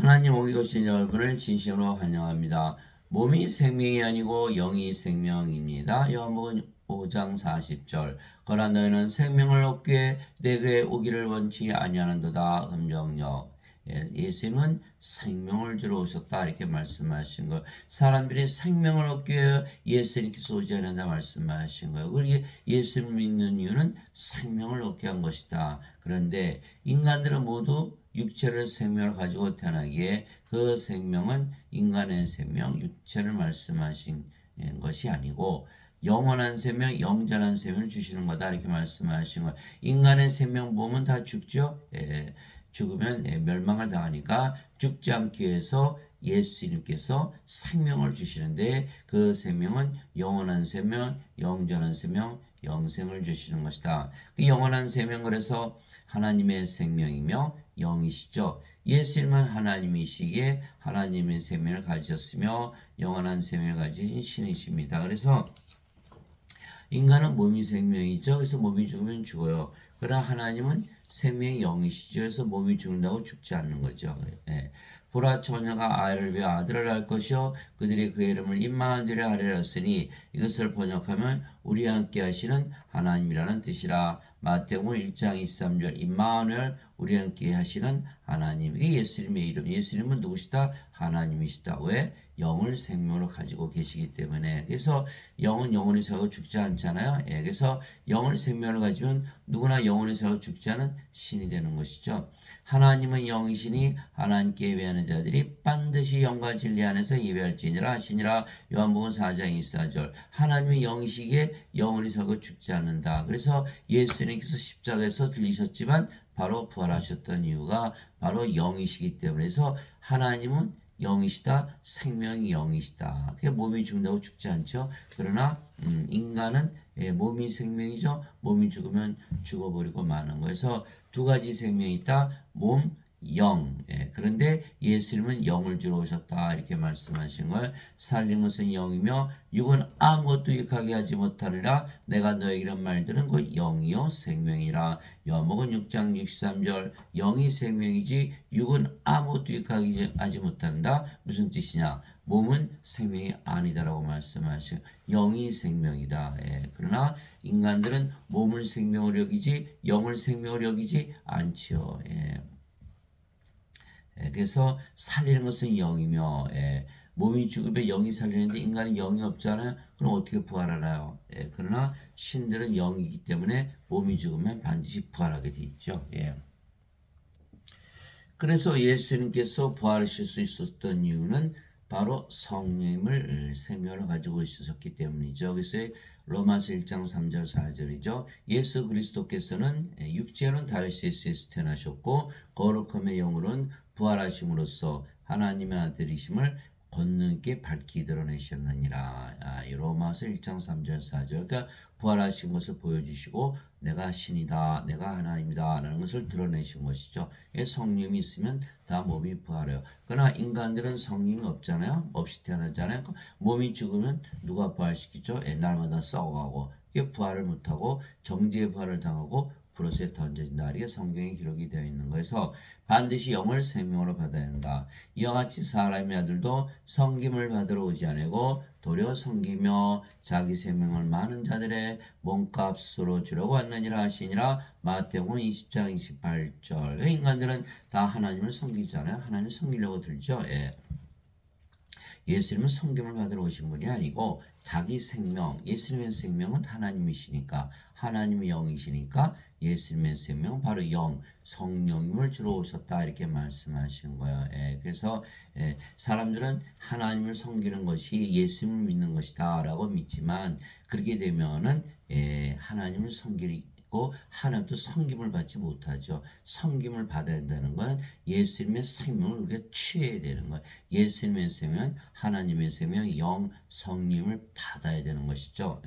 하나님 오기 오신 여러분을 진심으로 환영합니다. 몸이 생명이 아니고 영이 생명입니다. 요한복음 5장 40절. 그러나 너희는 생명을 얻기에 내게 오기를 원치 아니하는도다. 음정역. 예수님은 생명을 주러 오셨다 이렇게 말씀하신 거예요. 사람들이 생명을 얻기 위해 예수님께서 오지 않는다 말씀하신 거예요. 우리 예수를 믿는 이유는 생명을 얻게 한 것이다. 그런데 인간들은 모두 육체를 생명을 가지고 태어나기에 그 생명은 인간의 생명, 육체를 말씀하신 것이 아니고 영원한 생명, 영전한 생명을 주시는 거다 이렇게 말씀하신 거예요. 인간의 생명 보면 다 죽죠. 죽으면 멸망을 당하니까 죽지 않기 위해서 예수님께서 생명을 주시는데 그 생명은 영원한 생명, 영전한 생명, 영생을 주시는 것이다. 그 영원한 생명 그래서 하나님의 생명이며 영이시죠. 예수님은 하나님이시기에 하나님의 생명을 가지셨으며 영원한 생명을 가지신 신이십니다. 그래서 인간은 몸이 생명이죠. 그래서 몸이 죽으면 죽어요. 그러나 하나님은 생명의 영이시죠. 그래서 몸이 죽는다고 죽지 않는 거죠. 보라 처녀가 아이를 위해 아들을 낳을 것이요 그들이 그 이름을 임마누엘이라 하리라 했으니 이것을 번역하면 우리와 함께 하시는 하나님이라는 뜻이라. 마태복음 1장 23절 임마누엘 우리와 함께 하시는 하나님. 이게 예수님의 이름. 예수님은 누구시다? 하나님이시다. 왜? 영을 생명으로 가지고 계시기 때문에. 그래서 영은 영원히 살고 죽지 않잖아요. 그래서 영을 생명으로 가지면 누구나 영원히 살고 죽지 않은 신이 되는 것이죠. 하나님은 영이시니 하나님께 예배하는 자들이 반드시 영과 진리 안에서 예배할지니라 하시니라. 요한복음 4장 24절. 하나님의 영이시기에 영원히 살고 죽지 않는다. 그래서 예수님께서 십자가에서 들리셨지만 바로 부활하셨던 이유가 바로 영이시기 때문에. 그래서 하나님은 영이시다. 생명이 영이시다. 그게 몸이 죽는다고 죽지 않죠. 그러나 인간은 몸이 생명이죠. 몸이 죽으면 죽어버리고 마는 거에서 두 가지 생명이 있다. 몸, 영. 그런데 예수님은 영을 주러 오셨다. 이렇게 말씀하신 걸 살린 것은 영이며 육은 아무것도 유익하게 하지 못하리라. 내가 너에게 이런 말들은 곧 영이요 생명이라. 요한복음 6장 63절 영이 생명이지 육은 아무것도 유익하게 하지 못한다. 무슨 뜻이냐? 몸은 생명이 아니다라고 말씀하시고 영이 생명이다. 그러나 인간들은 몸을 생명으로 여기지 영을 생명으로 여기지 않지요. 그래서 살리는 것은 영이며 몸이 죽으면 영이 살리는데 인간은 영이 없잖아요. 그럼 어떻게 부활하나요? 그러나 신들은 영이기 때문에 몸이 죽으면 반드시 부활하게 돼 있죠. 그래서 예수님께서 부활하실 수 있었던 이유는 바로 성령님을 생명으로 가지고 있으셨기 때문이죠. 그래서 로마서 1장 3절 4절이죠. 예수 그리스도께서는 육체로는 다윗의 씨에서 태어나셨고 거룩함의 영으로는 부활하심으로써 하나님의 아들이심을 권능 있게 밝히 드러내셨느니라. 로마서 1장 3절 4절. 그러니까 부활하신 것을 보여주시고 내가 신이다, 내가 하나님이다 라는 것을 드러내신 것이죠. 성령이 있으면 다 몸이 부활해요. 그러나 인간들은 성령이 없잖아요. 없이 태어나잖아요. 몸이 죽으면 누가 부활시키죠? 날마다 썩어가고 부활을 못하고 정죄의 부활을 당하고 브로스에 던져진다. 이게 성경에 기록이 되어 있는 거에서 반드시 영을 생명으로 받아야 한다. 이와 같이 사람의 아들도 성김을 받으러 오지 않고 도리어 섬기며 자기 생명을 많은 자들의 몸값으로 주려고 왔느니라 하시니라. 마태복음 20장 28절. 인간들은 다 하나님을 섬기잖아요. 하나님을 섬기려고 들죠. 예수님은 섬김을 받으러 오신 분이 아니고 자기 생명, 예수님의 생명은 하나님이시니까 하나님의 영이시니까 예수님의 생명은 바로 영, 성령님을 주러 오셨다 이렇게 말씀하시는 거예요. 그래서 사람들은 하나님을 섬기는 것이 예수님을 믿는 것이다 라고 믿지만 그렇게 되면은 하나님을 섬기고 하나님도 섬김을 받지 못하죠. 섬김을 받아야 된다는 건 예수님의 생명을 우리가 취해야 되는 거예요. 예수님의 생명, 하나님의 생명, 영, 성령을 받아야 되는 것이죠.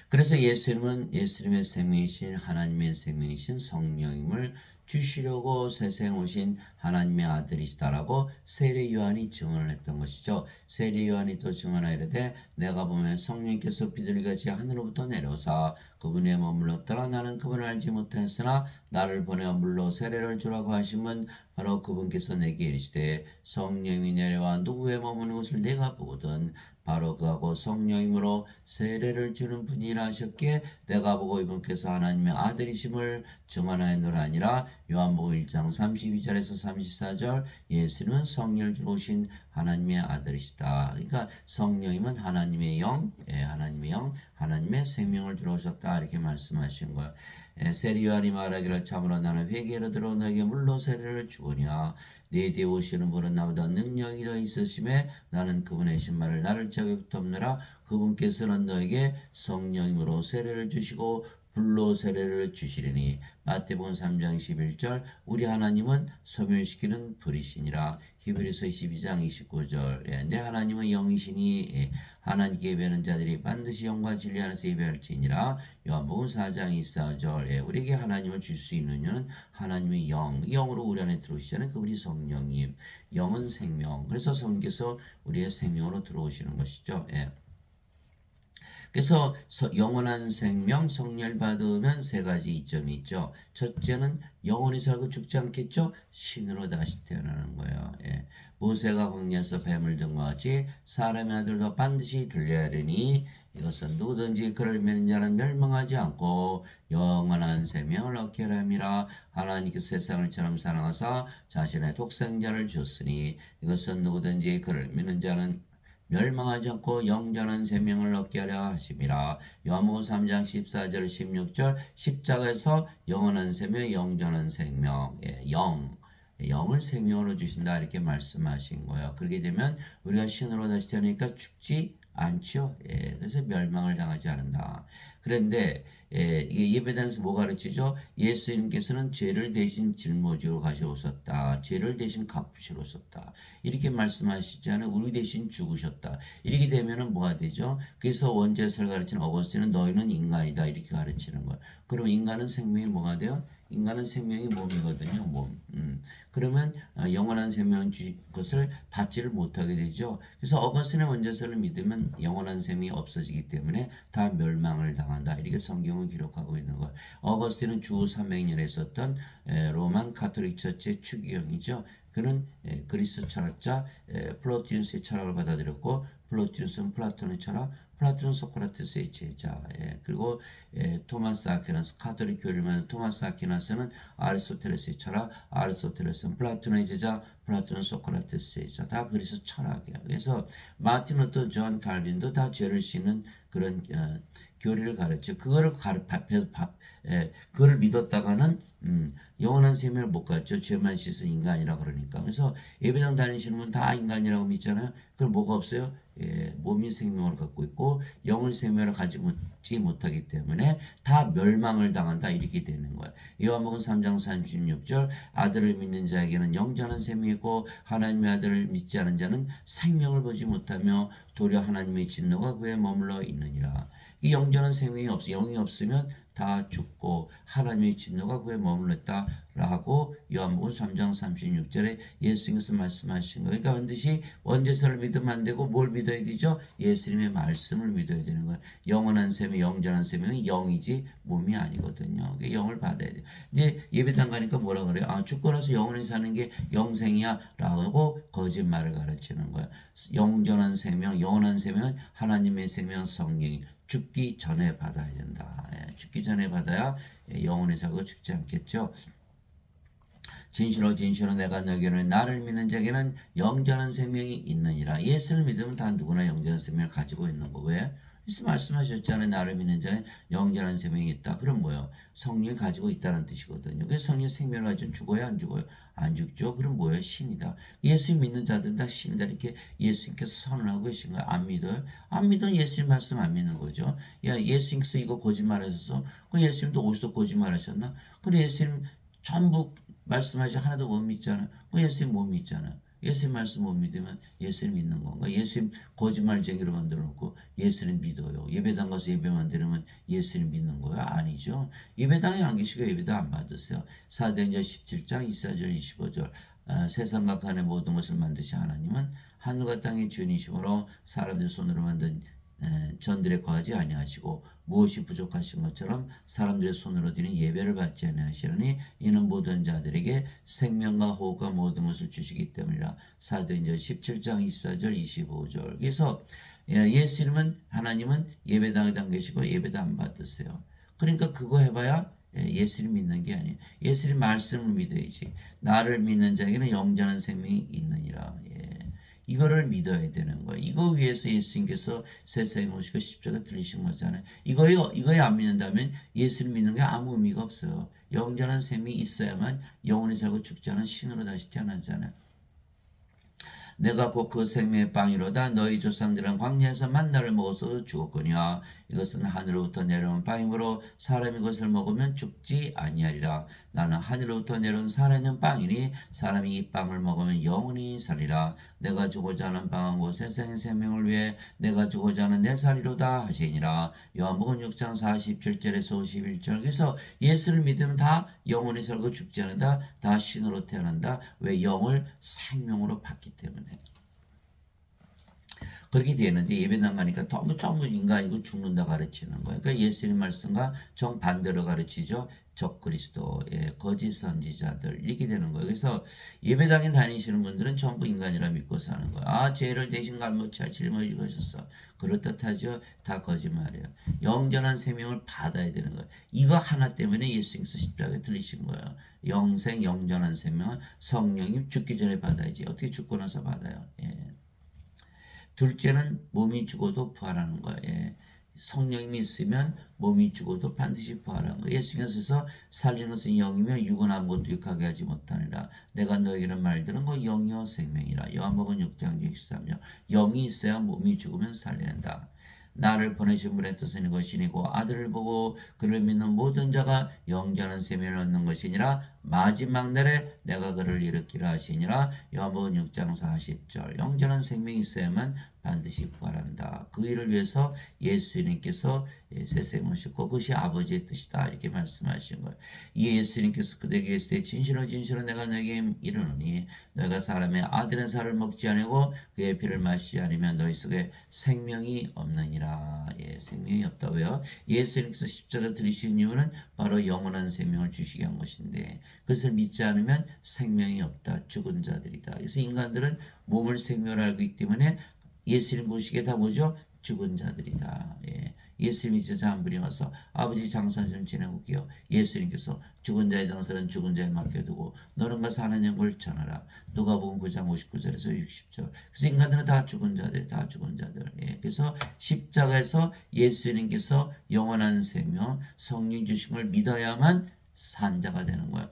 그래서 예수님은 예수님의 생명이신 하나님의 생명이신 성령님을 주시려고 세상에 오신 하나님의 아들이시다라고 세례 요한이 증언을 했던 것이죠. 세례 요한이 또 증언하이르되 내가 보면 성령께서 비둘기같이 하늘로부터 내려오사 그분에 머물렀더라. 나는 그분을 알지 못하였으나 나를 보내어 물로 세례를 주라고 하심은 바로 그분께서 내게 이르시되 성령이 내려와 누구에 머무는 것을 내가 보거든 바로 그하고 성령님으로 세례를 주는 분이라 하셨기에 내가 보고 이분께서 하나님의 아들이심을 증언하였노라 아니라 요한복음 1장 32절에서 34절 예수는 성령을 주러 오신 하나님의 아들이시다. 그러니까 성령님은 하나님의 영, 하나님의 영, 하나님의 생명을 주러 오셨다 이렇게 말씀하신 거예요. 세리 요한이 말하기를 참으로 나는 회개로 들어 너에게 물로 세례를 주거니와 네 뒤에 오시는 분은 나보다 능력이 더 있으심에 나는 그분의 신발을 나를 자격도 없느라 그분께서는 너에게 성령으로 세례를 주시고 불로 세례를 주시리니 마태복음 3장 11절 우리 하나님은 소멸시키는 불이시니라 히브리서 12장 29절 내 하나님은 영이시니 하나님께 예배하는 자들이 반드시 영과 진리 안에서 예배할지니라 요한복음 4장 24절 우리에게 하나님을 줄 수 있는 이유는 하나님의 영으로 우리 안에 들어오시잖아요. 그분이 성령님 영은 생명 그래서 성령께서 우리의 생명으로 들어오시는 것이죠. 그래서 영원한 생명 성령을 받으면 세 가지 이점이 있죠. 첫째는 영원히 살고 죽지 않겠죠. 신으로 다시 태어나는 거예요. 모세가 광야에서 뱀을 든 것 같이 사람의 아들도 반드시 들려야 하리니 이것은 누구든지 그를 믿는 자는 멸망하지 않고 영원한 생명을 얻게 하람이라. 하나님께서 세상을 처럼 사랑하사 자신의 독생자를 주었으니 이것은 누구든지 그를 믿는 자는 멸망하지 않고 영원한 생명을 얻게 하려 하심이라. 요한복음 3장 14절 16절 십자가에서 영원한 생명, 영원한 생명, 영을 생명으로 주신다 이렇게 말씀하신 거예요. 그렇게 되면 우리가 신으로 다시 태어나니까 죽지 않죠. 그래서 멸망을 당하지 않는다. 그런데 이게 예배당에서 뭐 가르치죠? 예수님께서는 죄를 대신 짊어지러 가셔오셨다. 죄를 대신 갚으시러 오셨다. 이렇게 말씀하시잖아요. 우리 대신 죽으셨다. 이렇게 되면은 뭐가 되죠? 그래서 원죄설 가르치는 어거스틴은 너희는 인간이다 이렇게 가르치는 거예요. 그럼 인간은 생명이 뭐가 돼요? 인간은 생명이 몸이거든요. 몸. 그러면 영원한 생명 주신 것을 받지를 못하게 되죠. 그래서 어거스틴의 원죄설을 믿으면 영원한 생명이 없어지기 때문에 다 멸망을 당한다. 이렇게 성경은 기록하고 있는 거예요. 어거스틴은 주 300년에 있었던 로만 카톨릭 처치의 추기경이죠. 그는 그리스 철학자 플로티누스의 철학을 받아들였고 플로티누스는 플라톤의 철학, 플라톤은 소크라테스의 제자. 그리고 토마스 아퀴나스 카톨릭 교리를 만든 토마스 아퀴나스는 아리스토텔레스의 철학, 아리스토텔레스는 플라톤의 제자, 플라톤은 소크라테스의 제자. 다 그리스 철학이야. 그래서 마틴 루터, 존 칼빈도 다 죄를 씻는 그런 교리를 가르쳐. 그거를 믿었다가는 영원한 생명을 못 갖죠. 죄만 씻은 인간이라 그러니까. 그래서 예배당 다니시는 분 다 인간이라고 믿잖아요. 그럼 뭐가 없어요? 몸이 생명을 갖고 있고 영을 생명을 가지지 못하기 때문에 다 멸망을 당한다 이렇게 되는 거예요. 요한복음 3장 36절 아들을 믿는 자에게는 영전한 생명이 있고 하나님의 아들을 믿지 않은 자는 생명을 보지 못하며 도리어 하나님의 진노가 그에 머물러 있느니라. 이 영전한 생명이 영이 없으면 다 죽고 하나님의 진노가 그에 머물렀다라고 요한복음 3장 36절에 예수님께서 말씀하신 거예요. 그러니까 반드시 원죄설을 믿으면 안 되고 뭘 믿어야 되죠? 예수님의 말씀을 믿어야 되는 거예요. 영원한 생명, 영전한 생명은 영이지 몸이 아니거든요. 영을 받아야 돼요. 근데 예배당 가니까 뭐라 그래요? 죽고 나서 영원히 사는 게 영생이야 라고 거짓말을 가르치는 거예요. 영전한 생명, 영원한 생명은 하나님의 생명 성령이 죽기 전에 받아야 된다. 죽기 전에 받아야 영원히 살고 죽지 않겠죠. 진실로 내가 너에게는 나를 믿는 자에게는 영전한 생명이 있느니라. 예수를 믿으면 다 누구나 영전한 생명을 가지고 있는 거. 왜? 예수 말씀하셨잖아요. 나를 믿는 자는 영전한 생명이 있다. 그럼 뭐예요? 성령을 가지고 있다는 뜻이거든요. 그래서 성령 생명을 가지면 죽어요? 안 죽어요? 안 죽죠. 그럼 뭐예요? 신이다. 예수 믿는 자들은 다 신이다. 이렇게 예수님께서 선언하고 계신 거예요. 안 믿어요? 안 믿으면 예수님 말씀 안 믿는 거죠. 야, 예수님께서 이거 거짓말하셔서 그 예수님도 어디서 거짓말하셨나? 그래 예수님 전부 말씀하시 하나도 못 믿잖아요. 그 예수님 못 믿잖아요. 예수님 말씀 못 믿으면 예수님 믿는 건가? 예수님 거짓말쟁이로 만들어 놓고 예수님 믿어요. 예배당 가서 예배 만들면 예수님 믿는 거예요? 아니죠. 예배당에 안 계시고 예배당 안 받으세요. 사도행전 17장 24절 25절 세상과 그 안의 모든 것을 만드신 하나님은 하늘과 땅의 주인이시므로 사람들 손으로 만든 전들에 거하지 아니하시고 무엇이 부족하신 것처럼 사람들의 손으로 드린 예배를 받지 아니하시려니 이는 모든 자들에게 생명과 호흡과 모든 것을 주시기 때문이라. 사도행전 17장 24절 25절. 그래서 예수님은 하나님은 예배당에 계시고 예배도 안 받으세요. 그러니까 그거 해봐야 예수님 믿는 게 아니에요. 예수님 말씀을 믿어야지. 나를 믿는 자에게는 영원한 생명이 있느니라. 이거를 믿어야 되는 거예요. 이거 위해서 예수님께서 세상에 오시고 십자가 들리신 거잖아요. 이거에 안 믿는다면 예수를 믿는 게 아무 의미가 없어요. 영원한 생명이 있어야만 영원히 살고 죽지 않은 신으로 다시 태어나잖아요. 내가 곧 그 생명의 빵이로다. 너희 조상들은 광야에서 만나를 먹어서 죽었거니와 이것은 하늘로부터 내려온 빵이므로 사람이 그것을 먹으면 죽지 아니하리라. 나는 하늘로부터 내려온 살아있는 빵이니 사람이 이 빵을 먹으면 영원히 살리라. 내가 주고자 하는 빵은 곧 세상의 생명을 위해 내가 주고자 하는 내 살이로다 하시니라. 요한복음 6장 47절에서 51절. 그래서 예수를 믿으면 다 영원히 살고 죽지 않는다. 다 신으로 태어난다. 왜? 영을 생명으로 받기 때문에. 그렇게 되는데 예배당 가니까 전부 인간이고 죽는다 가르치는 거예요. 그러니까 예수님 말씀과 정반대로 가르치죠. 적그리스도, 거짓 선지자들 이렇게 되는 거예요. 그래서 예배당에 다니시는 분들은 전부 인간이라 믿고 사는 거예요. 아, 죄를 대신 갈무치하 짊어져 주셨어. 그렇듯하죠. 다 거짓말이에요. 영전한 생명을 받아야 되는 거예요. 이거 하나 때문에 예수님께서 십자가에 들리신 거예요. 영생 영전한 생명은 성령님 죽기 전에 받아야지. 어떻게 죽고 나서 받아요? 둘째는 몸이 죽어도 부활하는 거예요. 성령님이 있으면 몸이 죽어도 반드시 부활하는 거예요. 예수님께서 살리는 것은 영이며 육은 아무것도 육하게 하지 못하니라. 내가 너에게는 말들은 그 영이요 생명이라. 요한복음 6장 63절. 영이 있어야 몸이 죽으면 살려낸다. 나를 보내신 분의 뜻은 이것이니고 아들을 보고 그를 믿는 모든 자가 영전한 생명을 얻는 것이니라. 마지막 날에 내가 그를 일으키라 하시니라. 요한복음 6장 40절. 영전한 생명이 있어야만 반드시 부활한다. 그 일을 위해서 예수님께서 세상에 오셨고 그것이 아버지의 뜻이다 이렇게 말씀하신 거예요. 이 예수님께서 그들에게 계실 때 진실로 내가 너에게 이르노니 너희가 사람의 아들의 살을 먹지 아니고 그의 피를 마시지 않으면 너희 속에 생명이 없느니라. 생명이 없다고요. 예수님께서 십자가 들이신 이유는 바로 영원한 생명을 주시게 한 것인데 그것을 믿지 않으면 생명이 없다. 죽은 자들이다. 그래서 인간들은 몸을 생명으로 알고 있기 때문에 예수님 보시기에 다 뭐죠? 죽은 자들이다. 예수님이 제자 한 분이 와서 아버지 장사 좀 지내볼게요. 예수님께서 죽은 자의 장사는 죽은 자에 맡겨두고 너는 가서 하나님 을 전하라. 누가복음 9장 59절에서 60절. 그래서 인간들은 다 죽은 자들, 다 죽은 자들. 그래서 십자가에서 예수님께서 영원한 생명, 성령 주신 걸 믿어야만 산 자가 되는 거예요.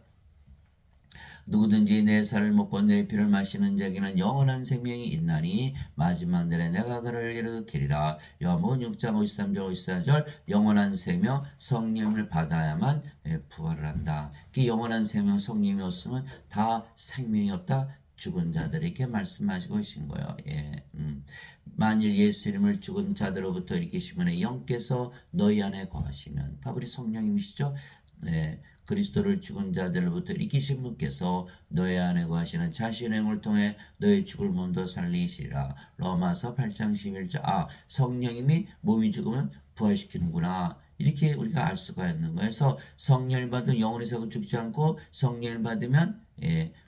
누구든지 내 살을 먹고 내 피를 마시는 자에게는 영원한 생명이 있나니 마지막 날에 내가 그를 일으키리라. 요한복음 6장 53절 54절. 영원한 생명 성령을 받아야만 부활을 한다. 그 영원한 생명 성령이 없으면 다 생명이 없다. 죽은 자들에게 말씀하시고 계신 거예요. 만일 예수님을 죽은 자들로부터 일으키시면 영께서 너희 안에 거하시면 바울이 성령님이시죠. 그리스도를 죽은 자들로부터 일으키신 분께서 너희 안에 거하시는 자신의 영을 통해 너희 죽을 몸도 살리시리라. 로마서 8장 11절. 성령님이 몸이 죽으면 부활시키는구나. 이렇게 우리가 알 수가 있는 거예요. 그래서 성령을 받으면 영원히 살고 죽지 않고 성령을 받으면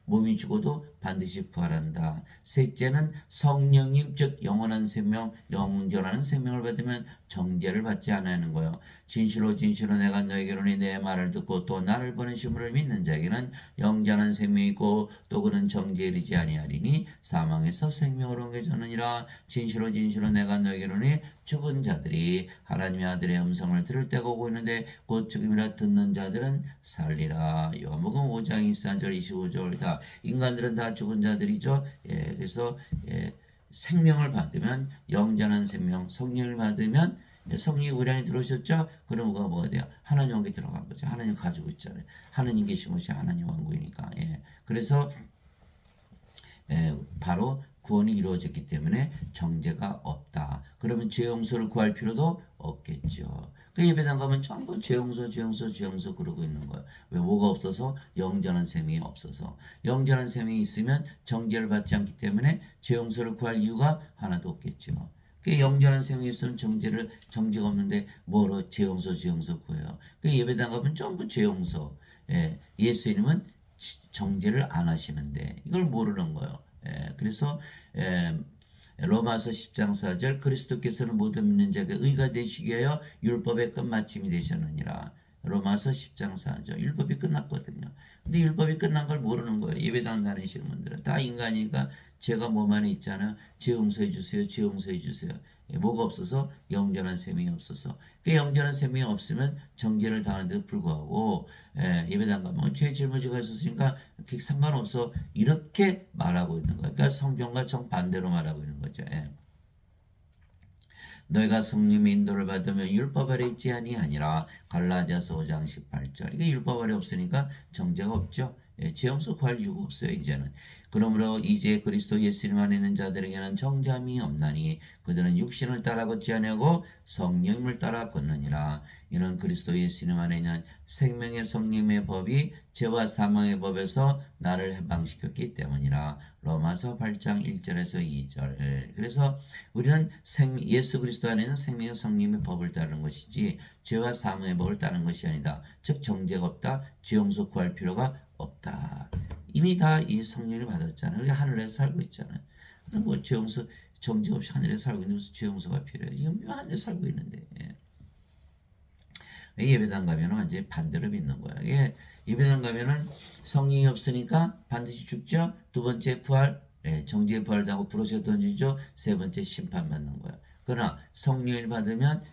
몸이 죽어도 반드시 부활한다. 셋째는 성령님 즉 영원한 생명, 영존하는 생명을 받으면 정죄를 받지 않아야 하는 거예요. 진실로 내가 너에게로니 내 말을 듣고 또 나를 보내신 분을 믿는 자에게는 영존한 생명이 있고 또 그는 정죄에 이르지 아니하리니 사망에서 생명으로 옮겨졌느니라. 진실로 내가 너에게로니 죽은 자들이 하나님의 아들의 음성을 들을 때가 오고 있는데 곧 지금이라 듣는 자들은 살리라. 요한복음 5장 24절 25절이다. 인간들은 다 죽은 자들이죠. 그래서 생명을 받으면 영전한 생명, 성령을 받으면 성령이 우리 안에 들어오셨죠? 그럼 뭐가 돼요? 하나님 왕국에 들어간 거죠. 하나님 가지고 있잖아요. 하나님 계신 곳이 하나님 왕국이니까. 그래서 바로 구원이 이루어졌기 때문에 정죄가 없다. 그러면 죄 용서를 구할 필요도 없겠죠. 그 예배당 가면 전부 죄 용서 그러고 있는 거예요. 왜? 뭐가 없어서? 영전한 생명이 없어서. 영전한 생명이 있으면 정죄를 받지 않기 때문에 죄 용서를 구할 이유가 하나도 없겠죠. 그 영전한 생명이 있으면 정죄가 없는데 뭐로 죄용서 구해요. 그 예배당 가면 전부 죄용서. 예수님은 정죄를 안 하시는데 이걸 모르는 거예요. 그래서 로마서 10장 4절 그리스도께서는 모든 믿는 자에게 의가 되시게 하여 율법의 끝마침이 되셨느니라. 로마서 10장 4절 율법이 끝났거든요. 근데 율법이 끝난 걸 모르는 거예요. 예배당 다니시는 분들은 다 인간이니까 죄가 몸 안에 있잖아요. 죄 용서해 주세요. 죄 용서해 주세요. 뭐가 없어서? 영전한 생명이 없어서. 그 영전한 생명이 없으면 정죄를 당하는데도 불구하고 예배당 가면 죄 짊어지고 있었으니까 상관없어 이렇게 말하고 있는 거예요. 그러니까 성경과 정반대로 말하고 있는 거죠. 너희가 성령의 인도를 받으면 율법 아래 있지 아니하니라. 갈라디아서 5장 18절. 이게 율법 아래 없으니까 정죄가 없죠. 죄 용서 구할 이유가 없어요. 이제는. 그러므로 이제 그리스도 예수님 안에 있는 자들에게는 정죄함이 없나니 그들은 육신을 따라 걷지 아니하고 성령을 따라 걷느니라. 이는 그리스도 예수님 안에 있는 생명의 성령의 법이 죄와 사망의 법에서 나를 해방시켰기 때문이라. 로마서 8장 1절에서 2절. 그래서 우리는 예수 그리스도 안에 있는 생명의 성령의 법을 따르는 것이지 죄와 사망의 법을 따르는 것이 아니다. 즉 정죄가 없다. 죄 용서 구할 필요가 없다. 이미 다 이 성령을 받았잖아요. 우리가 하늘에서 살고 있잖아요. 뭐 죄 용서 정죄 없이 하늘에 살고 있는데 무슨 죄 용서가 필요해요. 지금 하늘에 살고 있는데. 예배당 가면은 완전히 반대로 믿는 거야. 예배당 가면은 성령이 없으니까 반드시 죽죠. 두 번째 부활, 정죄의 부활도 하고 불옷에 던지죠. 세 번째 심판받는 거야. 그러나 성령을 받으면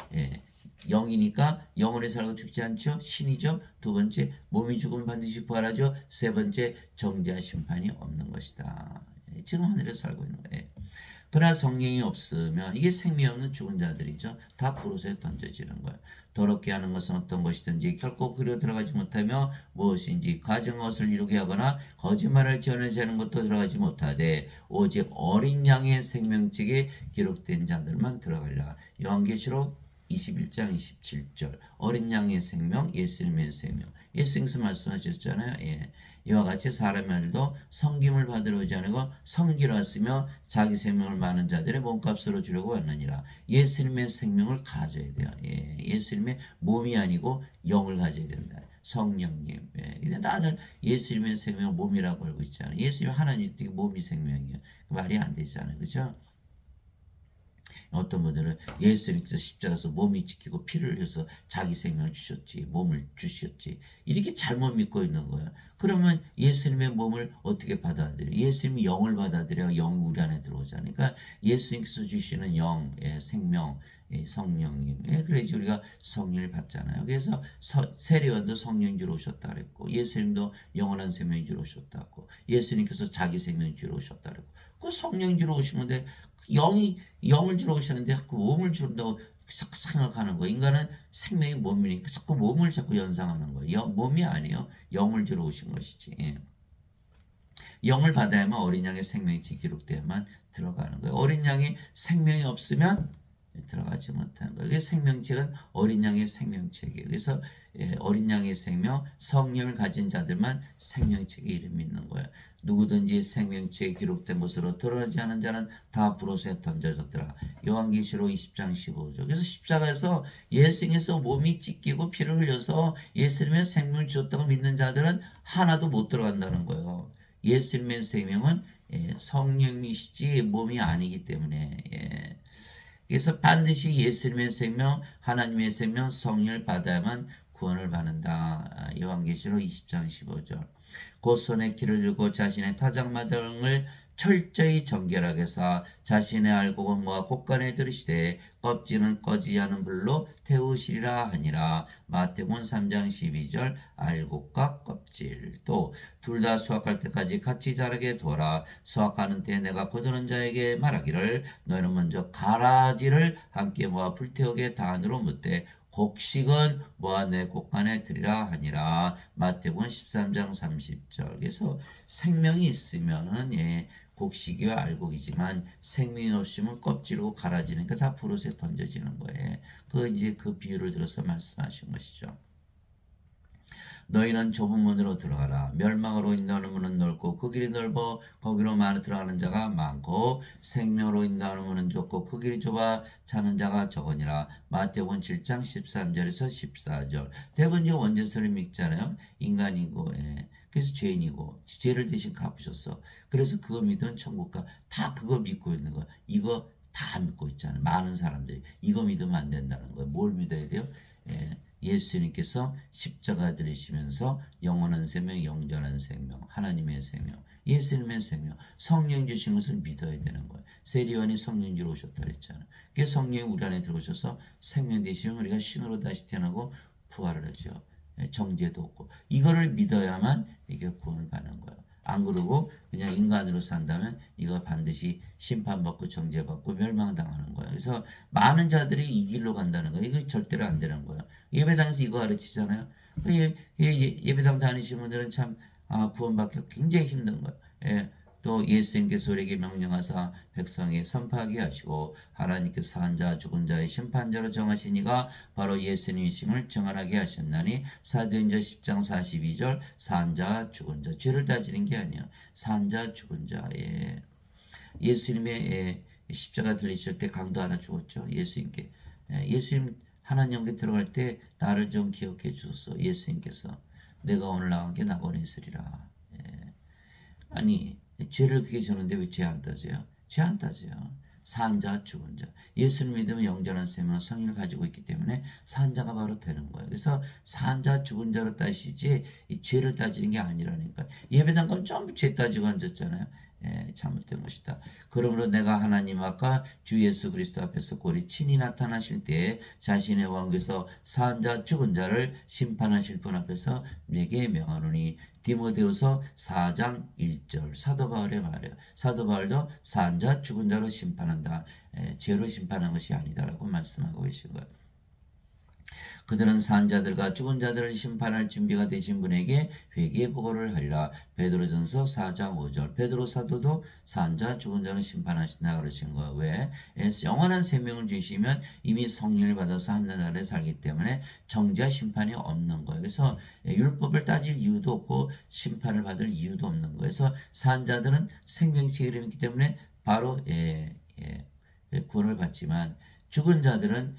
영이니까 영원히 살고 죽지 않죠. 신이죠. 두 번째 몸이 죽으면 반드시 부활하죠. 세 번째 정죄와 심판이 없는 것이다. 지금 하늘에 살고 있는 거예요. 그러나 성령이 없으면 이게 생명이 없는 죽은 자들이죠. 다 불옷에 던져지는 거예요. 더럽게 하는 것은 어떤 것이든지 결코 그려 들어가지 못하며 무엇인지 가증 것을 이루게 하거나 거짓말을 지어내지 하는 것도 들어가지 못하되 오직 어린 양의 생명책에 기록된 자들만 들어가리라. 요한계시록 21장 27절 어린 양의 생명 예수님의 생명 예수님께서 말씀하셨잖아요. 이와 같이 사람의 아들도 섬김을 받으러 오지 않고 섬기러 왔으며 자기 생명을 많은 자들의 몸값으로 주려고 왔느니라. 예수님의 생명을 가져야 돼요. 예수님의 몸이 아니고 영을 가져야 된다. 성령님. 근데 다들 예수님의 생명을 몸이라고 알고 있잖아요. 예수님 하나님 몸이 생명이에요. 말이 안 되잖아요. 그죠? 어떤 분들은 예수님께서 십자가에서 몸이 지키고 피를 흘려서 자기 생명을 주셨지, 몸을 주셨지, 이렇게 잘못 믿고 있는 거예요. 그러면 예수님의 몸을 어떻게 받아들여요? 예수님이 영을 받아들여야 영이 우리 안에 들어오잖아요. 그러니까 예수님께서 주시는 영, 생명, 성령님, 그래야지 우리가 성령을 받잖아요. 그래서 세례요한도 성령 주러 오셨다 그랬고, 예수님도 영원한 생명 주러 오셨다고, 예수님께서 자기 생명 주러 오셨다 그랬고, 그 성령 주러 오신 건데 영을 주러 오셨는데 자꾸 몸을 주른다고 생각하는 거예요. 인간은 생명이 몸이니까 자꾸 몸을 자꾸 연상하는 거예요. 몸이 아니에요. 영을 주러 오신 것이지. 영을 받아야만 어린 양의 생명이 기록돼야만 들어가는 거예요. 어린 양의 생명이 없으면 들어가지 못하는 거예요. 생명책은 어린 양의 생명책이에요. 그래서 어린 양의 생명, 성령을 가진 자들만 생명책에 이름이 있는 거예요. 누구든지 생명책에 기록된 것으로 드러나지 않은 자는 다 불옷에 던져졌더라. 요한계시록 20장 15절. 그래서 십자가에서 예수님께서 몸이 찢기고 피를 흘려서 예수님의 생명을 주었다고 믿는 자들은 하나도 못 들어간다는 거예요. 예수님의 생명은 성령이시지 몸이 아니기 때문에 그래서 반드시 예수님의 생명, 하나님의 생명, 성령을 받아야만 구원을 받는다. 요한계시록 20장 15절. 곧 손에 키를 들고 자신의 타작마당을 철저히 정결하게 사 자신의 알곡과 곳간에 들으시되 껍질은 꺼지지 않은 불로 태우시리라 하니라. 마태복음 3장 12절 알곡과 껍질 또 둘 다 수확할 때까지 같이 자라게 두어라. 수확하는 때 내가 거두는 자에게 말하기를 너희는 먼저 가라지를 함께 모아 불태우게 단으로 묻되 곡식은 모아 내 곳간에 드리라 하니라. 마태복음 13장 30절. 그래서 생명이 있으면은 곡식이와 알곡이지만 생명이 없으면 껍질고 갈아지니까 다 불옷에 던져지는 거예요. 그 비유를 들어서 말씀하신 것이죠. 너희는 좁은 문으로 들어가라. 멸망으로 인도하는 문은 넓고 그 길이 넓어 거기로 많이 들어가는 자가 많고 생명으로 인도하는 문은 좁고 그 길이 좁아 찾는 자가 적으니라. 마태복음 7장 13절에서 14절. 대부분 이제 원죄서를 믿잖아요. 인간이고 그래서 죄인이고 죄를 대신 갚으셨어. 그래서 그거 믿으면 천국가. 다 그거 믿고 있는 거야. 이거 다 믿고 있잖아요. 많은 사람들이 이거 믿으면 안 된다는 거예요. 뭘 믿어야 돼요? 예수님께서 십자가 들이시면서 영원한 생명, 영전한 생명, 하나님의 생명, 예수님의 생명, 성령 주신 것을 믿어야 되는 거예요. 세리요한이 성령 주러 오셨다 그랬잖아요. 그 성령이 우리 안에 들어오셔서 생명 되시면 우리가 신으로 다시 태어나고 부활을 하죠. 정죄도 없고 이거를 믿어야만 이게 구원을 받는 거예요. 안 그러고 그냥 인간으로 산다면 이거 반드시 심판받고 정죄받고 멸망당하는 거예요. 그래서 많은 자들이 이 길로 간다는 거예요. 이거 절대로 안 되는 거예요. 예배당에서 이거 가르치잖아요. 예배당 다니시는 분들은 참 구원받기 굉장히 힘든 거예요. 또 예수님께서 우리에게 명령하사 백성에게 선포하게 하시고 하나님께서 산 자 죽은 자의 심판자로 정하시니가 바로 예수님이심을 증언하게 하셨나니 사도행전 10장 42절 산 자 죽은 자 죄를 따지는 게 아니야. 산 자 죽은 자. 예수님의 십자가 들리실 때 강도 하나 죽었죠. 예수님께. 예수님 하나님께 들어갈 때 나를 좀 기억해 주소서. 예수님께서 내가 오늘 나온 게 낙원에 있으리라. 아니 죄를 그게 졌는데 왜 죄 안 따져요? 죄 안 따져요. 산 자, 죽은 자. 예수를 믿으면 영전한 생명, 성령을 가지고 있기 때문에 산 자가 바로 되는 거예요. 그래서 산 자, 죽은 자로 따시지 이 죄를 따지는 게 아니라니까. 예배당 가면 전부 죄 따지고 앉았잖아요. 잘못된 것이다. 그러므로 내가 하나님 아까 주 예수 그리스도 앞에서 꼴이 친히 나타나실 때에 자신의 왕국에서 산 자, 죽은 자를 심판하실 분 앞에서 내게 명하노니 디모데후서 4장 1절 사도 바울의 말이에요. 사도 바울도 산 자, 죽은 자로 심판한다. 죄로 심판한 것이 아니다라고 말씀하고 계신 거예요. 그들은 산 자들과 죽은 자들을 심판할 준비가 되신 분에게 회개의 보고를 하리라. 베드로전서 4장 5절. 베드로 사도도 산 자, 죽은 자를 심판하신다 그러신 거예요. 왜? 영원한 생명을 주시면 이미 성령을 받아서 하늘나라에 살기 때문에 정죄 심판이 없는 거예요. 그래서 율법을 따질 이유도 없고 심판을 받을 이유도 없는 거예요. 그래서 산 자들은 생명체 이름이 있기 때문에 바로 구원을 받지만 죽은 자들은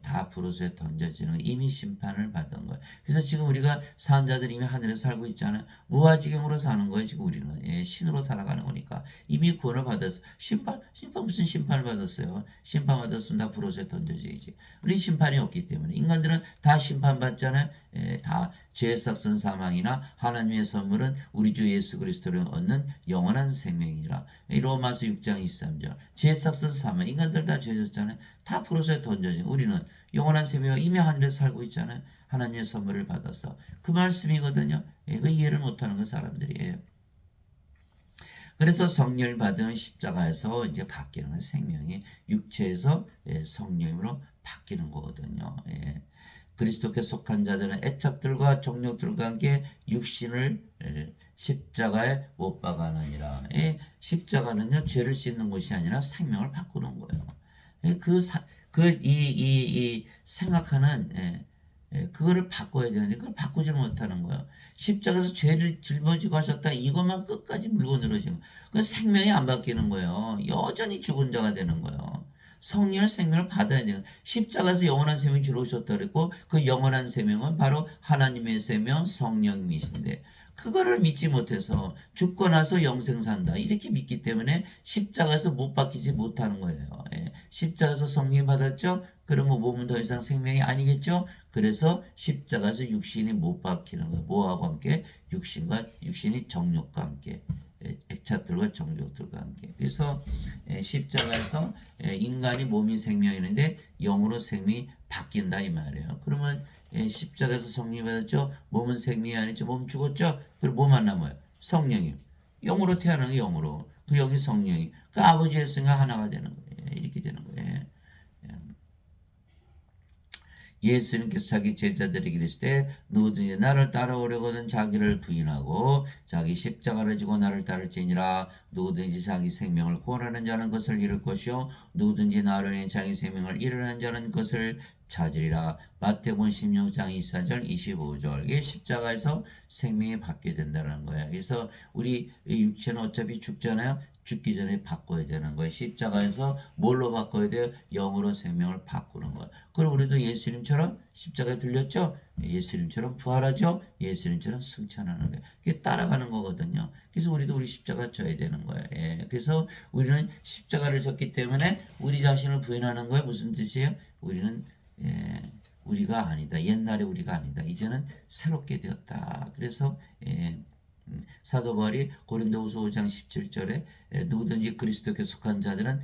다 불옷에 던져지는 이미 심판을 받은 거예요. 그래서 지금 우리가 산 자들이 이미 하늘에서 살고 있잖아요. 무아지경으로 사는 거예요. 지금 우리는 신으로 살아가는 거니까 이미 구원을 받았어. 심판 무슨 심판을 받았어요? 심판 받았으면 다 불옷에 던져져야지. 우리 심판이 없기 때문에 인간들은 다 심판받잖아요. 다 죄의 삭선 사망이나 하나님의 선물은 우리 주 예수 그리스도를 얻는 영원한 생명이라. 로마서 6장 23절. 죄의 삭선 사망. 인간들 다 죄졌잖아요. 다 불옷에 던져진 우리는 영원한 생명이 이미 하늘에서 살고 있잖아요. 하나님의 선물을 받아서. 그 말씀이거든요. 그 이해를 못하는 건 사람들이에요. 그래서 성령을 받은 십자가에서 이제 바뀌는 생명이 육체에서 성령으로 바뀌는 거거든요. 그리스도께 속한 자들은 애착들과 정욕들과 함께 육신을 십자가에 못 박아느니라. 십자가는요 죄를 씻는 것이 아니라 생명을 바꾸는 거예요. 생각하는 그거를 바꿔야 되는데 그걸 바꾸지 못하는 거예요. 십자가에서 죄를 짊어지고 하셨다 이것만 끝까지 물고 늘어지는 거예요. 그 생명이 안 바뀌는 거예요. 여전히 죽은 자가 되는 거예요. 성령의 생명을 받아야 돼요. 십자가에서 영원한 생명이 주러 오셨다 그랬고 그 영원한 생명은 바로 하나님의 생명 성령이신데 그거를 믿지 못해서 죽고 나서 영생 산다 이렇게 믿기 때문에 십자가에서 못 박히지 못하는 거예요. 십자가에서 성령 받았죠? 그러면 몸은 더 이상 생명이 아니겠죠? 그래서 십자가에서 육신이 못 박히는 거예요. 뭐하고 함께? 육신이 정욕과 함께 애착들과 정욕들과 함께. 그래서 십자가에서 인간이 몸이 생명이는데 영으로 생명이 바뀐다 이 말이에요. 그러면 십자가에서 성령이 받았죠. 몸은 생명이 아니죠. 몸 죽었죠. 그럼 뭐만 남아요? 성령이. 영으로 태어나는 게 영으로. 그 영이 성령이. 그 아버지의 생각 하나가 되는 거예요. 이렇게 되는 거예요. 예수님께서 자기 제자들에게 이르시되 누구든지 나를 따라오려거든 자기를 부인하고 자기 십자가를 지고 나를 따를지니라. 누구든지 자기 생명을 구원하는 자는 것을 잃을 것이요 누구든지 나를 위해 자기 생명을 잃으려는 자는 것을 찾으리라. 마태복음 16장 24절 25절. 이게 십자가에서 생명이 받게 된다는 거예요. 그래서 우리 육체는 어차피 죽잖아요. 죽기 전에 바꿔야 되는 거예요. 십자가에서 뭘로 바꿔야 돼요? 영으로 생명을 바꾸는 거예요. 그럼 우리도 예수님처럼 십자가에 들렸죠? 예수님처럼 부활하죠? 예수님처럼 승천하는 거예요. 그게 따라가는 거거든요. 그래서 우리도 우리 십자가 져야 되는 거예요. 예. 그래서 우리는 십자가를 졌기 때문에 우리 자신을 부인하는 거예요. 무슨 뜻이에요? 우리는 우리가 아니다. 옛날에 우리가 아니다. 이제는 새롭게 되었다. 그래서 사도 바울이 고린도후서 5장 17절에 누구든지 그리스도께 속한 자들은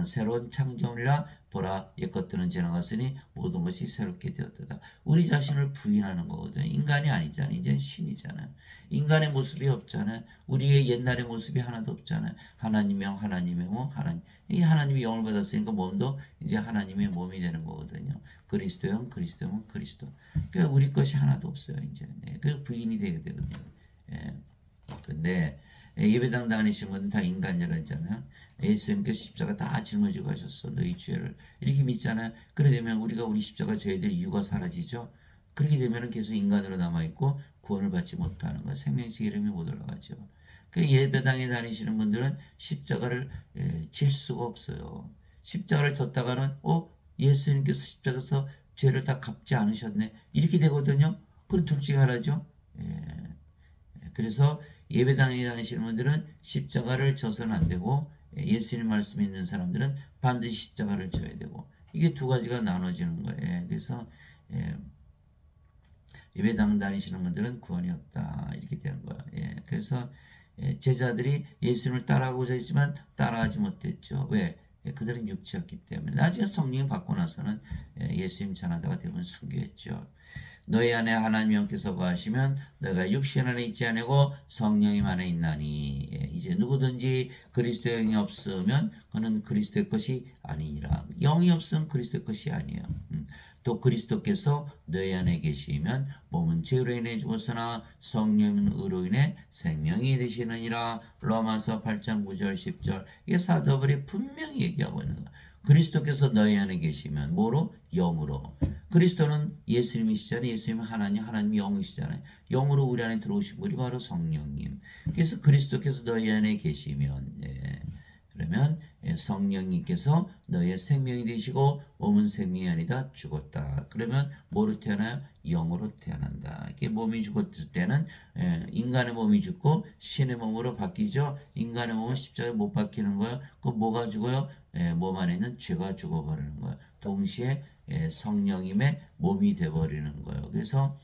새로운 창조물이라 보라 옛것들은 지나갔으니 모든 것이 새롭게 되었다. 우리 자신을 부인하는 거거든요. 인간이 아니잖아요. 이제는 신이잖아요. 인간의 모습이 없잖아요. 우리의 옛날의 모습이 하나도 없잖아요. 하나님의 영, 하나님의 몸, 이 하나님이 영을 받았으니까 몸도 이제 하나님의 몸이 되는 거거든요. 그리스도 영, 그리스도 몸, 그리스도. 그러니까 우리 것이 하나도 없어요. 이제 그 부인이 되게 되거든요. 근데 예배당 다니신 분은 다 인간이라 했잖아요. 예수님께서 십자가 다 짊어지고 가셨어. 너희 죄를. 이렇게 믿잖아요. 그래 되면 우리가 우리 십자가 져야 될 이유가 사라지죠. 그렇게 되면 계속 인간으로 남아있고 구원을 받지 못하는 거예요. 생명식 이름이 못 올라가죠. 그 예배당에 다니시는 분들은 십자가를 질 수가 없어요. 십자가를 졌다가는 예수님께서 십자가에서 죄를 다 갚지 않으셨네. 이렇게 되거든요. 그럼 둘 중에 하나죠. 그래서 예배당에 다니시는 분들은 십자가를 져서는 안 되고 예수님 말씀 있는 사람들은 반드시 십자가를 져야 되고 이게 두 가지가 나눠지는 거예요. 그래서 예배당 다니시는 분들은 구원이 없다 이렇게 되는 거예요. 그래서 제자들이 예수님을 따라하고자 했지만 따라하지 못했죠. 왜? 그들은 육체였기 때문에. 나중에 성령이 받고 나서는 예수님 전하다가 대부분 순교했죠. 너희 안에 하나님 영께서 거하시면 너희가 육신 안에 있지 아니고 성령님 안에 있나니. 이제 누구든지 그리스도의 영이 없으면 그는 그리스도의 것이 아니니라. 영이 없으면 그리스도의 것이 아니에요. 또 그리스도께서 너희 안에 계시면 몸은 죄로 인해 죽었으나 성령은 의로 인해 생명이 되시느니라. 로마서 8장 9절 10절. 이게 사도 바울이 분명히 얘기하고 있는 거예요. 그리스도께서 너희 안에 계시면 뭐로? 영으로. 그리스도는 예수님이시잖아요. 예수님은 하나님, 하나님이 영이시잖아요. 영으로 우리 안에 들어오신 분이 바로 성령님. 그래서 그리스도께서 너희 안에 계시면 그러면 성령님께서 너의 생명이 되시고 몸은 생명이 아니다 죽었다. 그러면 뭐로 태어나요? 영으로 태어난다. 이게 몸이 죽었을 때는 인간의 몸이 죽고 신의 몸으로 바뀌죠. 인간의 몸은 십자가에 못 박히는 거예요. 그 뭐가 죽어요? 몸 안에 있는 죄가 죽어버리는 거예요. 동시에 성령님의 몸이 되어버리는 거예요. 그래서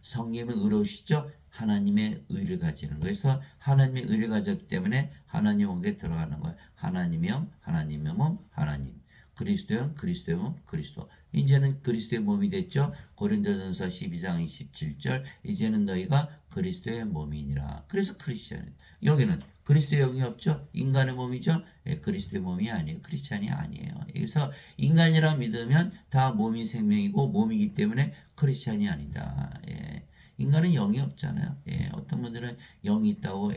성령님의 의로우시죠? 하나님의 의를 가지는 거예요. 그래서 하나님의 의를 가졌기 때문에 하나님 목에 들어가는 거예요. 하나님의 영, 하나님의 몸, 하나님. 그리스도의 영, 그리스도의 몸, 그리스도. 이제는 그리스도의 몸이 됐죠. 고린도전서 12장 27절. 이제는 너희가 그리스도의 몸이니라. 그래서 크리스찬. 여기는 그리스도의 영이 없죠. 인간의 몸이죠. 그리스도의 몸이 아니에요. 크리스찬이 아니에요. 그래서 인간이라 믿으면 다 몸이 생명이고 몸이기 때문에 크리스찬이 아니다. 인간은 영이 없잖아요. 어떤 분들은 영이 있다고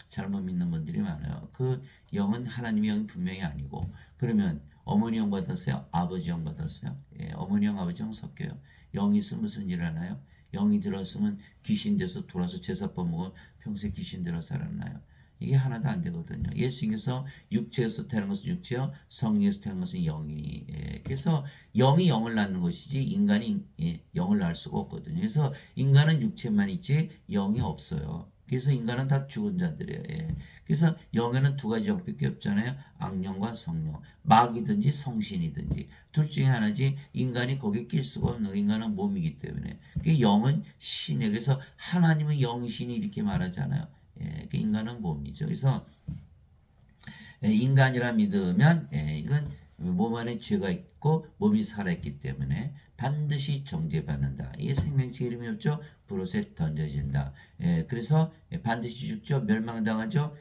잘못 믿는 분들이 많아요. 그 영은 하나님의 영이 분명히 아니고 그러면 어머니 영 받았어요? 아버지 영 받았어요? 어머니 영, 아버지 영 섞여요. 영이 있으면 무슨 일을 하나요? 영이 들었으면 귀신 돼서 돌아서 제사 범먹고 평생 귀신 들어 살았나요? 이게 하나도 안 되거든요. 예수님께서 육체에서 태어난 것은 육체요, 성령에서 태어난 것은 영이니. 그래서 영이 영을 낳는 것이지 인간이 영을 낳을 수가 없거든요. 그래서 인간은 육체만 있지 영이 없어요. 그래서 인간은 다 죽은 자들이에요. 그래서 영에는 두 가지 영밖에 없잖아요. 악령과 성령. 마귀든지 성신이든지. 둘 중에 하나지 인간이 거기에 낄 수가 없는 거예요. 인간은 몸이기 때문에. 영은 신이에요. 그래서 하나님은 영이신이 이렇게 말하잖아요. 인간은 몸이죠. 그래서 인간이라 믿으면 이건 몸 안에 죄가 있고 몸이 살아있기 때문에 반드시 정죄받는다. 이게 생명체 이름이 없죠. 불옷에 던져진다. 그래서 반드시 죽죠. 멸망당하죠.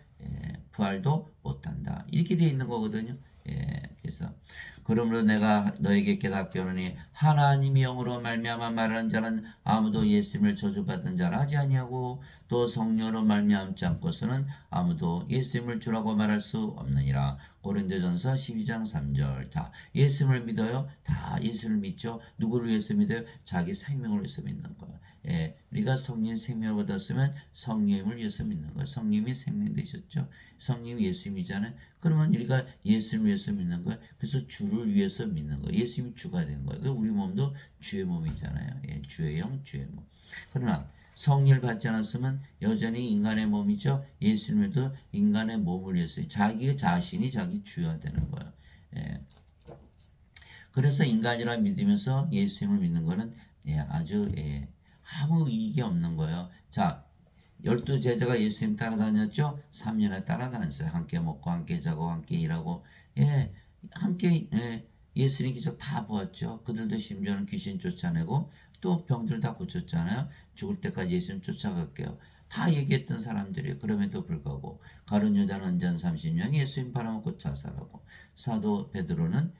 부활도 못한다. 이렇게 되어 있는 거거든요. 그래서 그러므로 내가 너에게 깨닫게 하노니 하나님이 영으로 말미암아 말하는 자는 아무도 예수님을 저주받은 자라 하지 아니하고 또 성령으로 말미암지 않고서는 아무도 예수님을 주라고 말할 수 없느니라. 고린도전서 12장 3절. 다 예수님을 믿어요. 다 예수를 믿죠. 누구를 위해서 믿어요? 자기 생명을 위해서 믿는 거예요. 예, 우리가 성령 생명을 받았으면 성령을 위해서 믿는 거예요. 성령이 생명 되셨죠. 성령이 예수님이잖아요. 그러면 우리가 예수를 위해서 믿는 거예요. 그래서 주를 위해서 믿는 거예요. 예수님이 주가 되는 거예요. 우리 몸도 주의 몸이잖아요. 예, 주의 영, 주의 몸. 그러나 성령을 받지 않았으면 여전히 인간의 몸이죠. 예수님도 인간의 몸을 위해서 자기 자신이 자기 주가 되는 거예요. 예. 그래서 인간이라 믿으면서 예수님을 믿는 거는 예, 아주 아무 이익이 없는 거예요. 자, 12제자가 예수님 따라다녔죠? 3년에 따라다녔어요. 함께 먹고 함께 자고 함께 일하고 예, 함께 예수님 기적 다 보았죠. 그들도 심지어는 귀신 쫓아내고 또 병들 다 고쳤잖아요. 죽을 때까지 예수님 쫓아갈게요. 다 얘기했던 사람들이 그럼에도 불구하고 가룟 유다는 은잔 30년 예수님 팔아먹고 자살하고 사도 베드로는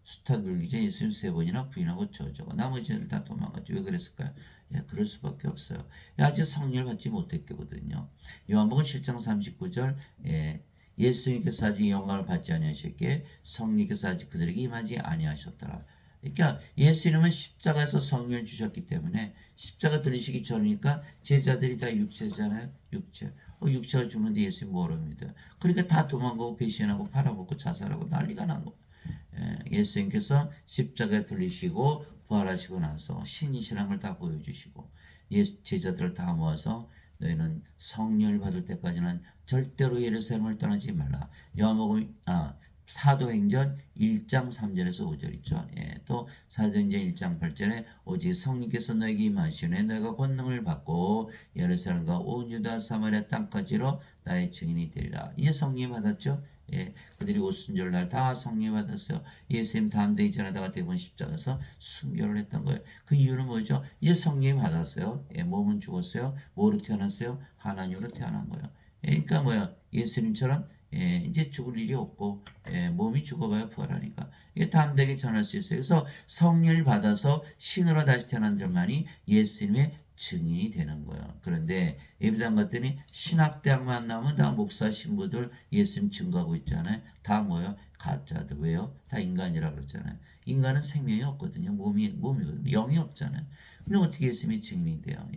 수탁 울기 전에 예수님 3번이나 부인하고 저주고 나머지들 다 도망갔죠. 왜 그랬을까요? 예, 그럴 수밖에 없어요. 아직 성령을 받지 못했거든요. 요한복음 7장 39절 예수님께서 아직 영광을 받지 아니하셨기에 성령께서 아직 그들에게 임하지 아니하셨더라. 그러니까 예수님은 십자가에서 성령을 주셨기 때문에 십자가 들리시기 전이니까 제자들이 다 육체잖아요. 육체가 죽는데 예수님 모릅니다. 그러니까 다 도망가고 배신하고 팔아먹고 자살하고 난리가 난 거예요. 예수님께서 십자가에 들리시고 부활하시고 나서 신이시란 걸 다 보여주시고 제자들을 다 모아서 너희는 성령을 받을 때까지는 절대로 예루살렘을 떠나지 말라. 요한복음 사도행전 1장 3절에서 5절 있죠. 또 사도행전 1장 8절에 오직 성령께서 너에게 임하시네 너희가 권능을 받고 예루살렘과 온 유다 사마리아 땅까지로 나의 증인이 되리라. 이제 성령 받았죠. 그들이 오순절날 다 성령 받았어요. 예수님 담대히 전하다가 대부분 십자가에서 순교를 했던 거예요. 그 이유는 뭐죠? 이제 성령 받았어요. 몸은 죽었어요. 뭐로 태어났어요? 하나님으로 태어난 거예요. 그러니까 뭐야? 예수님처럼 이제 죽을 일이 없고 몸이 죽어봐야 부활하니까 이게 담대하게 전할 수 있어요. 그래서 성령을 받아서 신으로 다시 태어난 자만이 예수님의 증인이 되는 거예요. 그런데 예배당 갔더니 신학대학만 나오면 다 목사 신부들 예수님 증거하고 있잖아요. 다 뭐예요? 가짜들. 왜요? 다 인간이라 그러잖아요. 인간은 생명이 없거든요. 몸이거든요. 영이 없잖아요. 그럼 어떻게 예수님이 증인이 돼요?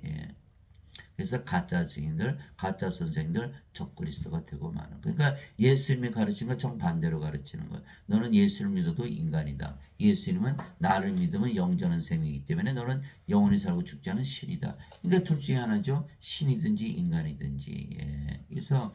그래서 가짜 증인들, 가짜 선생들, 적그리스도가 되고 마는. 그러니까 예수님이 가르치는 건 정반대로 가르치는 거예요. 너는 예수를 믿어도 인간이다. 예수님은 나를 믿으면 영전한 셈이기 때문에 너는 영원히 살고 죽지 않은 신이다. 그러니까 둘 중에 하나죠. 신이든지 인간이든지. 그래서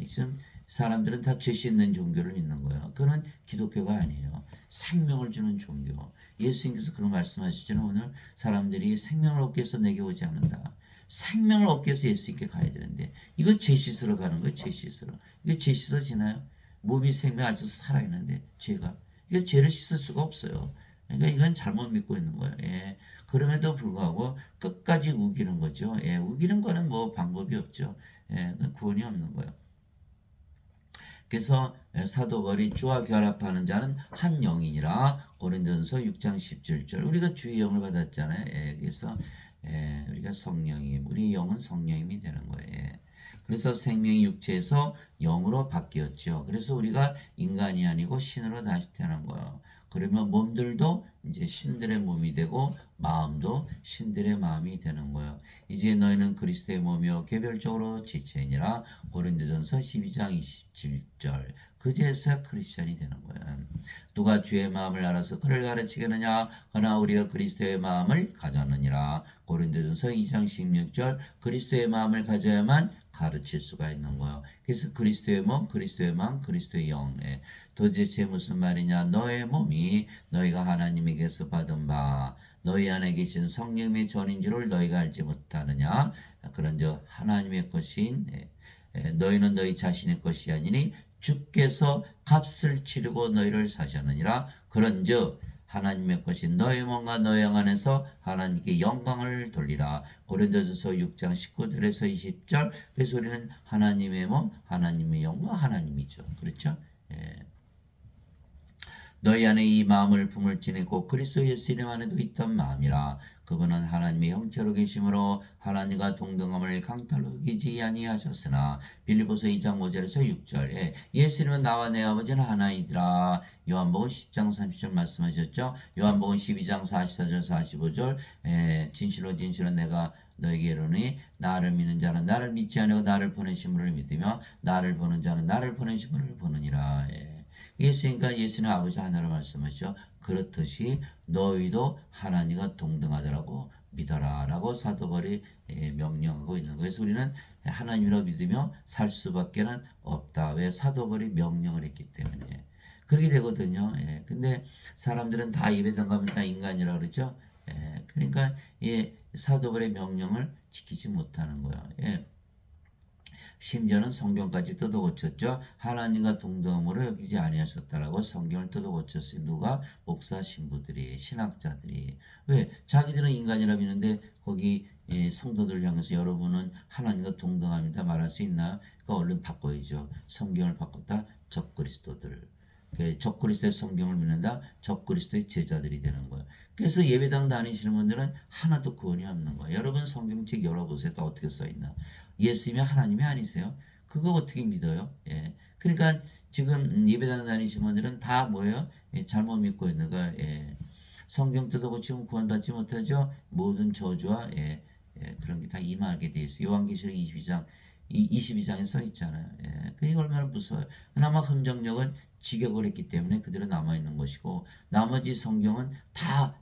지금 사람들은 다 죄 씻는 종교를 믿는 거예요. 그건 기독교가 아니에요. 생명을 주는 종교. 예수님께서 그런 말씀하시잖아요. 오늘 사람들이 생명을 얻기 위해서 내게 오지 않는다. 생명을 얻기 위해서 예수님께 가야 되는데 이거 죄 씻으러 가는 거예요. 죄 씻으러. 이게 죄 씻어지나요? 몸이 생명 아주 살아있는데 죄가. 이게 죄를 씻을 수가 없어요. 그러니까 이건 잘못 믿고 있는 거예요. 그럼에도 불구하고 끝까지 우기는 거죠. 우기는 거는 뭐 방법이 없죠. 구원이 없는 거예요. 그래서 사도 바울이 주와 결합하는 자는 한 영이니라. 고린도전서 6장 17절. 우리가 주의 영을 받았잖아요. 그래서 우리가 성령임, 우리 영은 성령임이 되는 거예요. 그래서 생명이 육체에서 영으로 바뀌었죠. 그래서 우리가 인간이 아니고 신으로 다시 태어난 거예요. 그러면 몸들도 이제 신들의 몸이 되고 마음도 신들의 마음이 되는 거예요. 이제 너희는 그리스도의 몸이요 개별적으로 지체니라. 고린도전서 12장 27절. 그제서 크리스천이 되는 거예요. 누가 주의 마음을 알아서 그를 가르치겠느냐? 그러나 우리가 그리스도의 마음을 가졌느니라. 고린도전서 2장 16절. 그리스도의 마음을 가져야만 가르칠 수가 있는 거예요. 그래서 그리스도의 몸, 그리스도의 마음, 그리스도의 영. 도대체 무슨 말이냐? 너의 몸이 너희가 하나님에게서 받은 바 너희 안에 계신 성령의 전인 줄을 너희가 알지 못하느냐? 그런즉 하나님의 것인 너희는 너희 자신의 것이 아니니 주께서 값을 치르고 너희를 사셨느니라. 그런즉 하나님의 것인 너희 몸과 너희 영 안에서 하나님께 영광을 돌리라. 고린도전서 6장 19절에서 20절. 그래서 우리는 하나님의 몸, 하나님의 영과 하나님이죠. 그렇죠? 너희 안에 이 마음을 품을지니 곧 그리스도 예수 이름 안에도 있던 마음이라. 그분은 하나님의 형체로 계심으로 하나님과 동등함을 강탈로 여기지 아니하셨으나. 빌립보서 2장 5절에서 6절. 예수님은 나와 내 아버지는 하나이더라. 요한복음 10장 30절 말씀하셨죠. 요한복음 12장 44절 45절. 진실로 진실로 내가 너에게 이르노니 나를 믿는 자는 나를 믿지 아니하고 나를 보내신 분을 믿으며 나를 보는 자는 나를 보내신 분을 보느니라. 예수님과 예수는 아버지 하나로 말씀하시죠. 그렇듯이 너희도 하나님과 동등하더라고 믿어라 라고 사도 바울이 명령하고 있는 거예요. 그래서 우리는 하나님이라 믿으며 살 수밖에는 없다. 왜? 사도 바울이 명령을 했기 때문에 그렇게 되거든요. 근데 사람들은 다 예배당 가면 다 인간이라 그러죠. 그러니까 사도 바울의 명령을 지키지 못하는 거예요. 심지어는 성경까지 뜯어 고쳤죠. 하나님과 동등함으로 여기지 아니하셨다라고 성경을 뜯어 고쳤어요. 누가? 목사 신부들이, 신학자들이. 왜? 자기들은 인간이라 믿는데 거기 성도들 향해서 여러분은 하나님과 동등합니다 말할 수 있나요? 그러니까 얼른 바꿔야죠. 성경을 바꿨다. 적그리스도들. 적그리스도의 성경을 믿는다. 적그리스도의 제자들이 되는 거예요. 그래서 예배당 다니시는 분들은 하나도 구원이 없는 거예요. 여러분 성경책 열어보세요. 또 어떻게 써있나. 예수님이 하나님이 아니세요? 그거 어떻게 믿어요? 그러니까 지금 예배당 다니시는 분들은 다 뭐예요? 잘못 믿고 있는 거예요. 성경 뜯어고치면 구원받지 못하죠. 모든 저주와 그런 게 다 임하게 돼 있어요. 요한계시록 22장에 써 있잖아요. 그게 얼마나 무서워요. 그나마 흔적력은 직역을 했기 때문에 그대로 남아있는 것이고 나머지 성경은 다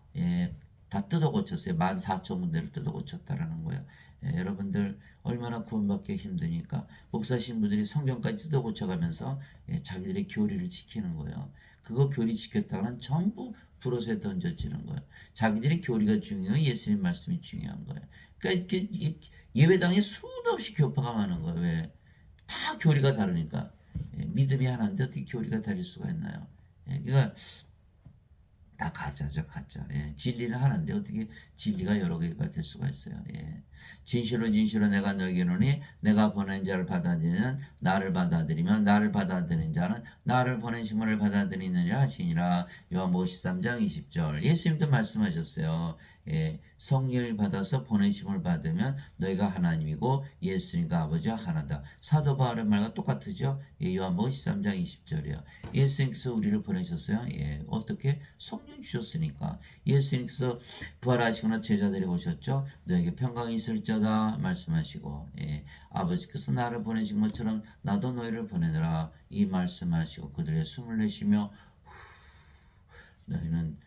뜯어 고쳤어요. 14,000군데를 뜯어 고쳤다라는 거예요. 여러분들 얼마나 구원받기 힘드니까 목사 신부들이 성경까지 뜯어 고쳐가면서 자기들의 교리를 지키는 거예요. 그거 교리 지켰다가는 전부 불옷에 던져지는 거예요. 자기들의 교리가 중요해요. 예수님 말씀이 중요한 거예요. 그러니까 예배당에 수도 없이 교파가 많은 거예요. 왜? 다 교리가 다르니까. 믿음이 하나인데 어떻게 교리가 다를 수가 있나요? 그러니까 다 가짜죠, 가짜. 진리는 하나인데 어떻게 진리가 여러 개가 될 수가 있어요. 진실로 진실로 내가 너에게 이르노니 내가 보낸 자를 받아들이는 나를 받아들이면 나를 받아들이는 자는 나를 보내신 분을 받아들이느니라 하시니라. 요한복음 13장 20절. 예수님도 말씀하셨어요. 성령을 받아서 보내심을 받으면 너희가 하나님이고 예수님과 아버지와 하나다. 사도 바울의 말과 똑같으죠. 요한복음 13장 20절이요. 예수님께서 우리를 보내셨어요. 어떻게? 성령 주셨으니까. 예수님께서 부활하시거나 제자들이 오셨죠. 너에게 평강이 있을지어다 말씀하시고 아버지께서 나를 보내신 것처럼 나도 너희를 보내느라 이 말씀하시고 그들의 숨을 내쉬며 너희는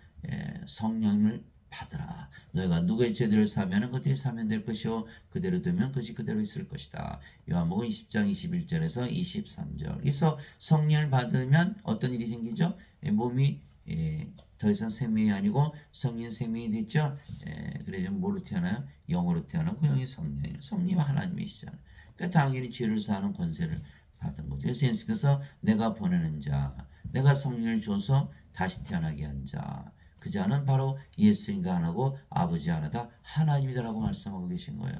성령을 받으라. 너희가 누구의 죄들을 사면은 그들이 사면 될 것이요 그대로 되면 그것이 그대로 있을 것이다. 요한복음 20장 21절에서 23절. 그래서 성령을 받으면 어떤 일이 생기죠? 몸이 더 이상 생명이 아니고 성령 생명이 됐죠. 그래서 뭐로 태어나요? 영으로 태어나고 영이 성령이에요. 성령이 하나님이시잖아요. 그러니까 당연히 죄를 사하는 권세를 받은 거죠. 그래서 내가 보내는 자, 내가 성령을 줘서 다시 태어나게 한 자, 그 자는 바로 예수님과 하나고 아버지 하나다 하나님이다라고 말씀하고 계신 거예요.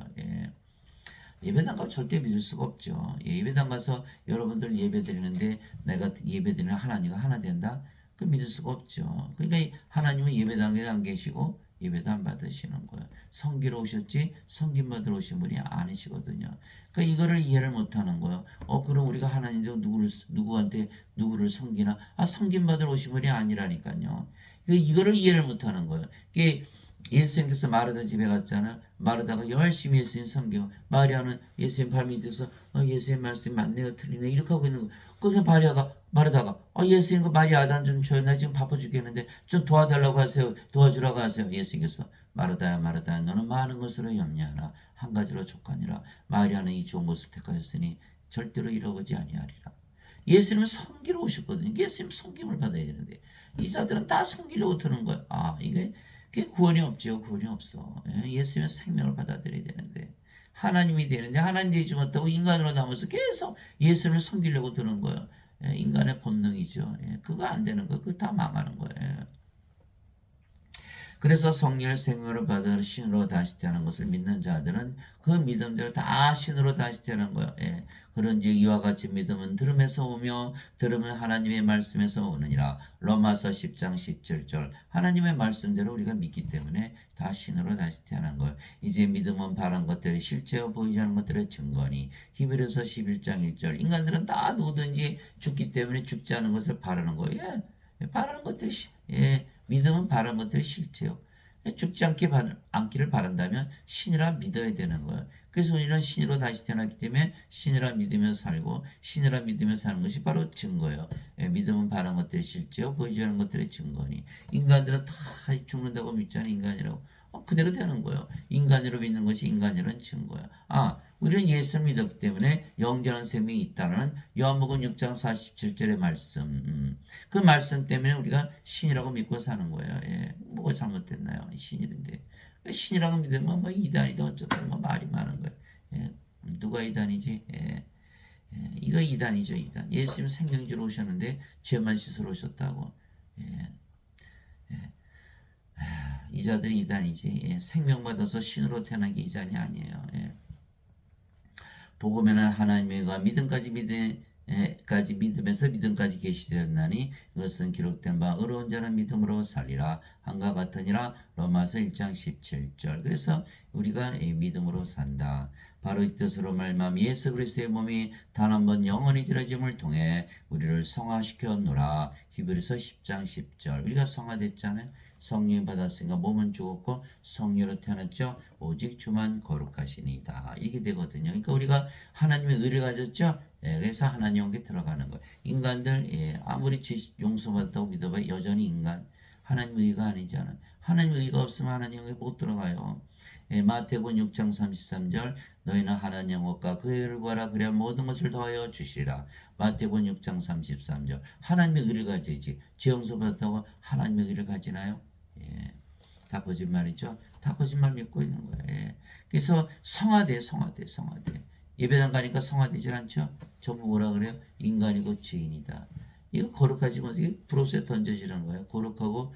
예배당 가서 절대 믿을 수가 없죠. 예배당 가서 여러분들 예배 드리는데 내가 예배 드리는 하나님과 하나 된다? 그 믿을 수가 없죠. 그러니까 하나님은 예배당에 안 계시고 예배도 안 받으시는 거예요. 섬기러 오셨지 섬김 받으러 오신 분이 아니시거든요. 그러니까 이거를 이해를 못하는 거예요. 그럼 우리가 하나님도 누구를 섬기나? 섬김 받으러 오신 분이 아니라니까요. 이거를 이해를 못하는 거예요. 예수님께서 마르다 집에 갔잖아요. 마르다가 열심히 예수님 섬겨. 마리아는 예수님 발 밑에서 예수님 말씀이 맞네요, 틀리네 이렇게 하고 있는 거예요. 그게 마르다가 예수님 그 마리아 아단 좀 줘요. 나 지금 바빠 죽겠는데 좀 도와달라고 하세요. 도와주라고 하세요. 예수님께서 마르다야 마르다야 너는 많은 것으로 염려하나 한 가지로 족하니라. 마리아는 이 좋은 것을 택하였으니 절대로 잃어보지 아니하리라. 예수님은 섬기러 오셨거든요. 예수님 섬김을 받아야 되는데 이 자들은 다 섬기려고 드는 거예요. 이게 구원이 없죠. 구원이 없어. 예수님의 생명을 받아들여야 되는데 하나님이 되는데 하나님 되지 못하고 인간으로 남아서 계속 예수님을 섬기려고 드는 거예요. 인간의 본능이죠. 그거 안 되는 거예요. 그거 다 망하는 거예요. 그래서 성령을 생명으로 받아 신으로 다시 태어난 것을 믿는 자들은 그 믿음대로 다 신으로 다시 태어난 거예요. 예. 그런지 이와 같이 믿음은 들음에서 오며 들음은 하나님의 말씀에서 오느니라. 로마서 10장 17절. 하나님의 말씀대로 우리가 믿기 때문에 다 신으로 다시 태어난 거예요. 이제 믿음은 바란 것들의 실제와 보이지 않는 것들의 증거니. 히브리서 11장 1절. 인간들은 다 누구든지 죽기 때문에 죽지 않은 것을 바라는 거예요. 예. 바라는 것들이 예. 믿음은 바라는 것들의 실체요. 죽지 않기를 바란다면 신이라 믿어야 되는 거예요. 그래서 우리는 신으로 다시 태어났기 때문에 신이라 믿으며 살고 신이라 믿으며 사는 것이 바로 증거예요. 예, 믿음은 바라는 것들의 실제요 보이지 않는 것들의 증거니. 인간들은 다 죽는다고 믿지 않은 인간이라고 그대로 되는 거예요. 인간으로 믿는 것이 인간이라는 증거야. 우리는 예수를 믿었기 때문에 영전한 생명이 있다는 요한복음 6장 47절의 말씀. 그 말씀 때문에 우리가 신이라고 믿고 사는 거예요. 예, 뭐가 잘못됐나요? 신이인데. 신이라고 믿으면 뭐 이단이다 어쩌다 뭐 말이 많은 거예요. 예, 누가 이단이지? 예, 이거 이단이죠, 이단. 예수님 생명 주러 오셨는데 죄만 씻으러 오셨다고. 예, 이자들이 이단이지. 예, 생명 받아서 신으로 태어난 게 이단이 아니에요. 예. 복음에는 하나님의 의가 믿음까지 믿음에서 믿음까지 계시되었나니 이것은 기록된 바 의로운 자는 믿음으로 살리라 한과 같으니라. 로마서 1장 17절. 그래서 우리가 믿음으로 산다. 바로 이 뜻으로 말미암아 예수 그리스도의 몸이 단 한 번 영원히 들어짐을 통해 우리를 성화시켰노라. 히브리서 10장 10절. 우리가 성화됐잖아요. 성령 받았으니까 몸은 죽었고 성령으로 태어났죠. 오직 주만 거룩하시니이다. 이렇게 되거든요. 그러니까 우리가 하나님의 의를 가졌죠. 예, 그래서 하나님 영에 들어가는 거예요. 인간들 아무리 죄 용서받았다고 믿어봐야 여전히 인간. 하나님의 의가 아니잖아요. 하나님의 의가 없으면 하나님 영에 못 들어가요. 마태복음 6장 33절 너희는 하나님 영과 그의 의를 구하라 그래야 모든 것을 더하여 주시리라. 마태복음 6장 33절 하나님의 의를 가지지. 죄 용서 받았다고 하나님의 의를 가지나요? 예, 다 거짓말이죠. 다 거짓말 믿고 있는 거예요. 예. 그래서 성화돼. 예배당 가니까 성화되질 않죠. 전부 뭐라 그래요? 인간이고 죄인이다. 이거 거룩하지 못하게 브로스에 던져지는 거예요. 거룩하고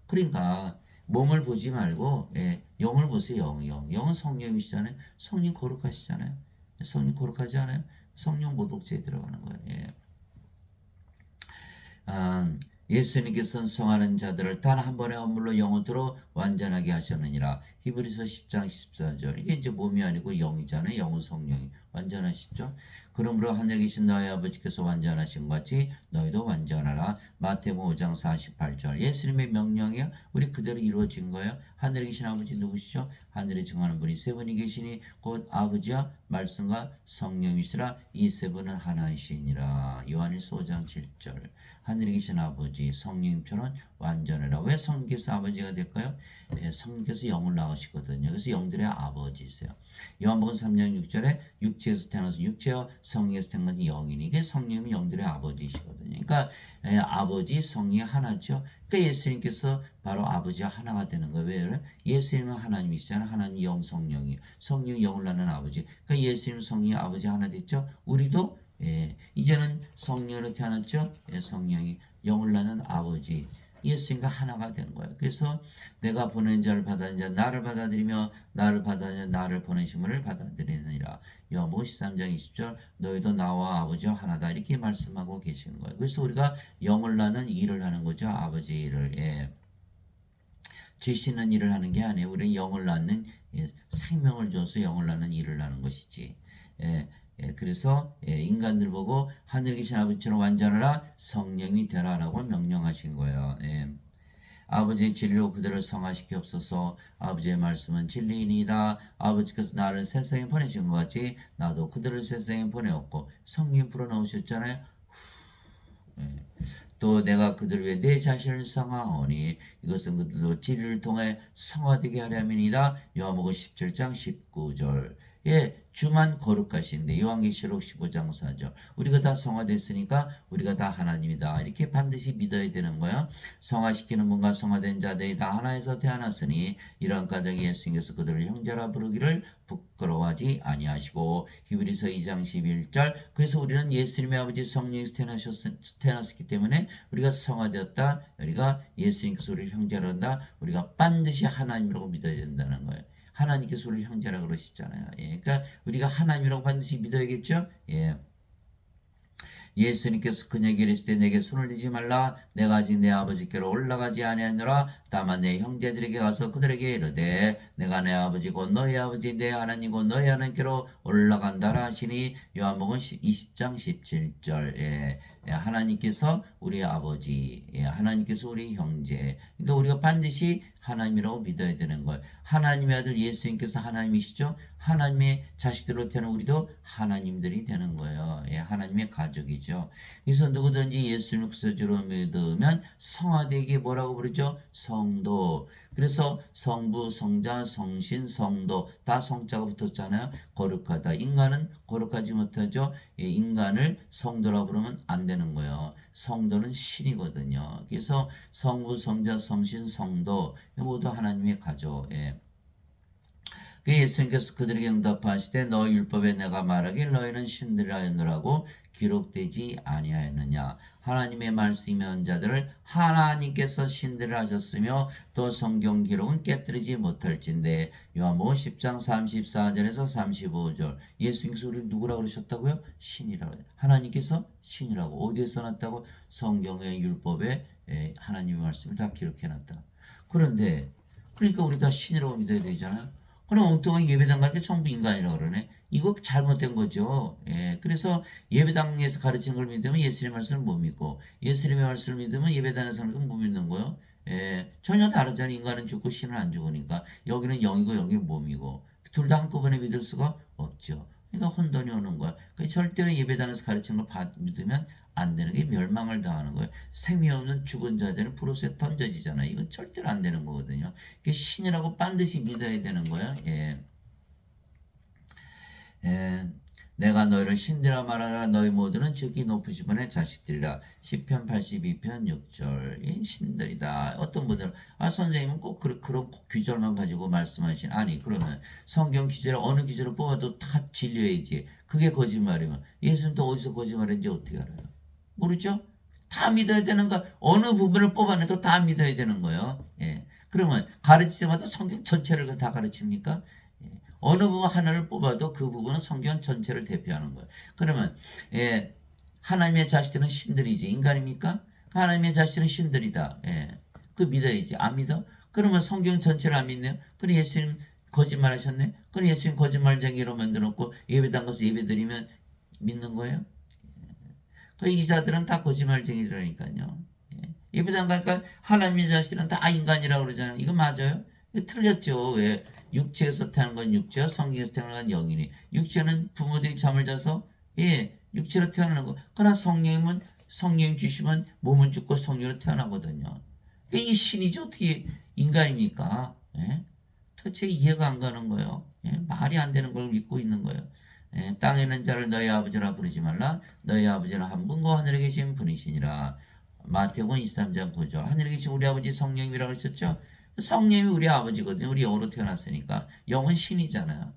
그러니까 몸을 보지 말고 영을 보세요. 영은 성령이시잖아요. 성령 거룩하시잖아요. 성령 거룩하지 않아요? 성령 모독죄에 들어가는 거예요. 예수님께서는 성하는 자들을 단 한 번의 헌물로 영원토록 완전하게 하셨느니라. 히브리서 10장 14절. 이게 이제 몸이 아니고 영이잖아요. 영은 성령이 완전하시죠. 그러므로 하늘에 계신 너희 아버지께서 완전하신 것 같이 너희도 완전하라. 마태복음 5장 48절. 예수님의 명령이야 우리 그대로 이루어진 거예요. 하늘에 계신 아버지 누구시죠? 하늘에 증하는 분이 세 분이 계시니 곧 아버지와 말씀과 성령이시라. 이 세 분은 하나이시니라. 요한일서 5장 7절. 하늘에 계신 아버지 성령님처럼 완전하라. 왜 성령께서 아버지가 될까요? 성령께서 영을 낳으시거든요. 그래서 영들의 아버지이세요. 요한복음 3장 6절에 육체에서 태어나서 육체와 성령에서 태어난 영이니 이게 성령이 영들의 아버지이시거든요. 그러니까 아버지 성령이 하나죠. 그러니까 예수님께서 바로 아버지와 하나가 되는 거예요. 왜? 예수님은 하나님이시잖아요. 하나님 영 성령이 성령 영을 낳는 아버지. 그러니까 예수님 성령이 아버지 하나 됐죠. 우리도 이제는 성령으로 태어났죠. 성령이 영을 낳는 아버지 예수님과 하나가 된 거예요. 그래서 내가 보낸 자를 받아들인 자 나를 받아들이며 나를 받아들인 나를 보내신 분을 받아들이느니라. 요한복음 13장 20절 너희도 나와 아버지와 하나다 이렇게 말씀하고 계시는 거예요. 그래서 우리가 영을 낳는 일을 하는 거죠. 아버지의 일을. 죄 씻는 일을 하는 게 아니에요. 우리는 영을 낳는 생명을 줘서 영을 낳는 일을 하는 것이지. 그래서 인간들 보고 하늘에 계신 아버지처럼 완전하라 성령이 되라라고 명령하신 거예요. 아버지의 진리로 그들을 성화시키옵소서. 아버지의 말씀은 진리이니라. 아버지께서 나를 세상에 보내신 것 같이 나도 그들을 세상에 보내었고 성령 불어넣으셨잖아요. 또 내가 그들 위해 내 자신을 성화하오니 이것은 그들로 진리를 통해 성화되게 하려 함이니라. 요한복음 17장 19절. 주만 거룩하신데 요한계시록 15장 4절 우리가 다 성화됐으니까 우리가 다 하나님이다. 이렇게 반드시 믿어야 되는 거야. 성화시키는 분과 성화된 자들이 다 하나에서 태어났으니 이런 까닭에 예수님께서 그들을 형제라 부르기를 부끄러워하지 아니하시고 히브리서 2장 11절 그래서 우리는 예수님의 아버지 성령에서 태어났기 때문에 우리가 성화되었다. 우리가 예수님께서 우리를 형제라 한다. 우리가 반드시 하나님이라고 믿어야 된다는 거예요. 하나님께서 우리를 형제라 그러시잖아요. 그러니까 우리가 하나님이라고 반드시 믿어야겠죠. 예수님께서 그에게 이르실 때 내게 손을 대지 말라 내가 아직 내 아버지께로 올라가지 아니하노라 다만 내 형제들에게 가서 그들에게 이르되 내가 내 아버지고 너희 아버지 내 하나님이고 너희 하나님께로 올라간다라 하시니 요한복음 20장 17절 하나님께서 우리 아버지 하나님께서 우리 형제 그러니까 우리가 반드시 하나님이라고 믿어야 되는 거예요. 하나님의 아들 예수님께서 하나님이시죠. 하나님의 자식들로 태어난 우리도 하나님들이 되는 거예요. 하나님의 가족이죠. 그래서 누구든지 예수님을 구세주로 믿으면 성화되게 뭐라고 부르죠? 성도. 그래서 성부, 성자, 성신, 성도 다 성자가 붙었잖아요. 거룩하다. 인간은 거룩하지 못하죠. 인간을 성도라고 부르면 안 되는 거예요. 성도는 신이거든요. 그래서 성부, 성자, 성신, 성도 모두 하나님의 가족. 예수님께서 그들에게 응답하시되 너희 율법에 내가 말하길 너희는 신들이라 하느라고 기록되지 아니하였느냐. 하나님의 말씀이 한 자들을 하나님께서 신들을 하셨으며 또 성경 기록은 깨뜨리지 못할진대. 요한복음 10장 34절에서 35절 예수님께서 우리를 누구라고 그러셨다고요? 신이라고. 하나님께서 신이라고. 어디에 써놨다고? 성경의 율법에 하나님의 말씀을 다 기록해놨다. 그런데 그러니까 우리 다 신이라고 믿어야 되잖아요. 그럼 엉뚱한 예배당 갈 때 전부 인간이라고 그러네. 이거 잘못된 거죠. 그래서 예배당에서 가르치는 걸 믿으면 예수님의 말씀을 못 믿고 예수님의 말씀을 믿으면 예배당에서는 못 믿는 거예요. 전혀 다르잖아요. 인간은 죽고 신은 안 죽으니까. 여기는 영이고 여기는 몸이고 둘 다 한꺼번에 믿을 수가 없죠. 그러니까 혼돈이 오는 거야. 절대로 예배당에서 가르치는 걸 믿으면 안 되는 게 멸망을 당하는 거예요. 생명 없는 죽은 자들은 불옷에 던져지잖아요. 이건 절대로 안 되는 거거든요. 신이라고 반드시 믿어야 되는 거예요. 내가 너희를 신들아 말하라 너희 모두는 즉기 높으신 분의 자식들이라. 시편 82편 6절 신들이다. 어떤 분들은 선생님은 꼭 그런 규절만 가지고 말씀하신 아니 그러면 성경 규절 어느 규절을 뽑아도 다 진료해야지. 그게 거짓말이면 예수님 또 어디서 거짓말인지 어떻게 알아요? 모르죠? 다 믿어야 되는 거 어느 부분을 뽑아내도 다 믿어야 되는 거예요. 그러면 가르칠 때마다 성경 전체를 다 가르칩니까? 어느 부분 하나를 뽑아도 그 부분은 성경 전체를 대표하는 거예요. 그러면 하나님의 자식들은 신들이지 인간입니까? 하나님의 자식들은 신들이다. 그 믿어야지. 안 믿어? 그러면 성경 전체를 안 믿네요. 그럼 예수님 거짓말 하셨네? 그럼 예수님 거짓말쟁이로 만들었고 예배당 가서 예배드리면 믿는 거예요? 이 자들은 다 거짓말쟁이라니까요. 예배당 갈까 하나님의 자식들은 다 인간이라고 그러잖아요. 이거 맞아요? 틀렸죠. 왜? 육체에서 태어난 건 육체와 성경에서 태어난 건 영이니. 육체는 부모들이 잠을 자서 육체로 태어나는 거. 그러나 성령님 주시면 몸은 죽고 성령으로 태어나거든요. 이 신이죠. 어떻게 인간입니까? 도대체 이해가 안 가는 거예요. 말이 안 되는 걸 믿고 있는 거예요. 땅에 있는 자를 너희 아버지라 부르지 말라. 너희 아버지는 한 분과 하늘에 계신 분이시니라. 마태복음 23장 9절 하늘에 계신 우리 아버지 성령님이라고 하셨죠. 성령이 우리 아버지거든요. 우리 영으로 태어났으니까. 영은 신이잖아요.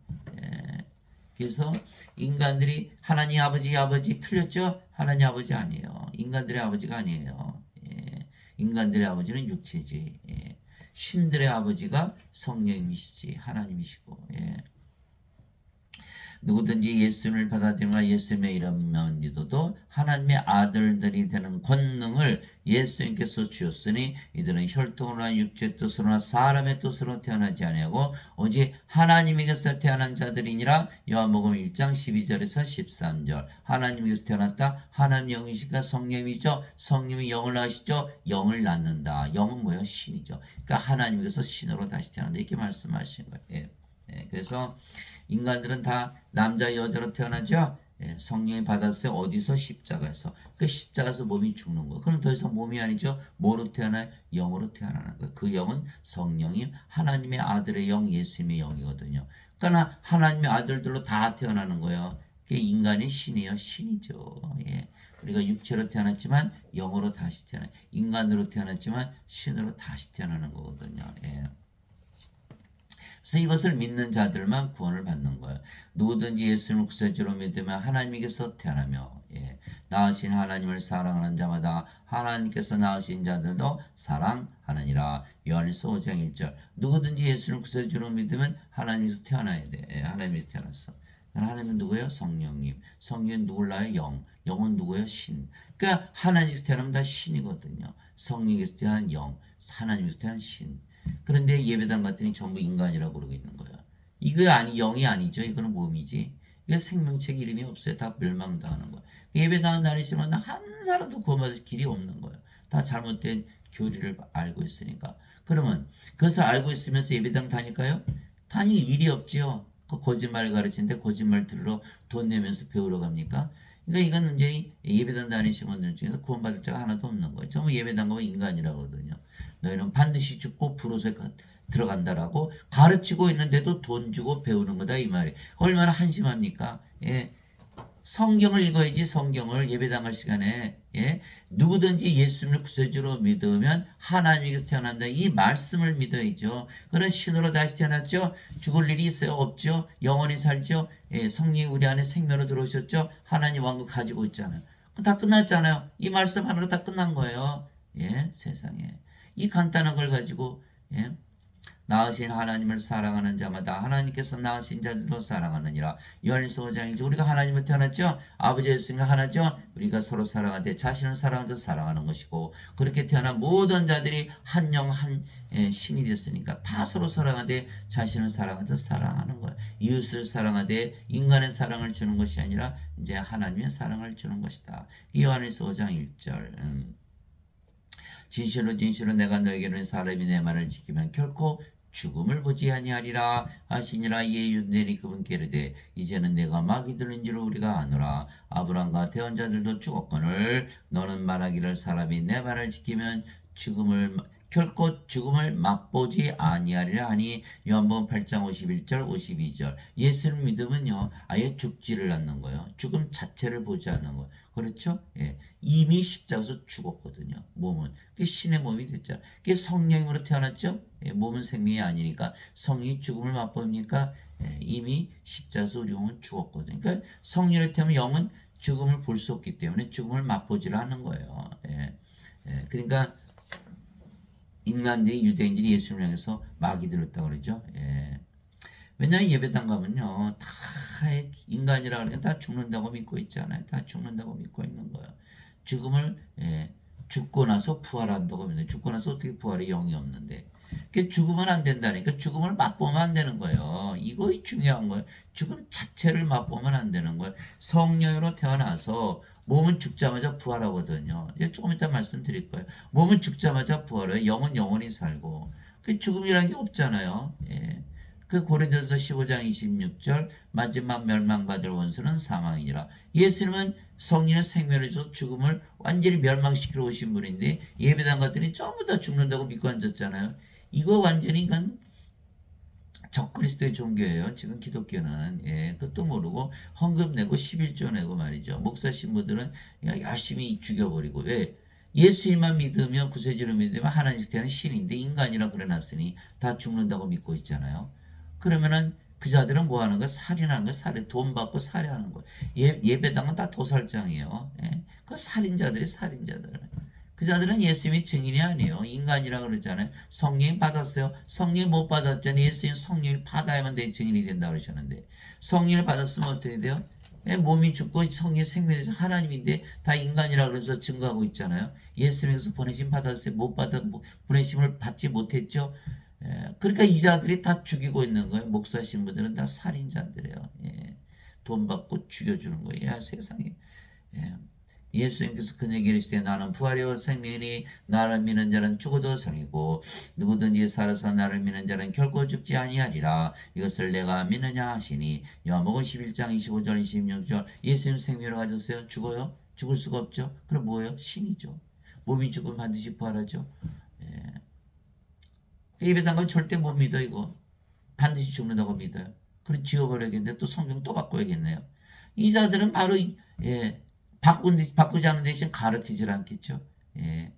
그래서 인간들이 하나님 아버지 틀렸죠? 하나님 아버지 아니에요. 인간들의 아버지가 아니에요. 인간들의 아버지는 육체지. 신들의 아버지가 성령이시지 하나님이시고. 누구든지 예수님을 받아들이거나 예수님의 이름만 믿어도 하나님의 아들들이 되는 권능을 예수님께서 주셨으니 이들은 혈통으로나 육체 뜻으로나 사람의 뜻으로 태어나지 아니하고 오직 하나님에게서 태어난 자들이니라. 요한복음 1장 12절에서 13절 하나님에게서 태어났다. 하나님 영이시니까 성령이죠. 성령이 영을 낳으시죠. 영을 낳는다. 영은 뭐예요? 신이죠. 그러니까 하나님에게서 신으로 다시 태어난다. 이렇게 말씀하신 거예요. 그래서 인간들은 다 남자 여자로 태어나죠. 예, 성령이 받았어요. 어디서? 십자가에서. 그 십자가에서 몸이 죽는 거예요. 그럼 더 이상 몸이 아니죠. 뭐로 태어나요? 영으로 태어나는 거예요. 그 영은 성령님, 하나님의 아들의 영, 예수님의 영이거든요. 그러니까 하나님의 아들들로 다 태어나는 거예요. 그게 인간의 신이에요. 신이죠. 예. 우리가 육체로 태어났지만 영으로 다시 태어나. 인간으로 태어났지만 신으로 다시 태어나는 거거든요. 예. 그래서 이것을 믿는 자들만 구원을 받는 거예요. 누구든지 예수님을 구세주로 믿으면 하나님께서 태어나며 낳으신 하나님을 사랑하는 자마다 하나님께서 낳으신 자들도 사랑하느니라. 요한일서 5장 1절. 누구든지 예수님을 구세주로 믿으면 하나님께서 태어나야 돼. 하나님께서 태어났어. 하나님은 누구예요? 성령님. 성령은 누굴 낳아요? 영. 영은 누구예요? 신. 그러니까 하나님께서 태어나면 다 신이거든요. 성령께서 태어난 영, 하나님께서 태어난 신. 그런데 예배당 갔더니 전부 인간이라고 그러고 있는 거예요. 이거 영이 아니죠. 이거는 몸이지. 이게 생명책 이름이 없어요. 다 멸망당하는 거예요. 예배당은 다니지만 한 사람도 구원받을 길이 없는 거예요. 다 잘못된 교리를 알고 있으니까. 그러면 그것을 알고 있으면서 예배당 다닐까요? 다닐 일이 없지요. 그 거짓말 가르치는데 거짓말 들으러 돈 내면서 배우러 갑니까? 그러니까 이건 완전히 예배당 다니시는 분들 중에서 구원받을 자가 하나도 없는 거예요. 전부 예배당 가면 인간이라거든요. 너희는 반드시 죽고 불옷에 들어간다라고 가르치고 있는데도 돈 주고 배우는 거다 이 말이에요. 얼마나 한심합니까? 예. 성경을 읽어야지. 성경을 예배당 할 시간에 누구든지 예수님을 구세주로 믿으면 하나님께서 태어난다. 이 말씀을 믿어야죠. 그런 신으로 다시 태어났죠. 죽을 일이 있어요? 없죠. 영원히 살죠. 성령이 우리 안에 생명으로 들어오셨죠. 하나님 왕국 가지고 있잖아요. 다 끝났잖아요. 이 말씀 하나로 다 끝난 거예요. 세상에. 이 간단한 걸 가지고 낳으신 하나님을 사랑하는 자마다 하나님께서 낳으신 자들도 사랑하느니라. 요한일서 5장이죠. 우리가 하나님을 태어났죠. 아버지 예수님과 하나죠. 우리가 서로 사랑하되 자신을 사랑하듯 사랑하는 것이고, 그렇게 태어난 모든 자들이 한 영 한 신이 됐으니까 다 서로 사랑하되 자신을 사랑하듯 사랑하는 거예요. 이웃을 사랑하되 인간의 사랑을 주는 것이 아니라 이제 하나님의 사랑을 주는 것이다. 요한일서 5장 1절. 진실로 진실로 내가 너에게는 사람이 내 말을 지키면 결코 죽음을 보지 아니하리라 하시니라. 이에 유대인이 그분께 이르되 이제는 내가 마귀 들린 줄 우리가 아노라. 아브람과 대언자들도 죽었거늘 너는 말하기를 사람이 내 말을 지키면 결코 죽음을 맛보지 아니하리라 하니. 요한복음 8장 51절 52절. 예수를 믿으면요 아예 죽지를 않는 거예요. 죽음 자체를 보지 않는 거예요. 그렇죠? 이미 십자가에서 죽었거든요. 몸은. 그게 신의 몸이 됐잖아요. 그게 성령으로 태어났죠? 몸은 생명이 아니니까. 성령이 죽음을 맛봅니까? 이미 십자가에서 우리 영은 죽었거든요. 그러니까 성령으로 태어나면 영은 죽음을 볼 수 없기 때문에 죽음을 맛보지를 않는 거예요. 그러니까 인간들이 유대인들이 예수님을 향해서 마귀 들었다고 그러죠. 왜냐하면 예배당 가면요 다 인간이라 그러니까 다 죽는다고 믿고 있잖아요. 다 죽는다고 믿고 있는 거예요. 죽음을 죽고 나서 부활한다고 믿는데, 죽고 나서 어떻게 부활이 영이 없는데. 죽으면 안 된다니까. 죽음을 맛보면 안 되는 거예요. 이거 중요한 거예요. 죽음 자체를 맛보면 안 되는 거예요. 성령으로 태어나서 몸은 죽자마자 부활하거든요. 이제 조금 이따 말씀드릴 거예요. 몸은 죽자마자 부활해요. 영은 영원히 살고. 죽음이라는 게 없잖아요. 그 고린도서 15장 26절 마지막 멸망받을 원수는 사망이니라. 예수님은 성령의 생명을 줘서 죽음을 완전히 멸망시키러 오신 분인데 예배당 갔더니 전부 다 죽는다고 믿고 앉았잖아요. 이거 완전히 이건 적그리스도의 종교예요. 지금 기독교는. 그것도 모르고 헌금 내고 11조 내고 말이죠. 목사 신부들은 열심히 죽여버리고. 왜? 예수님만 믿으면 구세주를 믿으면 하나님께서 태어난 신인데 인간이라 그래놨으니 다 죽는다고 믿고 있잖아요. 그러면은 그 자들은 뭐 하는 거야? 살인하는 거야. 살인. 돈 받고 살해하는 거야. 예배당은 다 도살장이에요. 그 살인자들. 그 자들은 예수님이 증인이 아니에요. 인간이라 그러잖아요. 성령 받았어요. 성령 못 받았잖아요. 예수님 성령을 받아야만 내 증인이 된다 그러셨는데, 성령을 받았으면 어떻게 돼요? 몸이 죽고 성령의 생명에서 하나님인데 다 인간이라 그래서 증거하고 있잖아요. 예수님에서 보내심 받았어요. 보내심을 받지 못했죠. 그러니까 이 자들이 다 죽이고 있는 거예요. 목사 신부들은 다 살인자들이에요. 돈 받고 죽여주는 거예요. 세상에. 예수님께서 그에게 이르시되 나는 부활이요 생명이니 나를 믿는 자는 죽어도 살리고 누구든지 살아서 나를 믿는 자는 결코 죽지 아니하리라. 이것을 내가 믿느냐 하시니 요한복음 11장 25절 26절 예수님 생명을 가졌어요? 죽어요? 죽을 수가 없죠. 그럼 뭐예요? 신이죠. 몸이 죽으면 반드시 부활하죠. 예. 예배당 가면 절대 못 믿어 이거. 반드시 죽는다고 믿어요. 그래 지워버려야겠는데 또 성경 또 바꿔야겠네요. 이 자들은 바로 예, 바꾸지 않는 대신 가르치질 않겠죠. 예.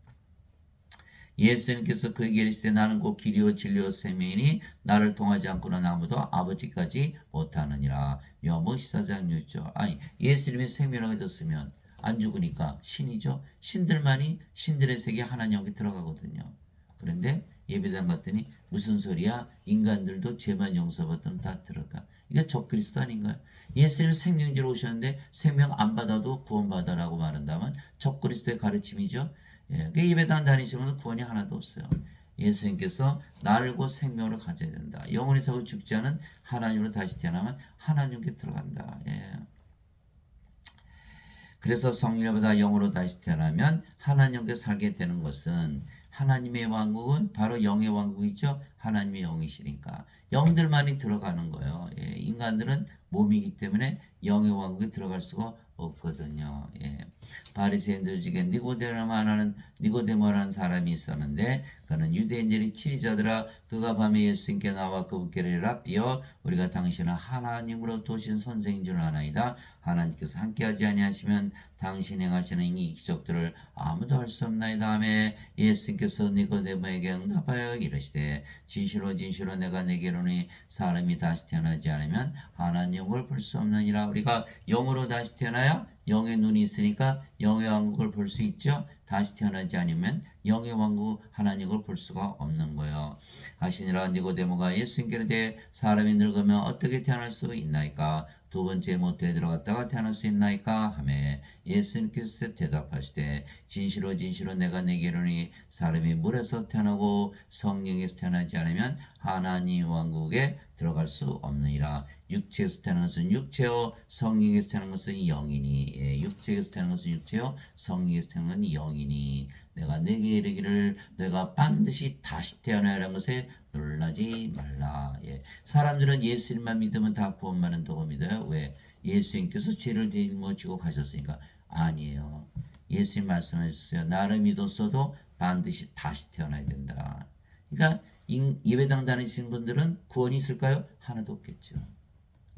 예수님께서 그에게 이르시되 나는 곧 길이요 진리요 생명이니 나를 통하지 않고는 아무도 아버지까지 못하느니라. 요한복음 14장 6절. 아니 예수님의 생명을 가졌으면 안 죽으니까 신이죠. 신들만이 신들의 세계 하나님에게 들어가거든요. 그런데 예배당 갔더니 무슨 소리야? 인간들도 죄만 용서받으면 다 들어가. 이게 적그리스도 아닌가요? 예수님 생명지로 오셨는데 생명 안 받아도 구원받아라고 말한다면 적그리스도의 가르침이죠. 예, 그 예배당 다니시면 구원이 하나도 없어요. 예수님께서 나를 곧 생명으로 가져야 된다. 영원히 자고 죽지 않은 하나님으로 다시 태어나면 하나님께 들어간다. 예. 그래서 성령보다 영으로 다시 태어나면 하나님께 살게 되는 것은 하나님의 왕국은 바로 영의 왕국이죠. 하나님의 영이시니까 영들만이 들어가는 거예요. 예, 인간들은 몸이기 때문에 영의 왕국에 들어갈 수가 없거든요. 예. 바리새인들 중에 니고데모라는 사람이 있었는데 그는 유대인들이 치리자들아 그가 밤에 예수님께 나와 그분께로 랍비여 우리가 당신을 하나님으로 도신 선생인 줄 아나이다. 하나님께서 함께하지 아니하시면 당신 행하시는 이 기적들을 아무도 할 수 없나이다 하매 예수님께서 니고데모에게 응답하여 이르시되 진실로 진실로 내가 내게 이르노니 사람이 다시 태어나지 않으면 하나님을 볼 수 없느니라. 우리가 영으로 다시 태어나야 영의 눈이 있으니까 영의 왕국을 볼 수 있죠. 다시 태어나지 않으면 영의 왕국 하나님을 볼 수가 없는 거예요. 하시니라. 니고데모가 예수님께 대해 사람이 늙으면 어떻게 태어날 수 있나이까? 두 번째 모태에 들어갔다가 태어날 수 있나이까? 하매 예수님께서 대답하시되 진실로 진실로 내가 내게 이르노니 사람이 물에서 태어나고 성령에서 태어나지 않으면 하나님 왕국에 들어갈 수 없느니라. 육체에서 태어난 것은 육체요 성령에서 태어난 것은 영이니. 예, 육체에서 태어난 것은 육체요 성령에서 태어난 것은 영이니. 내가 내게 이르기를 내가 반드시 다시 태어나라는 것에 놀라지 말라. 예. 사람들은 예수님만 믿으면 다 구원받는다고 믿어요. 왜? 예수님께서 죄를 짊어지고 가셨으니까. 아니에요. 예수님 말씀하셨어요. 나를 믿었어도 반드시 다시 태어나야 된다. 그러니까 예배당 다니시는 분들은 구원이 있을까요? 하나도 없겠죠.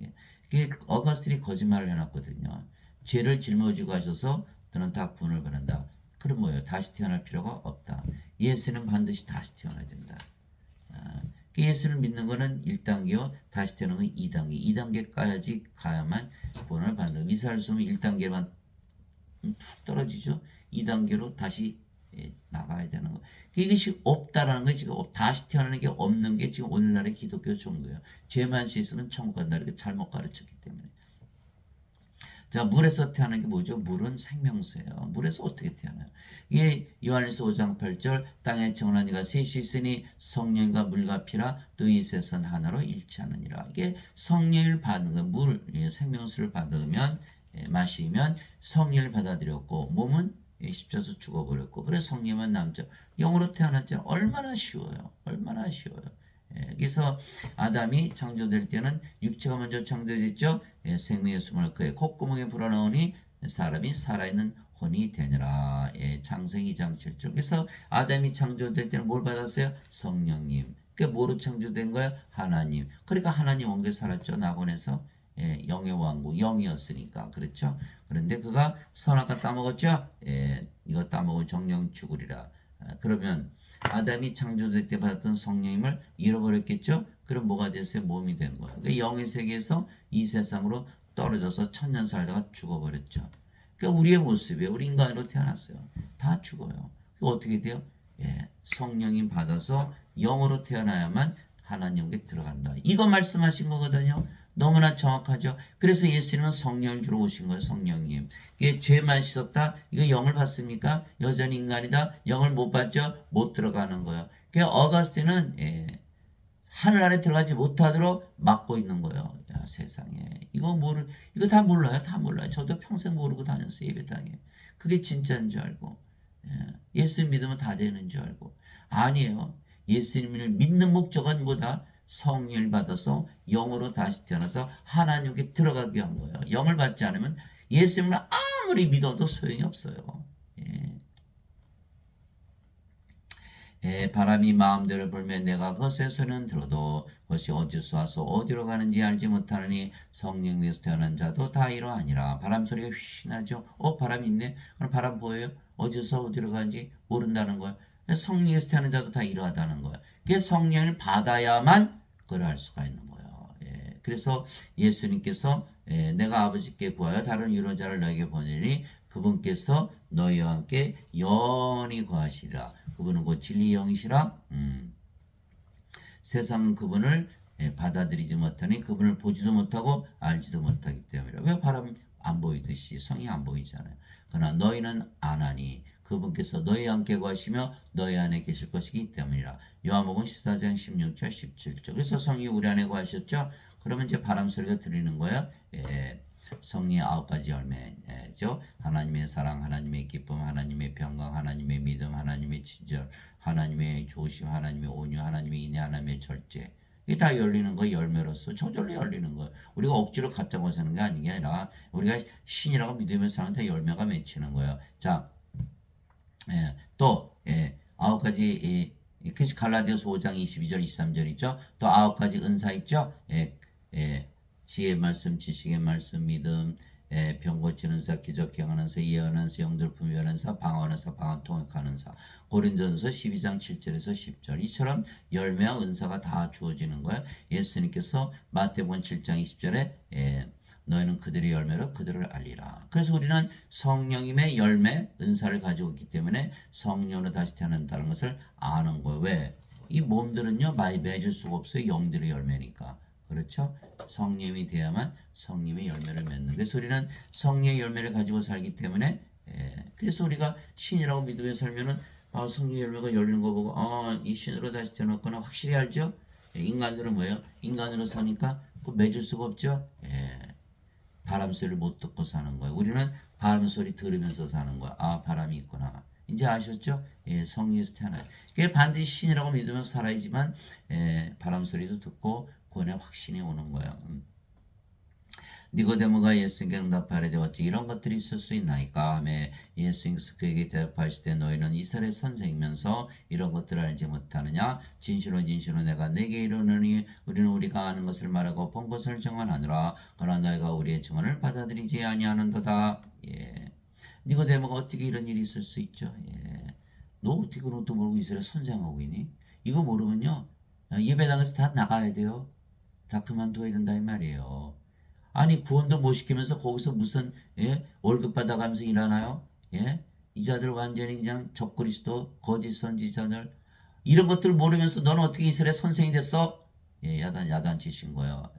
예. 그게 어거스틴이 거짓말을 해놨거든요. 죄를 짊어지고 가셔서 너는 다 구원을 받는다. 그럼 뭐예요? 다시 태어날 필요가 없다. 예수는 반드시 다시 태어나야 된다. 예수를 믿는 것은 1단계요. 다시 태어나는 건 2단계. 2단계까지 가야만 구원을 받는 거예요. 이스라엘 수는 1단계만 툭 떨어지죠. 2단계로 다시 나가야 되는 거. 이것이 없다라는 거 지금 다시 태어나는 게 없는 게 지금 오늘날의 기독교 종교예요. 죄만 씻으면 천국 간다 이렇게 잘못 가르쳤기 때문에. 자, 물에서 태어나는 게 뭐죠? 물은 생명수예요. 물에서 어떻게 태어나요? 이게 요한일서 5장 8절 땅에 정한 이가 셋이 있으니 성령과 물과 피라 또 이 셋은 하나로 일치하느니라. 이게 성령을 받는 거, 물, 생명수를 받으면 마시면 성령을 받아들였고 몸은 십자수 죽어버렸고 그래서 성령만 남죠. 영으로 태어났죠. 얼마나 쉬워요. 얼마나 쉬워요. 그래서 아담이 창조될 때는 육체가 먼저 창조됐죠. 생명의 숨을 그의 콧구멍에 불어넣으니 사람이 살아있는 혼이 되느라. 창세기 2장 7절. 그래서 아담이 창조될 때는 뭘 받았어요? 성령님. 그게 뭐로 창조된 거예요? 하나님. 그러니까 하나님 원계 살았죠. 낙원에서. 영의 왕국, 영이었으니까. 그렇죠? 그런데 그가 선악과 따먹었죠? 이거 따먹은 정령 죽으리라. 그러면 아담이 창조될 때 받았던 성령님을 잃어버렸겠죠? 그럼 뭐가 됐어요? 몸이 된 거예요. 그러니까 영의 세계에서 이 세상으로 떨어져서 천년 살다가 죽어버렸죠. 그러니까 우리의 모습이에요. 우리 인간으로 태어났어요. 다 죽어요. 어떻게 돼요? 성령님 받아서 영으로 태어나야만 하나님께 들어간다. 이거 말씀하신 거거든요. 너무나 정확하죠. 그래서 예수님은 성령을 주러 오신 거예요. 성령님. 이게 죄만 씻었다. 이거 영을 받습니까? 여전히 인간이다. 영을 못 받죠. 못 들어가는 거예요. 그 어거스틴은 하늘 안에 들어가지 못하도록 막고 있는 거예요. 야, 세상에. 이거 다 몰라요. 다 몰라요. 저도 평생 모르고 다녔어요. 예배당에. 그게 진짜인 줄 알고. 예수 믿으면 다 되는 줄 알고. 아니에요. 예수님을 믿는 목적은 뭐다? 성령을 받아서 영으로 다시 태어나서 하나님께 들어가게 한 거예요. 영을 받지 않으면 예수님을 아무리 믿어도 소용이 없어요. 바람이 마음대로 불면 내가 그것의 소리는 들어도 그것이 어디서 와서 어디로 가는지 알지 못하느니 성령에서 태어난 자도 다 이러하니라. 바람 소리가 휘 나죠. 바람이 있네. 그럼 바람 보여요? 어디서 어디로 가는지 모른다는 거예요. 성령에서 태어난 자도 다 이러하다는 거예요. 그게 성령을 받아야만 그걸 알 수가 있는 거예요. 그래서 예수님께서 내가 아버지께 구하여 다른 유로자를 너에게 보내니 그분께서 너희와 함께 영원히 거하시리라. 그분은 곧 진리 영이시라. 세상은 그분을 받아들이지 못하니 그분을 보지도 못하고 알지도 못하기 때문이라. 왜 바람 안 보이듯이 성이 안 보이잖아요. 그러나 너희는 아나니 그분께서 너희와 함께 거하시며 너희 안에 계실 것이기 때문이라. 요한복음 14장 16절 17절. 그래서 성이 우리 안에 거하셨죠. 그러면 이제 바람 소리가 들리는 거예요. 성령의 9가지 열매죠. 하나님의 사랑, 하나님의 기쁨, 하나님의 평강, 하나님의 믿음, 하나님의 친절, 하나님의 조심, 하나님의 온유, 하나님의 인내, 하나님의 절제. 이게 다 열리는 거 열매로서 저절로 열리는 거예요. 우리가 억지로 갖자고 사는 게 아닌 게 아니라 우리가 신이라고 믿으면서 사는데 열매가 맺히는 거예요. 자, 또 9가지 갈라디아서 5장 22절 23절 있죠. 또 9가지 은사 있죠. 지혜의 말씀, 지식의 말씀, 믿음, 병 고치는 사, 기적 행하는 사, 예언하는 사, 영들 분별하는 사, 방언하는 사, 방언 통역하는 사. 고린도전서 12장 7절에서 10절. 이처럼 열매와 은사가 다 주어지는 거예요. 예수님께서 마태복음 7장 20절에 너희는 그들의 열매로 그들을 알리라. 그래서 우리는 성령님의 열매, 은사를 가지고 있기 때문에 성령으로 다시 태어난다는 것을 아는 거예요. 왜? 이 몸들은요, 많이 맺을 수가 없어요. 영들의 열매니까. 그렇죠? 성령이 돼야만 성령의 열매를 맺는. 그래서 우리는 성령의 열매를 가지고 살기 때문에 그래서 우리가 신이라고 믿으며 살면은 성령의 열매가 열리는 거 보고 이 신으로 다시 태어났구나 확실히 알죠? 인간들은 뭐예요? 인간으로 사니까 그 맺을 수가 없죠? 바람 소리를 못 듣고 사는 거예요. 우리는 바람 소리 들으면서 사는 거야. 바람이 있구나. 이제 아셨죠? 성령에서 태어나요. 그게 반드시 신이라고 믿으면서 살아야지만 바람 소리도 듣고 구원의 확신이 오는 거야. 니고데모가 예수님께 응답하되 어찌 이런 것들이 있을 수 있나이까 하며 예수님께서 그에게 대답하실 때 너희는 이스라엘 선생이면서 이런 것들을 알지 못하느냐. 진실로 진실로 내가 네게 이르노니 우리는 우리가 아는 것을 말하고 본 것을 증언하느라 그러나 너희가 우리의 증언을 받아들이지 아니하는도다. 니고데모가 어떻게 이런 일이 있을 수 있죠? 너 어떻게 그런 것도 모르고 이스라엘 선생하고 있니? 이거 모르면요 예배당에서 다 나가야 돼요. 다 그만둬야 된다 이 말이에요. 아니 구원도 못 시키면서 거기서 무슨 월급 받아가면서 일하나요? 이 자들 완전히 그냥 적그리스도 거짓 선지자들 이런 것들 모르면서 너는 어떻게 이스라엘 선생이 됐어? 야단치신 거예요.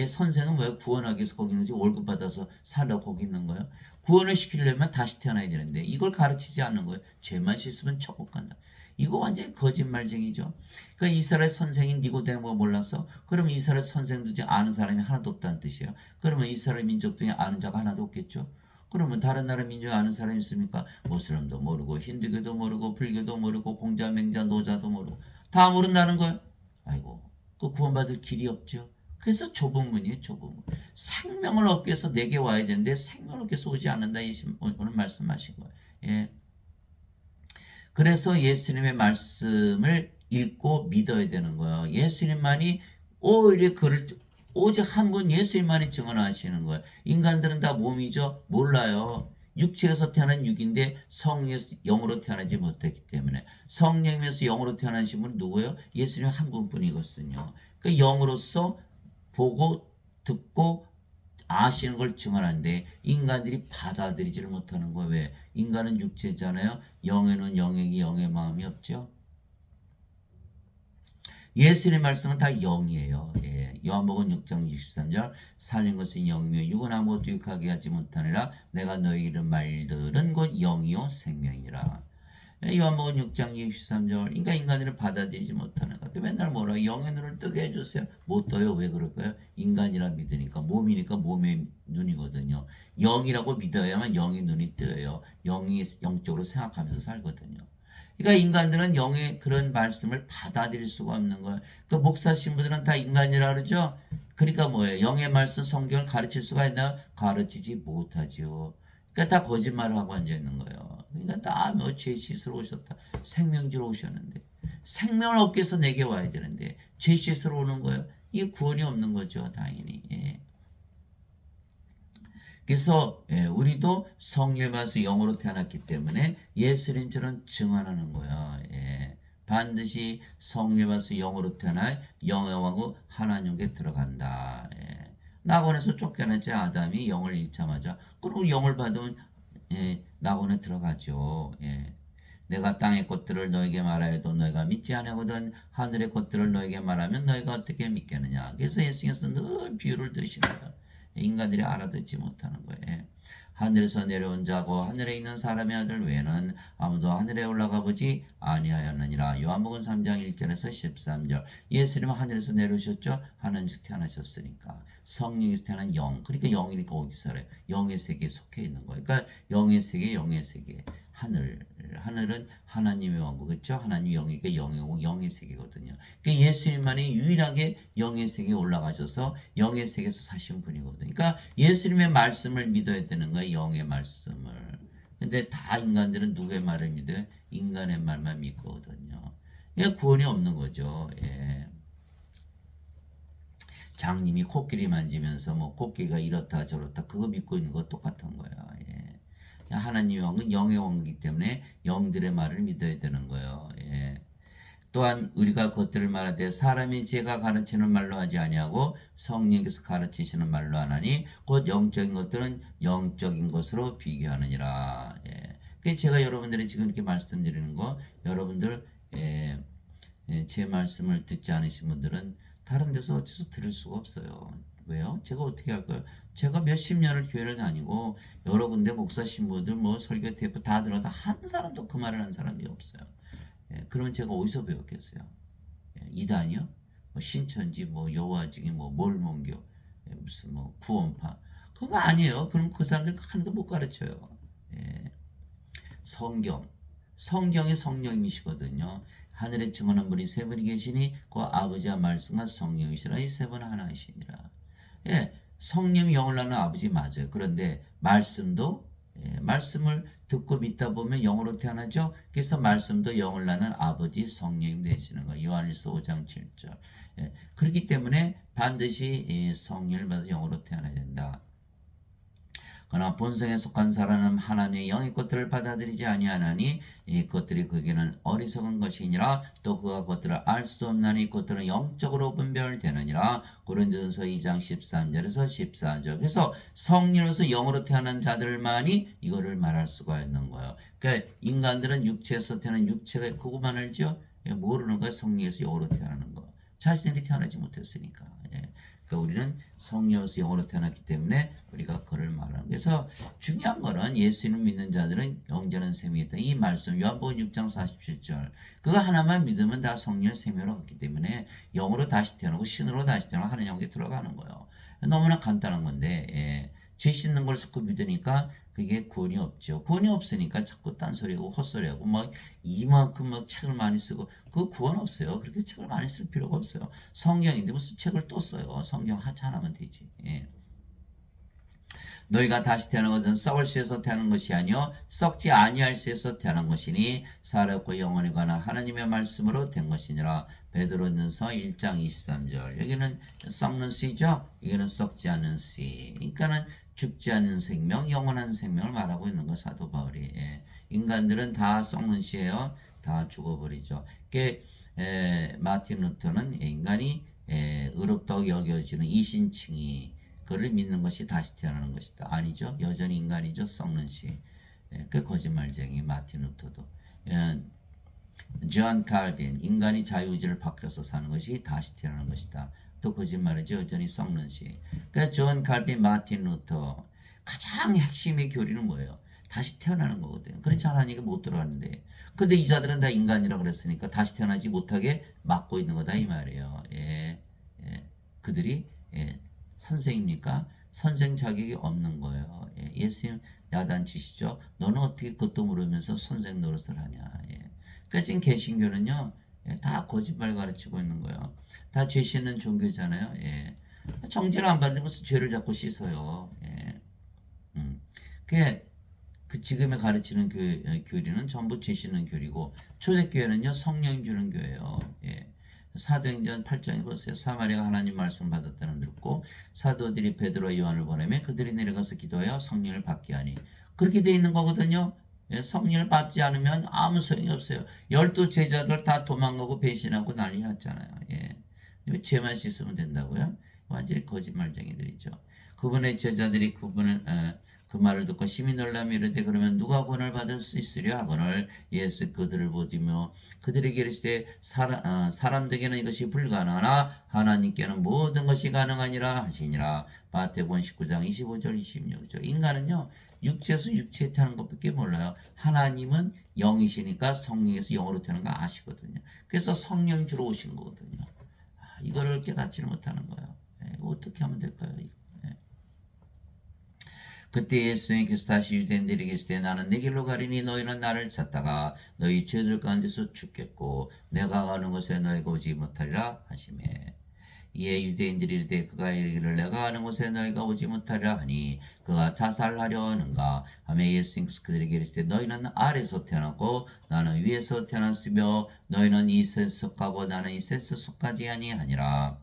선생은 뭐예요? 구원하기 위해서 거기 있는지 월급 받아서 살려고 거기 있는 거예요. 구원을 시키려면 다시 태어나야 되는데 이걸 가르치지 않는 거예요. 죄만 씻으면 천국 간다. 이거 완전히 거짓말쟁이죠. 그러니까 이스라엘 선생인 니고데모가 몰랐어? 그러면 이스라엘 선생들 중에 아는 사람이 하나도 없다는 뜻이에요. 그러면 이스라엘 민족 중에 아는 자가 하나도 없겠죠. 그러면 다른 나라 민족에 아는 사람이 있습니까? 모슬람도 모르고 힌두교도 모르고 불교도 모르고 공자, 맹자, 노자도 모르고 다 모른다는 거예요. 아이고 그 구원받을 길이 없죠. 그래서 좁은 문이에요. 좁은 문. 생명을 얻기 위해서 내게 와야 되는데 생명을 얻기 위해서 오지 않는다. 오늘 말씀하신 거예요. 그래서 예수님의 말씀을 읽고 믿어야 되는 거예요. 예수님만이 오히려 그를 오직 한 분 예수님만이 증언하시는 거예요. 인간들은 다 몸이죠. 몰라요. 육체에서 태어난 육인데 성령에서 영으로 태어나지 못했기 때문에 성령에서 영으로 태어나신 분은 누구예요? 예수님 한 분뿐이거든요. 그러니까 영으로서 보고 듣고 아시는 걸 증언하는데 인간들이 받아들이지를 못하는 거예요. 왜? 인간은 육체잖아요. 영에는 영에게 영의 마음이 없죠. 예수님의 말씀은 다 영이에요. 요한복음 6장 63절 살린 것은 영이며 육은 아무것도 유익하게 하지 못하느라 내가 너희 이름 말들은 곧 영이요 생명이라. 요한복음 6장 23절. 그러니까 인간들을 받아들이지 못하는 것. 맨날 뭐라 영의 눈을 뜨게 해주세요. 못 떠요. 왜 그럴까요? 인간이라 믿으니까 몸이니까 몸의 눈이거든요. 영이라고 믿어야만 영의 눈이 뜨여요. 영이 영적으로 생각하면서 살거든요. 그러니까 인간들은 영의 그런 말씀을 받아들일 수가 없는 거예요. 그 목사 신부들은 다 인간이라 그러죠. 그러니까 뭐예요? 영의 말씀 성경을 가르칠 수가 있나? 가르치지 못하지요. 그러니까 다 거짓말을 하고 앉아 있는 거예요. 그러니까 다 뭐 죄 씻으러 오셨다. 생명주로 오셨는데 생명을 얻기 위해서 내게 와야 되는데 죄 씻으러 오는 거예요. 이게 구원이 없는 거죠, 당연히. 예. 그래서 우리도 성령을 받아서 영으로 태어났기 때문에 예수님처럼 증언하는 거야. 예. 반드시 성령을 받아서 영으로 태어나 영의 왕국 하나님께 들어간다. 예. 낙원에서 쫓겨났지 아담이 영을 잃자마자 그리고 영을 받으면 낙원에 들어가죠. 예. 내가 땅의 것들을 너에게 말하여도 너희가 믿지 아니하거든 하늘의 것들을 너에게 말하면 너희가 어떻게 믿겠느냐. 그래서 예수님께서 늘 비유를 드시는 거예요. 인간들이 알아듣지 못하는 거예요. 하늘에서 내려온 자고 하늘에 있는 사람의 아들 외에는 아무도 하늘에 올라가 보지 아니하였느니라. 요한복음 3장 1절에서 13절. 예수님은 하늘에서 내려오셨죠. 하나님께서 태어나셨으니까. 성령에서 태어난 영. 그러니까 영이니까 어디 살아요? 영의 세계에 속해 있는 거예요. 그러니까 영의 세계, 영의 세계. 하늘은 하나님의 왕국, 그렇죠? 하나님 영이니까 영의 세계거든요. 그러니까 예수님만이 유일하게 영의 세계에 올라가셔서 영의 세계에서 사신 분이거든요. 그러니까 예수님의 말씀을 믿어야 되는 거예요. 영의 말씀을. 근데 다 인간들은 누구의 말을 믿어요? 인간의 말만 믿거든요. 그러니까 구원이 없는 거죠. 예. 장님이 코끼리 만지면서 뭐 코끼리가 이렇다 저렇다 그거 믿고 있는 거 똑같은 거야. 예. 하나님의 왕은 영의 왕이기 때문에 영들의 말을 믿어야 되는 거예요. 예. 또한 우리가 그것들을 말하되 사람이 제가 가르치는 말로 하지 아니하고 성령께서 가르치시는 말로 하나니 곧 영적인 것들은 영적인 것으로 비교하느니라. 예. 그 제가 여러분들이 지금 이렇게 말씀드리는 거 여러분들 제 말씀을 듣지 않으신 분들은 다른 데서 어째서 들을 수가 없어요. 왜요? 제가 어떻게 할까요? 제가 몇십 년을 교회를 다니고 여러 군데 목사 신부들 뭐 설교 테이프 다 들어다 한 사람도 그 말을 한 사람이 없어요. 예, 그러면 제가 어디서 배웠겠어요? 예, 이단이요? 뭐 신천지, 뭐 여호와증인, 뭐 몰몬교, 예, 무슨 뭐 구원파 그거 아니에요. 그럼 그 사람들 하나도 못 가르쳐요. 예, 성경이 성령이시거든요. 하늘에 증언한 분이 세 분이 계시니 그 아버지와 말씀과 성령이시라 이 세 분 하나이시니라. 예, 성령이 영을 낳는 아버지 맞아요. 그런데 말씀도 말씀을 듣고 믿다 보면 영으로 태어나죠. 그래서 말씀도 영을 낳는 아버지 성령이 되시는 거예요. 요한일서 5장 7절. 예, 그렇기 때문에 반드시 성령을 받아서 영으로 태어나야 된다. 그러나 본성에 속한 사람은 하나님의 영의 것들을 받아들이지 아니하나니 이 것들이 그에게는 어리석은 것이니라. 또 그가 그것들을 알 수도 없나니 그것들은 영적으로 분별되느니라. 고린도전서 2장 13절에서 14절. 그래서 성령으로서 영으로 태어난 자들만이 이거를 말할 수가 있는 거예요. 그러니까 인간들은 육체에서 태어난 육체가 그것만 알죠. 모르는 거예요. 성령에서 영으로 태어나는 거. 자신이 태어나지 못했으니까. 예. 그러니까 우리는 성령으로서 영으로 태어났기 때문에 우리가 그를 말하는. 그래서 중요한 거는 예수님을 믿는 자들은 영전한 셈이 있다. 이 말씀 요한복음 6장 47절. 그거 하나만 믿으면 다 성령 생명으로 갔기 때문에 영으로 다시 태어나고 신으로 다시 태어나고 하나님 영에 들어가는 거예요. 너무나 간단한 건데 예. 죄 씻는 걸 자꾸 믿으니까 그게 구원이 없죠. 구원이 없으니까 자꾸 딴소리하고 헛소리하고 막 이만큼 막 책을 많이 쓰고 그 구원 없어요. 그렇게 책을 많이 쓸 필요가 없어요. 성경인데 무슨 책을 또 써요. 성경 하나면 되지. 예. 너희가 다시 태어난 것은 썩을 씨에서 태어난 것이 아니요 썩지 아니할 씨에서 태어난 것이니 살았고 영원히 관한 하나님의 말씀으로 된 것이니라. 베드로전서 1장 23절. 여기는 썩는 씨죠. 여기는 썩지 않는 씨. 그러니까는 죽지 않는 생명, 영원한 생명을 말하고 있는 거 사도 바울이. 예. 인간들은 다 썩는 씨예요. 다 죽어버리죠. 마틴 루터는 인간이 의롭다고 여겨지는 이신칭이 그를 믿는 것이 다시 태어나는 것이다. 아니죠. 여전히 인간이죠. 썩는 씨. 그 거짓말쟁이 마틴 루터도. 존 칼빈 인간이 자유의지를 바뀌어서 사는 것이 다시 태어나는 것이다. 또 거짓말이죠. 여전히 썩는 씨. 그러니까 존 칼빈 마틴 루터 가장 핵심의 교리는 뭐예요? 다시 태어나는 거거든요. 그렇지 않으니까 못 들어가는데. 근데 이 자들은 다 인간이라 그랬으니까 다시 태어나지 못하게 막고 있는 거다 이 말이에요. 예, 예. 그들이 예, 선생입니까? 선생 자격이 없는 거예요. 예, 예수님 야단치시죠. 너는 어떻게 그것도 모르면서 선생 노릇을 하냐. 예. 그러니까 지금 개신교는요. 예, 다 거짓말 가르치고 있는 거예요. 다 죄 씻는 종교잖아요. 예. 정죄를 안 받는데 무슨 죄를 자꾸 씻어요. 예. 그게 그 지금에 가르치는 교리는 전부 죄 씻는 교리고 초대교회는요 성령 주는 교회예요. 예. 사도행전 8장에 보세요. 사마리아가 하나님 말씀 받았다는 듣고 사도들이 베드로와 요한을 보내며 그들이 내려가서 기도하여 성령을 받게 하니 그렇게 돼 있는 거거든요. 예, 성령을 받지 않으면 아무 소용이 없어요. 12 제자들 다 도망가고 배신하고 난리 났잖아요. 예. 죄만 씻으면 된다고요? 완전히 거짓말쟁이들이죠. 그분의 제자들이 그 말을 듣고 심히 놀라며 이르되 그러면 누가 구원을 받을 수 있으랴 하거늘 예수 그들을 보디며 그들에게 이르시되 사람들에게는 이것이 불가능하나 하나님께는 모든 것이 가능하니라 하시니라. 마태복음 19장 25절 26절. 인간은요 육체에서 육체에 태어난 것밖에 몰라요. 하나님은 영이시니까 성령에서 영으로 태어난 거 아시거든요. 그래서 성령 주로 오신 거거든요. 이거를 깨닫지를 못하는 거예요. 어떻게 하면 될까요? 그때 예수님께서 다시 유대인들에게 계시되 나는 내 길로 가리니 너희는 나를 찾다가 너희 죄들 가운데서 죽겠고 내가 가는 곳에 너희가 오지 못하리라 하시매. 이에 유대인들이 이르되 그가 이르기를 내가 가는 곳에 너희가 오지 못하리라 하니 그가 자살하려 하는가 하며 예수님께서 그들에게 이르시되 너희는 아래에서 태어났고 나는 위에서 태어났으며 너희는 이 셋에 속하고 나는 이 셋에 속하지 아니하니라.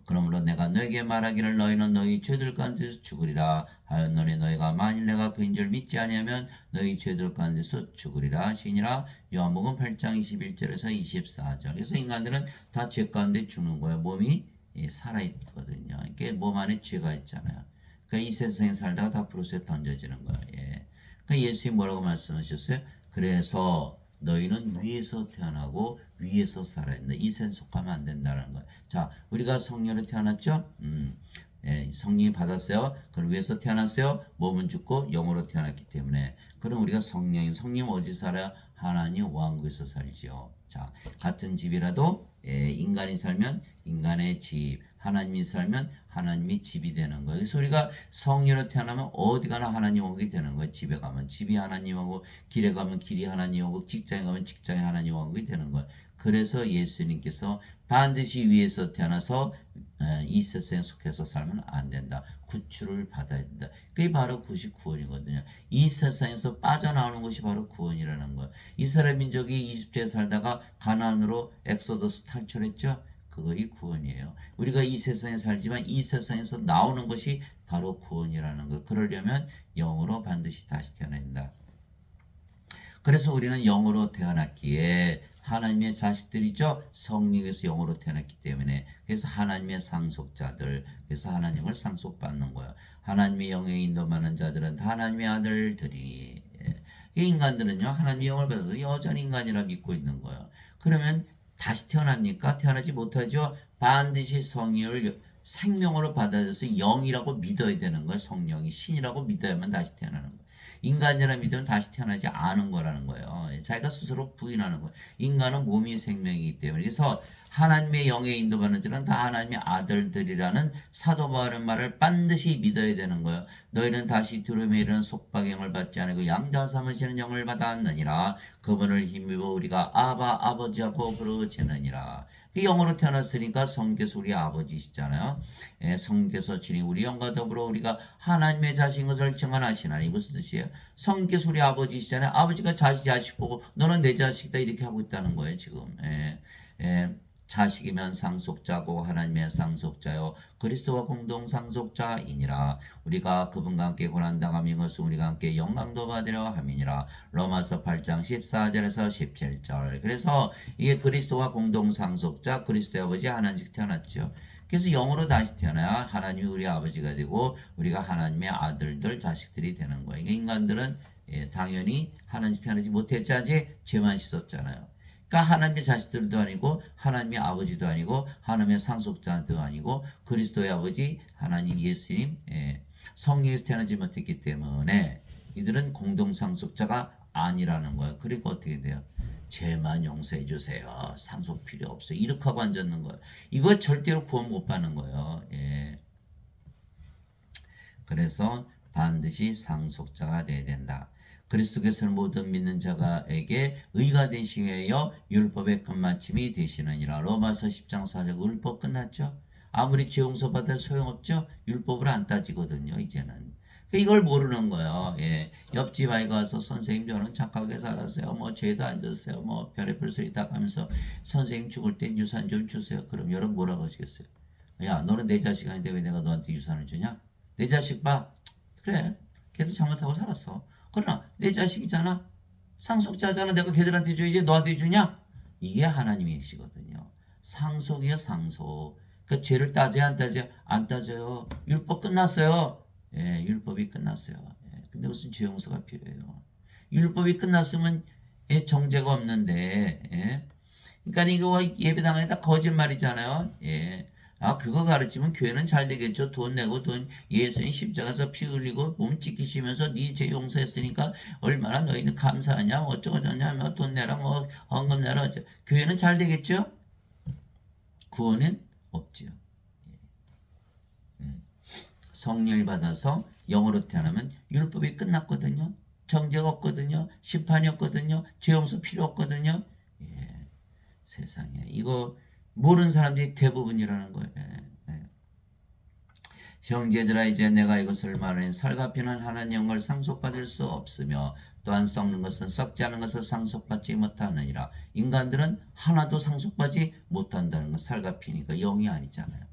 그러므로 내가 너에게 말하기를 너희는 너희 죄들 가운데서 죽으리라 하였노니 너희가 만일 내가 그인 줄 믿지 아니하면 너희 죄들 가운데서 죽으리라 하시니라. 요한복음 8장 21절에서 24절. 그래서 인간들은 다 죄 가운데 죽는 거예요. 몸이 살아있거든요. 이게 몸 안에 죄가 있잖아요. 그러니까 이 세상에 살다가 다 브루스에 던져지는 거예요. 예. 그러니까 예수님 뭐라고 말씀하셨어요? 그래서 너희는 위에서 태어나고 위에서 살아있는다. 이센 속하면 안 된다는 거예요. 자, 우리가 성령으로 태어났죠? 예, 성령이 받았어요. 그럼 위에서 태어났어요. 몸은 죽고 영으로 태어났기 때문에. 그럼 우리가 성령 어디 살아요? 하나님 왕국에서 살지요. 자, 같은 집이라도 인간이 살면 인간의 집, 하나님이 살면 하나님이 집이 되는 거예요. 그래서 우리가 성령으로 태어나면 어디 가나 하나님 왕국이 되는 거예요. 집에 가면 집이 하나님 왕국, 길에 가면 길이 하나님 왕국, 직장에 가면 직장이 하나님 왕국이 되는 거예요. 그래서 예수님께서 반드시 위에서 태어나서 이 세상에 속해서 살면 안 된다. 구출을 받아야 된다. 그게 바로 그것이 구원이거든요. 이 세상에서 빠져나오는 것이 바로 구원이라는 거예요. 이스라엘 민족이 이집트에 살다가 가나안으로 엑소더스 탈출했죠. 그거이 구원이에요. 우리가 이 세상에 살지만 이 세상에서 나오는 것이 바로 구원이라는 거예요. 그러려면 영으로 반드시 다시 태어난다. 그래서 우리는 영으로 태어났기에 하나님의 자식들이죠. 성령에서 영으로 태어났기 때문에 그래서 하나님의 상속자들, 그래서 하나님을 상속받는 거예요. 하나님의 영에 인도받는 자들은 다 하나님의 아들들이. 인간들은요 하나님의 영을 받아도 여전히 인간이라 믿고 있는 거예요. 그러면 다시 태어납니까? 태어나지 못하죠. 반드시 성령을 생명으로 받아들여서 영이라고 믿어야 되는 거예요. 성령이 신이라고 믿어야만 다시 태어나는 거예요. 인간이라 믿으면 다시 태어나지 않은 거라는 거예요. 자기가 스스로 부인하는 거예요. 인간은 몸이 생명이기 때문에. 그래서 하나님의 영에 인도받는 자는 다 하나님의 아들들이라는 사도 바울의 말을 반드시 믿어야 되는 거예요. 너희는 다시 두려움에 이르는 속박영을 받지 않고 양자 삼으시는 영을 받았느니라. 그분을 힘입어 우리가 아바 아버지하고 부르짖느니라. 영으로 태어났으니까 성께서 우리 아버지시잖아요. 성께서 지니 우리 영과 더불어 우리가 하나님의 자식인 것을 증언하시나니. 무슨 뜻이에요? 성께서 우리 아버지시잖아요. 아버지가 자식 보고 너는 내 자식이다 이렇게 하고 있다는 거예요 지금. 자식이면 상속자고 하나님의 상속자요 그리스도와 공동 상속자이니라. 우리가 그분과 함께 고난당함인 것은 우리가 함께 영광도 받으려 함이니라. 로마서 8장 14절에서 17절. 그래서 이게 그리스도와 공동 상속자, 그리스도의 아버지 하나님씩 태어났죠. 그래서 영으로 다시 태어나야 하나님이 우리 아버지가 되고 우리가 하나님의 아들들 자식들이 되는 거예요. 이게 인간들은 당연히 하나님씩 태어나지 못했자지 죄만 씻었잖아요. 그러니까 하나님의 자식들도 아니고 하나님의 아버지도 아니고 하나님의 상속자도 아니고 그리스도의 아버지 하나님 예수님 성령에서 태어나지 못했기 때문에 이들은 공동상속자가 아니라는 거예요. 그러니까 어떻게 돼요? 죄만 용서해 주세요. 상속 필요 없어요. 이렇게 하고 앉았는 거예요. 이거 절대로 구원 못 받는 거예요. 예. 그래서 반드시 상속자가 돼야 된다. 그리스도께서는 모든 믿는 자가에게 의가 되시며 율법의 끝마침이 되시느니라. 로마서 10장 4절 율법 끝났죠. 아무리 죄 용서 받아도 소용없죠. 율법을 안 따지거든요. 이제는. 이걸 모르는 거예요. 예. 옆집 아이가 와서 선생님 저는 착하게 살았어요. 뭐 죄도 안 졌어요. 뭐 별의별 소리 다 하면서 선생님 죽을 땐 유산 좀 주세요. 그럼 여러분 뭐라고 하시겠어요? 야 너는 내 자식 아닌데 왜 내가 너한테 유산을 주냐? 내 자식 봐. 그래. 걔도 잘못하고 살았어. 그러나 내 자식이잖아. 상속자잖아. 내가 걔들한테 줘야지 너한테 주냐? 이게 하나님이시거든요. 상속이야 상속. 그 죄를 따져야 안 따져요? 안 따져요. 율법 끝났어요. 예, 율법이 끝났어요. 예, 근데 무슨 죄 용서가 필요해요. 율법이 끝났으면 예, 정죄가 없는데 예. 그러니까 이거 예배당에다 거짓말이잖아요. 예. 아 그거 가르치면 교회는 잘 되겠죠. 돈 내고 돈 예수님 십자가에서 피 흘리고 몸 찢기시면서 네 죄 용서했으니까 얼마나 너희는 감사하냐 뭐 어쩌고 저쩌냐 뭐 돈 내라 뭐 헌금 내라 어쩌 교회는 잘 되겠죠. 구원은 없지요. 성령을 받아서 영으로 태어나면 율법이 끝났거든요. 정죄가 없거든요. 심판이 없거든요. 죄 용서 필요 없거든요. 예, 세상에 이거 모르는 사람들이 대부분이라는 거예요. 예. 형제들아 이제 내가 이것을 말하니 살갑히는 하나님 영을 상속받을 수 없으며 또한 썩는 것은 썩지 않은 것을 상속받지 못하느니라. 인간들은 하나도 상속받지 못한다는 건 살갑히니까 영이 아니잖아요.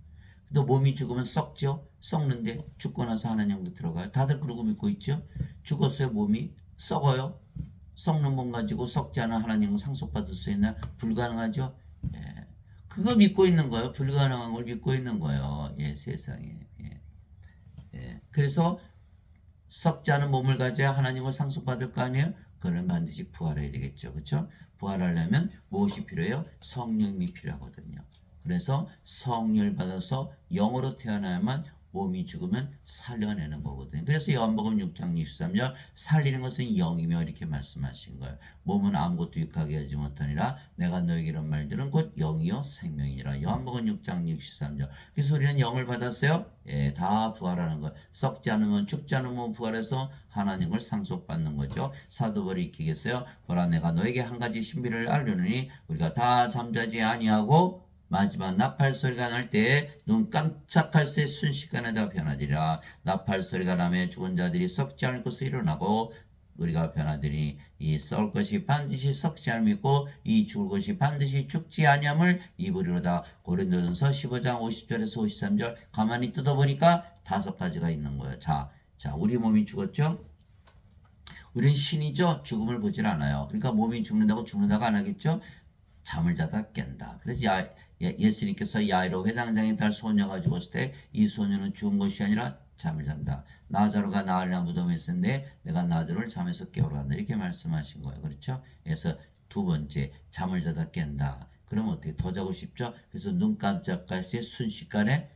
또 몸이 죽으면 썩죠. 썩는데 죽고 나서 하나님도 들어가요. 다들 그러고 믿고 있죠. 죽었어요. 몸이 썩어요. 썩는 몸 가지고 썩지 않은 하나님을 상속받을 수 있나요? 불가능하죠. 예. 그거 믿고 있는 거예요. 불가능한 걸 믿고 있는 거예요. 예, 세상에. 예. 예. 그래서 썩지 않은 몸을 가져야 하나님을 상속받을 거 아니에요? 그러면 반드시 부활해야 되겠죠. 그렇죠? 부활하려면 무엇이 필요해요? 성령이 필요하거든요. 그래서 성령을 받아서 영으로 태어나야만 몸이 죽으면 살려내는 거거든요. 그래서 요한복음 6장 23절 살리는 것은 영이며 이렇게 말씀하신 거예요. 몸은 아무것도 유익하게 하지 못하니라 내가 너에게 이런 말들은 곧 영이요 생명이니라. 요한복음 6장 63절 그래서 우리는 영을 받았어요. 예, 다 부활하는 거예요. 썩지 않으면 죽지 않으면 부활해서 하나님을 상속받는 거죠. 사도 바울이 익히겠어요. 보라 내가 너에게 한 가지 신비를 알려주니 우리가 다 잠자지 아니하고 마지막 나팔 소리가 날 때 눈 깜짝할 새 순식간에 다 변하리라. 나팔 소리가 나면 죽은 자들이 썩지 않을 것을 일어나고 우리가 변하더니 이 썩을 것이 반드시 썩지 않음이고 이 죽을 것이 반드시 죽지 아니함을 입으리로다. 고린도전서 15장 50절에서 53절 가만히 뜯어보니까 5가지가 있는 거예요. 자, 우리 몸이 죽었죠? 우리는 신이죠? 죽음을 보질 않아요. 그러니까 몸이 죽는다고 안 하겠죠? 잠을 자다 깬다. 그래서 예수님께서 야이로 회당장의 딸 소녀가 죽었을 때 이 소녀는 죽은 것이 아니라 잠을 잔다. 나자로가 나으리라 무덤에 있었는데 내가 나자로를 잠에서 깨우러 간다. 이렇게 말씀하신 거예요. 그렇죠? 그래서 두 번째 잠을 자다 깬다. 그럼 어떻게 더 자고 싶죠? 그래서 눈 깜짝할 새 순식간에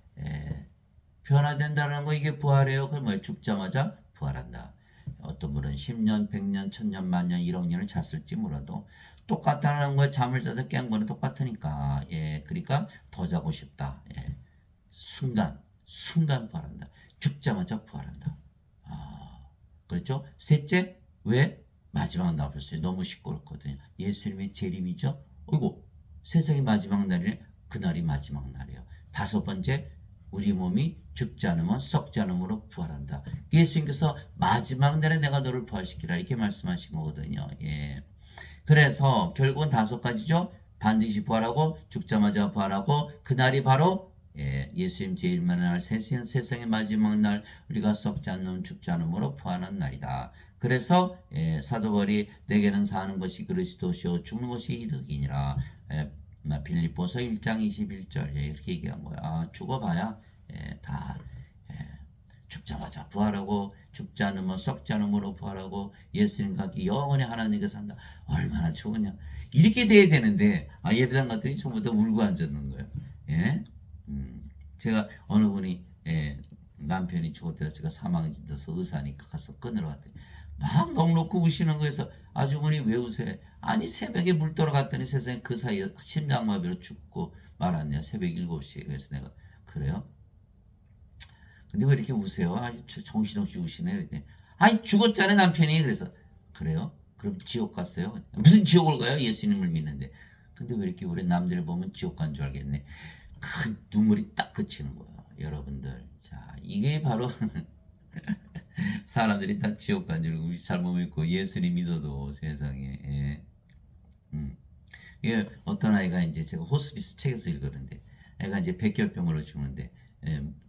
변화된다는 거 이게 부활이에요. 그럼 뭐 죽자마자 부활한다. 어떤 분은 10년, 100년, 1000년, 만년, 1억 년을 잤을지 몰라도 똑같다는 거에 잠을 자다 깬 거는 똑같으니까. 예, 그러니까 더 자고 싶다. 예, 순간 부활한다. 죽자마자 부활한다. 아, 그렇죠? 셋째, 왜? 마지막 나왔어요. 너무 시끄럽거든요. 예수님의 재림이죠. 어이구, 세상의 마지막 날이네. 그날이 마지막 날이에요. 5번째, 우리 몸이 죽지 않으면 썩지 않음으로 부활한다. 예수님께서 마지막 날에 내가 너를 부활시키라 이렇게 말씀하신 거거든요. 예. 그래서 결국은 5가지죠. 반드시 부활하고 죽자마자 부활하고 그날이 바로 예수님 제1만의 날 세상의 마지막 날 우리가 썩지 않는 죽지 않음으로 부활하는 날이다. 그래서 사도 바울이 내게는 사는 것이 그리스도시요 죽는 것이 이득이니라. 빌립보서 1장 21절 이렇게 얘기한 거야. 아, 죽어봐야 다 죽자마자 부활하고 죽지 않으면 썩지 않음으로 부활하고 예수님과 함께 영원히 하나님께 산다. 얼마나 좋으냐. 이렇게 돼야 되는데 예배당 갔더니 전부 다 울고 앉았는 거예요. 예? 제가 어느 분이 남편이 죽었대서 제가 사망이 져서 의사니까 가서 끊으러 갔더니 막 넋놓고 우시는 거에서 아주머니 왜 우세요? 아니 새벽에 물 떨어갔더니 세상에 그 사이에 심장마비로 죽고 말았네요. 새벽 7시에. 그래서 내가 그래요? 근데 왜 이렇게 우세요? 아주 정신없이 우시네요. 그랬더니 아니 죽었잖아요 남편이. 그래서 그래요? 그럼 지옥 갔어요? 무슨 지옥을 가요? 예수님을 믿는데. 근데 왜 이렇게 우리 남들 보면 지옥 간 줄 알겠네. 큰 눈물이 딱 그치는 거예요. 여러분들. 자, 이게 바로 사람들이 다 지옥 간 줄 우리 잘못 믿고 예수님 믿어도 세상에. 예. 이게 어떤 아이가 이제 제가 호스피스 책에서 읽었는데 애가 이제 백혈병으로 죽는데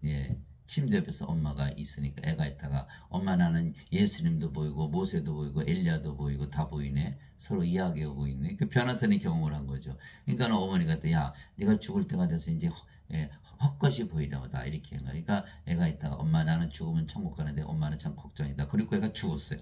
예, 침대 옆에서 엄마가 있으니까 애가 있다가 엄마 나는 예수님도 보이고 모세도 보이고 엘리야도 보이고 다 보이네. 서로 이야기하고 있네. 그 변화선의 경험을 한 거죠. 그러니까 어머니가 또 야 네가 죽을 때가 돼서 이제 헛것이 보이나 보다 이렇게 한 거야. 그러니까 애가 있다가 엄마 나는 죽으면 천국 가는데 엄마는 참 걱정이다. 그리고 애가 죽었어요.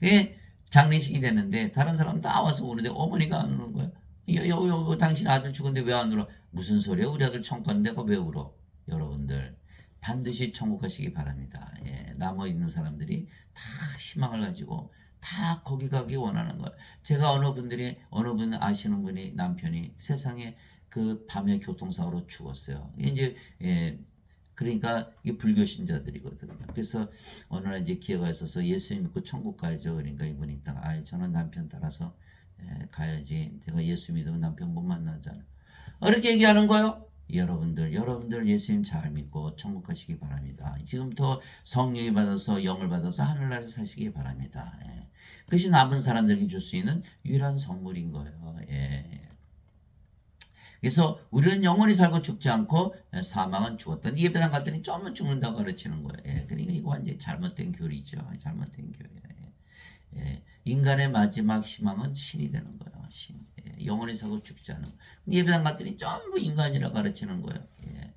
예, 장례식이 됐는데 다른 사람 다 와서 우는데 어머니가 안 우는 거예요. 여 당신 아들 죽었는데 왜 안 울어? 무슨 소리야? 우리 아들 천국 가는데 내가 왜 울어? 여러분들 반드시 천국 가시기 바랍니다. 예, 남아 있는 사람들이 다 희망을 가지고 다 거기 가기 원하는 거예요. 제가 어느 분 아시는 분이 남편이 세상에 그 밤에 교통사고로 죽었어요. 이제 그러니까 이게 불교 신자들이거든요. 그래서 어느 날 이제 기회가 있어서 예수님 믿고 천국 가야죠. 그러니까 이분이 있다가 저는 남편 따라서 가야지. 제가 예수 믿으면 남편 못 만나잖아. 이렇게 얘기하는 거예요. 여러분들 예수님 잘 믿고 천국 가시기 바랍니다. 지금부터 성령이 받아서 영을 받아서 하늘나라에서 사시기 바랍니다. 예. 그것이 남은 사람들에게 줄 수 있는 유일한 선물인 거예요. 예. 그래서 우리는 영원히 살고 죽지 않고 사망은 죽었다. 예배당 갔더니 좀은 죽는다고 가르치는 거예요. 예. 그러니까 이거 완전히 잘못된 교리죠. 잘못된 교리예요. 예. 인간의 마지막 희망은 신이 되는 거예요. 신. 예. 영원히 살고 죽지 않은. 예배당 갔더니 전부 인간이라 가르치는 거예요. 예.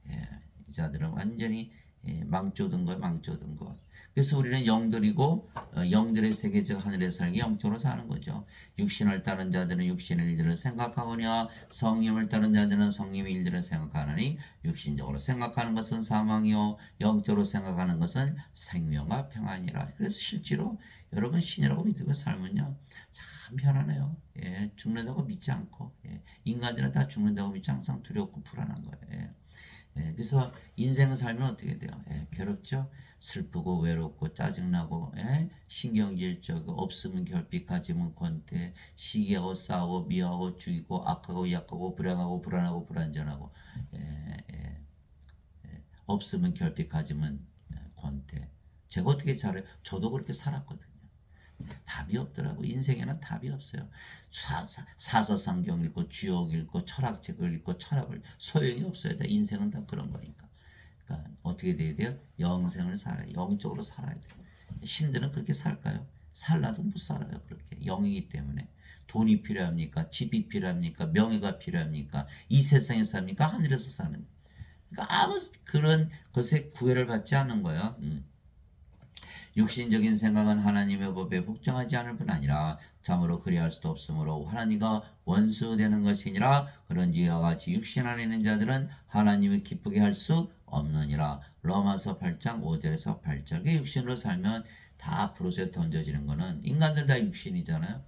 예. 이 자들은 완전히 망조든 거예요. 망조든 거. 그래서 우리는 영들이고 영들의 세계 즉 하늘에서 살기 영적으로 사는 거죠. 육신을 따른 자들은 육신의 일들을 생각하거니와 성령을 따른 자들은 성령의 일들을 생각하느니 육신적으로 생각하는 것은 사망이요 영적으로 생각하는 것은 생명과 평안이라. 그래서 실제로 여러분 신이라고 믿고 살면요 참 편안해요. 예, 죽는다고 믿지 않고 인간들은 다 죽는다고 믿지 항상 두렵고 불안한 거예요. 그래서 인생을 살면 어떻게 돼요? 괴롭죠? 슬프고 외롭고 짜증나고 신경질적이고 없으면 결핍 가지면 권태 시기하고 싸우고 미워하고 죽이고 악하고 약하고 불행하고 불안하고 불안전하고 없으면 결핍 가지면 권태. 제가 어떻게 잘해요? 저도 그렇게 살았거든요. 답이 없더라고. 인생에는 답이 없어요. 사서성경 읽고 주역 읽고 철학책을 읽고 철학을 소용이 없어요. 다 인생은 다 그런 거니까. 그러니까 어떻게 돼야 돼요? 영생을 살아요. 영적으로 살아야 돼요. 신들은 그렇게 살까요? 살라도 못 살아요. 그렇게 영이기 때문에. 돈이 필요합니까? 집이 필요합니까? 명예가 필요합니까? 이 세상에 삽니까? 하늘에서 사는. 그러니까 아무 그런 것에 구애를 받지 않는 거예요. 육신적인 생각은 하나님의 법에 복종하지 않을 뿐 아니라 참으로 그리할 수도 없으므로 하나님과 원수되는 것이니라. 그런지 이와 같이 육신 안에 있는 자들은 하나님을 기쁘게 할 수 없느니라. 로마서 8장 5절에서 8절. 육신으로 살면 다 불옷에 던져지는 거는 인간들 다 육신이잖아요.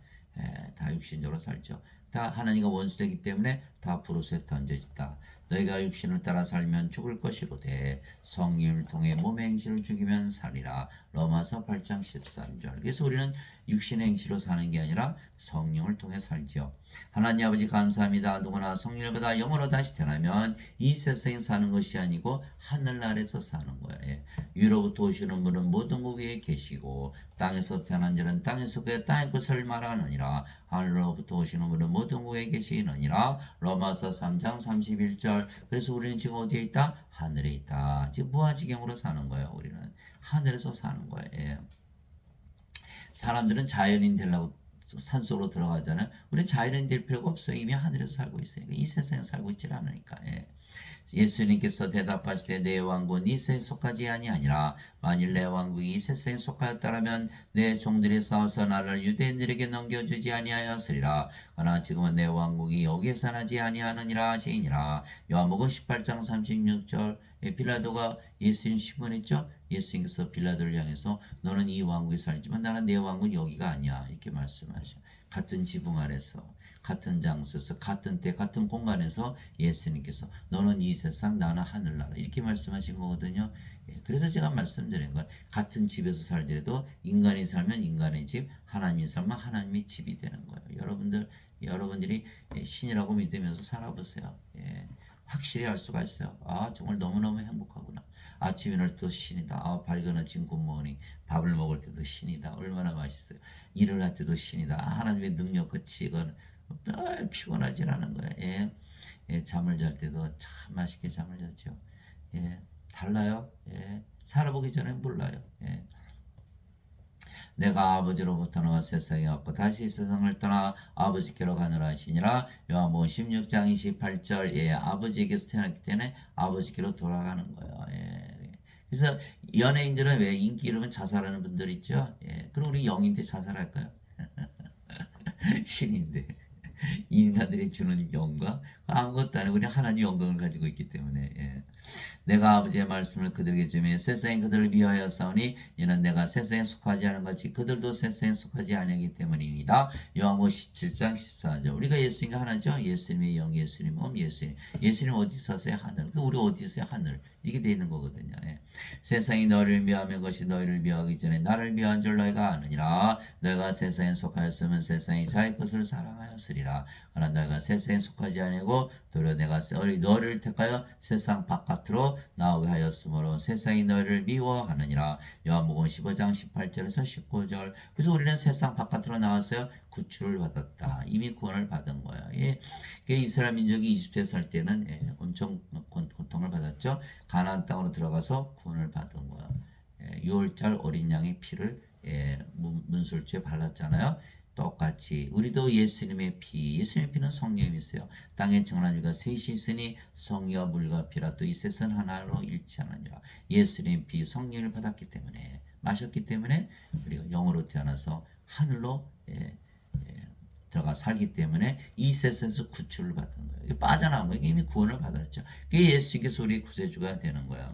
다 육신적으로 살죠. 다 하나님과 원수되기 때문에 다 불옷에 던져진다. 너희가 육신을 따라 살면 죽을 것이로되 성령을 통해 몸의 행실을 죽이면 살리라. 로마서 8장 13절. 그래서 우리는 육신의 행실로 사는 게 아니라 성령을 통해 살지요. 하나님 아버지 감사합니다. 누구나 성령을 받아 영으로 다시 태어나면 이 세상에 사는 것이 아니고 하늘나라에서 사는 거예요. 위로부터 오시는 분은 모든 것 위에 계시고 땅에서 태어난 자는 땅에서 그의 땅의 것을 말하느니라. 하늘로부터 오시는 분은 모든 것 위에 계시느니라. 로마서 3장 31절. 그래서 우리는 지금 어디에 있다? 하늘에 있다. 지금 무아지경으로 사는 거예요. 우리는 하늘에서 사는 거예요. 사람들은 자연인 되려고 산속으로 들어가잖아요. 우리 자연인 될 필요가 없어요. 이미 하늘에서 살고 있으니까. 이 세상에 살고 있지 않으니까. 예. 예수님께서 대답하시되 내 왕국은 이 세상에 속하지 아니하니라. 만일 내 왕국이 이 세상에 속하였다라면 내 종들이 싸워서 나를 유대인들에게 넘겨주지 아니하였으리라. 그러나 지금은 내 왕국이 여기에서 나지 아니하느니라 하시니라. 요한복음 18장 36절. 빌라도가 예수님 신문했죠. 예수님께서 빌라도를 향해서 너는 이 왕국에 살지만 나는 내 왕국은 여기가 아니야 이렇게 말씀하셔. 같은 지붕 아래서 같은 장소에서 같은 때 같은 공간에서 예수님께서 너는 이 세상 나는 하늘나라 이렇게 말씀하신 거거든요. 그래서 제가 말씀드린 건 같은 집에서 살더라도 인간이 살면 인간의 집, 하나님이 살면 하나님의 집이 되는 거예요. 여러분들이 신이라고 믿으면서 살아보세요. 확실히 알 수가 있어요. 아 정말 너무너무 행복하구나. 아침 일어날 때도 신이다. 아 밝은 아침 굿모닝. 밥을 먹을 때도 신이다. 얼마나 맛있어요. 일을 할 때도 신이다. 하나님의 능력과 지혜가 피곤하지 않은 거예요. 잠을 잘 때도 참 맛있게 잠을 자죠. 달라요. 살아보기 전에 몰라요. 내가 아버지로부터 나와 세상에 왔고 다시 세상을 떠나 아버지께로 가느라 하시니라. 요한복음 16장 28절. 아버지에게서 태어났기 때문에 아버지께로 돌아가는 거예요. 그래서 연예인들은 왜 인기 이러면 자살하는 분들 있죠. 그럼 우리 영인데 자살할까요? 신인데 인간들이 주는 영광 아무것도 아니고 우리 하나님 영광을 가지고 있기 때문에 내가 아버지의 말씀을 그들에게 주며 세상이 그들을 미워하여 싸우니 이는 내가 세상에 속하지 않은 같이 그들도 세상에 속하지 아니하기 때문입니다. 요한복음 17장 14절. 우리가 예수님과 하나죠. 예수님의 영, 예수님은 예수님 어디 사세요? 하늘. 우리 어디 있어요? 하늘. 이게 되는 거거든요. 세상이 너를 미워하면 것이 너희를 미워하기 전에 나를 미워한 줄 너희가 아느니라. 너희가 세상에 속하였으면 세상이 자기 것을 사랑하였으리라. 그러나 너희가 세상에 속하지 아니하고 도리어 내가 너를 택하여 세상 바깥으로 나오게 하였으므로 세상이 너희를 미워하느니라. 요한복음 15장 18절에서 19절. 그래서 우리는 세상 바깥으로 나왔어요. 구출을 받았다. 이미 구원을 받은 거야. 이스라엘 민족이 이집트에 살 때는 엄청 고통을 받았죠. 가나안 땅으로 들어가서 구원을 받은 거야. 6월절 어린 양의 피를 문술주에 발랐잖아요. 똑같이 우리도 예수님의 피는 성령이 있어요. 땅에 정한 이가 셋이 있으니 성령과 물과 피라 또 이 셋은 하나로 일치하느니라. 예수님의 피 성령을 받았기 때문에 마셨기 때문에 우리가 영으로 태어나서 하늘로 들어가 살기 때문에 이 셋에서 구출을 받은 거예요. 빠져나오면 이미 구원을 받았죠. 그게 예수님께서 우리의 구세주가 되는 거야.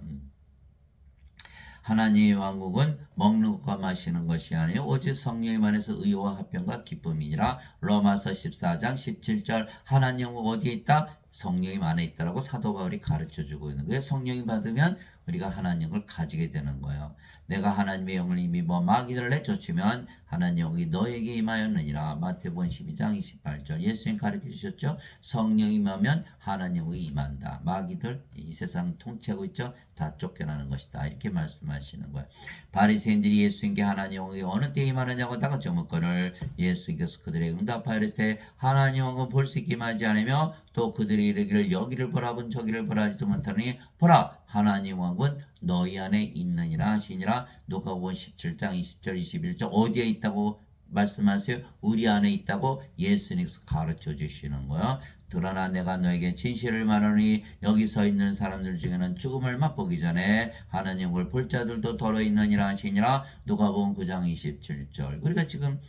하나님의 왕국은 먹는 것과 마시는 것이 아니요 오직 성령에만해서 의와 화평과 기쁨이니라. 로마서 14장 17절. 하나님 왕국 어디에 있다? 성령님 안에 있다라고 사도 바울이 가르쳐주고 있는 거예요. 성령이 받으면 우리가 하나님을 가지게 되는 거예요. 내가 하나님의 영을 이미 마귀들을 내쫓으면 하나님 영이 너에게 임하였느니라. 마태복음 12장 28절. 예수님 가르쳐 주셨죠. 성령이 임하면 하나님 영이 임한다. 마귀들 이 세상 통치하고 있죠. 다 쫓겨나는 것이다. 이렇게 말씀하시는 거예요. 바리새인들이 예수님께 하나님 영이 어느 때 임하느냐고 다그쳐 묻거늘 예수님께서 그들에게 응답하여 이르시되 하나님 영은 볼 수 있게 임하지 않으며 또 그들이 이르기를 여기를 보라본 저기를 보라 하지도 못하니 보라 하나님 왕은 너희 안에 있느니라 하시니라. 누가복음 17장 20절 21절. 어디에 있다고 말씀하세요? 우리 안에 있다고 예수님께서 가르쳐 주시는 거예요. 그러나 내가 너에게 진실을 말하니 여기 서 있는 사람들 중에는 죽음을 맛보기 전에 하나님을 볼 자들도 더러 있느니라 하시니라. 누가복음 9장 27절. 우리가 지금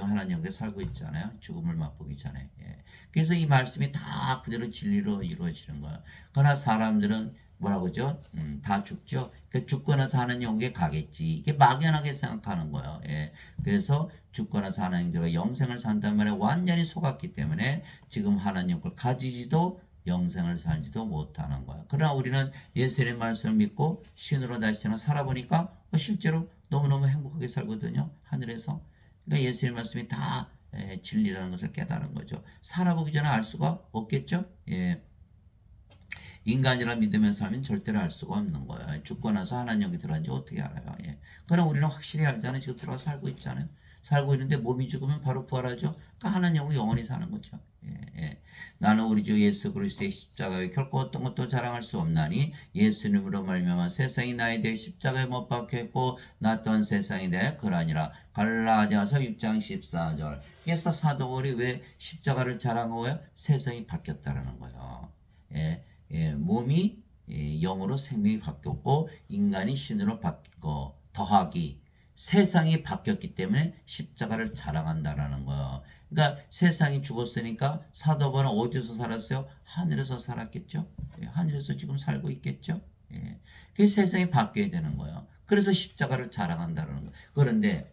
하나님께 살고 있잖아요. 죽음을 맛보기 전에. 그래서 이 말씀이 다 그대로 진리로 이루어지는 거예요. 그러나 사람들은 뭐라고죠? 다 죽죠. 그러니까 죽고 나서 하나님 영계 가겠지. 이게 막연하게 생각하는 거예요. 그래서 죽고 나서 하나님들과 영생을 산단 말에 완전히 속았기 때문에 지금 하나님 걸 가지지도 영생을 살지도 못하는 거예요. 그러나 우리는 예수님의 말씀을 믿고 신으로 다시 살아보니까 실제로 너무너무 행복하게 살거든요. 하늘에서. 그러니까 예수님의 말씀이 다 진리라는 것을 깨달은 거죠. 살아보기 전에 알 수가 없겠죠. 인간이라 믿으면서 살면 절대로 알 수가 없는 거예요. 죽고 나서 하나님 여기 들어간지 어떻게 알아요? 예. 그러나 우리는 확실히 알잖아요. 지금 들어가 살고 있잖아요. 살고 있는데 몸이 죽으면 바로 부활하죠. 그러니까 하나님하고 영원히 사는 거죠. 예, 예. 나는 우리 주 예수 그리스도의 십자가에 결코 어떤 것도 자랑할 수 없나니 예수님으로 말미암아 세상이 나에 대해 십자가에 못 박혔고 나 또한 세상에 대해 그러하니라. 갈라디아서 6장 14절. 그래서 사도 바울이 왜 십자가를 자랑하고요? 세상이 바뀌었다라는 거예요. 예, 예, 몸이 영으로 생명이 바뀌었고 인간이 신으로 바뀌고 더하기 세상이 바뀌었기 때문에 십자가를 자랑한다라는 거예요. 그러니까 세상이 죽었으니까 사도 바울은 어디서 살았어요? 하늘에서 살았겠죠. 예, 하늘에서 지금 살고 있겠죠. 예, 그 세상이 바뀌어야 되는 거예요. 그래서 십자가를 자랑한다는 거예요. 그런데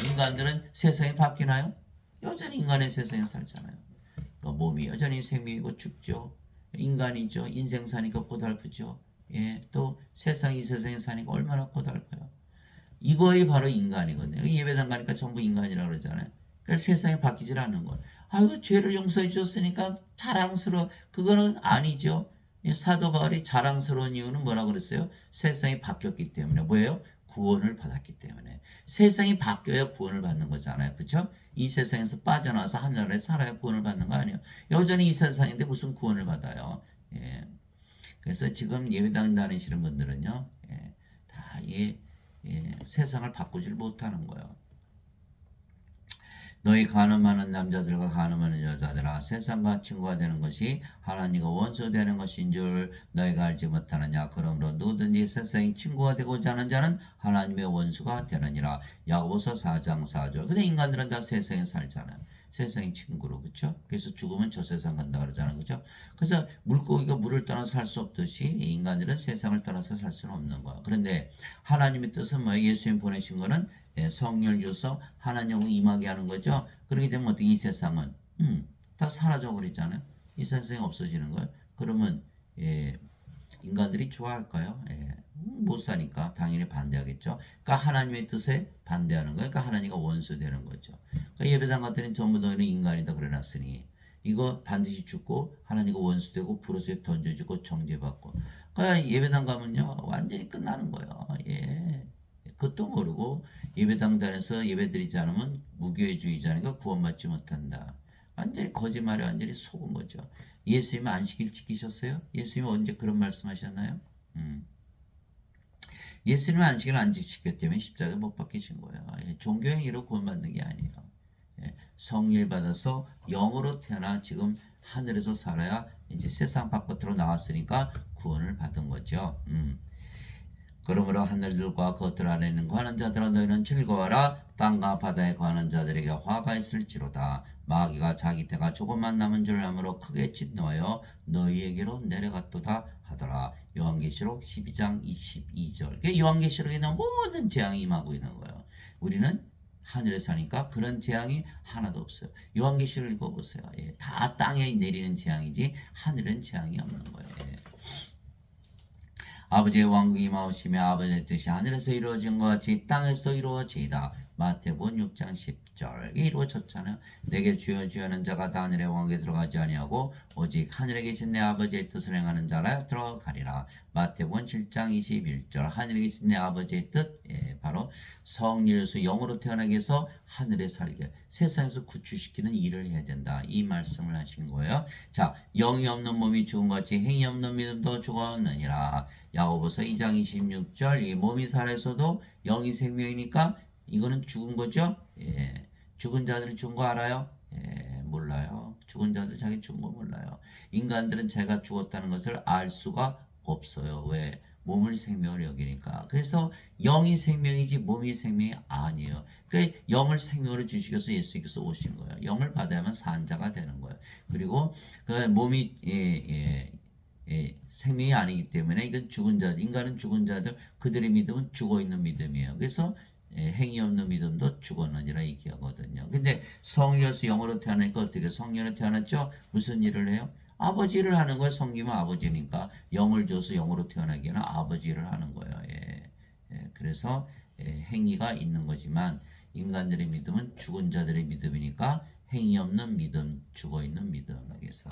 인간들은 세상이 바뀌나요? 여전히 인간의 세상에 살잖아요. 그러니까 몸이 여전히 생명이고 죽죠. 인간이죠. 인생 사니까 고달프죠. 예, 또 세상 이 세상에 사니까 얼마나 고달파요. 이거이 바로 인간이거든요. 예배당 가니까 전부 인간이라고 그러잖아요. 그래서 세상이 바뀌질 않는 거예요. 아이고 죄를 용서해 주셨으니까 자랑스러워. 그거는 아니죠. 사도 바울이 자랑스러운 이유는 뭐라고 그랬어요? 세상이 바뀌었기 때문에. 뭐예요? 구원을 받았기 때문에. 세상이 바뀌어야 구원을 받는 거잖아요. 그렇죠? 이 세상에서 빠져나와서 하늘나라에 살아야 구원을 받는 거 아니에요. 여전히 이 세상인데 무슨 구원을 받아요. 예. 그래서 지금 예배당 다니시는 분들은요. 예. 다 세상을 바꾸질 못하는 거예요. 너희 간음하는 남자들과 간음하는 여자들아 세상과 친구가 되는 것이 하나님과 원수 되는 것인 줄 너희가 알지 못하느냐. 그러므로 누구든지 세상의 친구가 되고자 하는 자는 하나님의 원수가 되느니라. 야고보서 4장 4절. 근데 인간들은 다 세상에 살잖아요. 세상의 친구로. 그렇죠? 그래서 죽으면 저 세상 간다 그러잖아요. 그렇죠? 그래서 물고기가 물을 떠나 살 수 없듯이 인간들은 세상을 떠나서 살 수는 없는 거야. 그런데 하나님의 뜻은 뭐예요? 예수님 보내신 거는 성령을 줘서 하나님을 임하게 하는 거죠. 그렇게 되면 어떻게 이 세상은 다 사라져 버리잖아요. 이 세상이 없어지는 거예요. 그러면 인간들이 좋아할까요? 못 사니까 당연히 반대하겠죠. 그러니까 하나님의 뜻에 반대하는 거예요. 그러니까 하나님과 원수되는 거죠. 그러니까 예배당 갔더니 전부 너희는 인간이다 그래놨으니 이거 반드시 죽고 하나님과 원수되고 불옷에 던져지고 정죄받고. 그러니까 예배당 가면요 완전히 끝나는 거예요. 예. 그것도 모르고 예배당 다녀서 예배드리지 않으면 무교회주의자니까 구원받지 못한다. 완전히 거짓말에 완전히 속은 거죠. 예수님 안식일 지키셨어요? 예수님 언제 그런 말씀하셨나요? 예수님은 안식일 안 지켰기 때문에 십자가에 못 박히신 거예요. 종교행위로 구원받는 게 아니에요. 성령 받아서 영으로 태어나 지금 하늘에서 살아야 이제 세상 바깥으로 나왔으니까 구원을 받은 거죠. 그러므로 하늘들과 그것들 안에 있는 거하는 자들아 너희는 즐거워라. 땅과 바다에 거하는 자들에게 화가 있을지로다. 마귀가 자기 때가 조금만 남은 줄 알므로 크게 진노하여 너희에게로 내려갔도다 하더라. 요한계시록 12장 22절. 요한계시록에 있는 모든 재앙이 임하고 있는 거예요. 우리는 하늘에 사니까 그런 재앙이 하나도 없어요. 요한계시록 읽어보세요. 다 땅에 내리는 재앙이지 하늘은 재앙이 없는 거예요. 아버지의 왕국이 임하오시며 아버지의 뜻이 하늘에서 이루어진 것 같이 땅에서도 이루어지이다. 마태복음 6장 10절. 이게 이루어졌잖아요. 내게 주여 주여 하는 자가 다 하늘의 왕국에 들어가지 아니하고 오직 하늘에 계신 내 아버지의 뜻을 행하는 자라 들어가리라. 마태복음 7장 21절. 하늘에 계신 내 아버지의 뜻, 바로 성령에서 영으로 태어나게 해서 하늘에 살게 세상에서 구출시키는 일을 해야 된다. 이 말씀을 하신 거예요. 자, 영이 없는 몸이 죽은 것 같이 행위 없는 믿음도 죽었느니라. 야고보서 2장 26절. 이 몸이 살아서도 영이 생명이니까 이거는 죽은 거죠. 죽은 자들 죽은 거 알아요? 몰라요. 죽은 자들 자기 죽은 거 몰라요. 인간들은 제가 죽었다는 것을 알 수가 없어요. 왜? 몸을 생명을 여기니까. 그래서 영이 생명이지 몸이 생명이 아니에요. 그러니까 영을 생명으로 주시기 위해서 예수님께서 오신 거예요. 영을 받아야만 산자가 되는 거예요. 그리고 그 몸이 생명이 아니기 때문에 이건 죽은 자들, 인간은 죽은 자들, 그들의 믿음은 죽어있는 믿음이에요. 그래서 행위 없는 믿음도 죽었느니라 얘기하거든요. 근데 성령에서 영으로 태어나니까 어떻게 성령으로 태어났죠? 무슨 일을 해요? 아버지 일을 하는 거예요. 성기면 아버지니까 영을 줘서 영으로 태어나기 위한 아버지 일을 하는 거예요. 그래서 행위가 있는 거지만 인간들의 믿음은 죽은 자들의 믿음이니까 행위 없는 믿음, 죽어있는 믿음. 그래서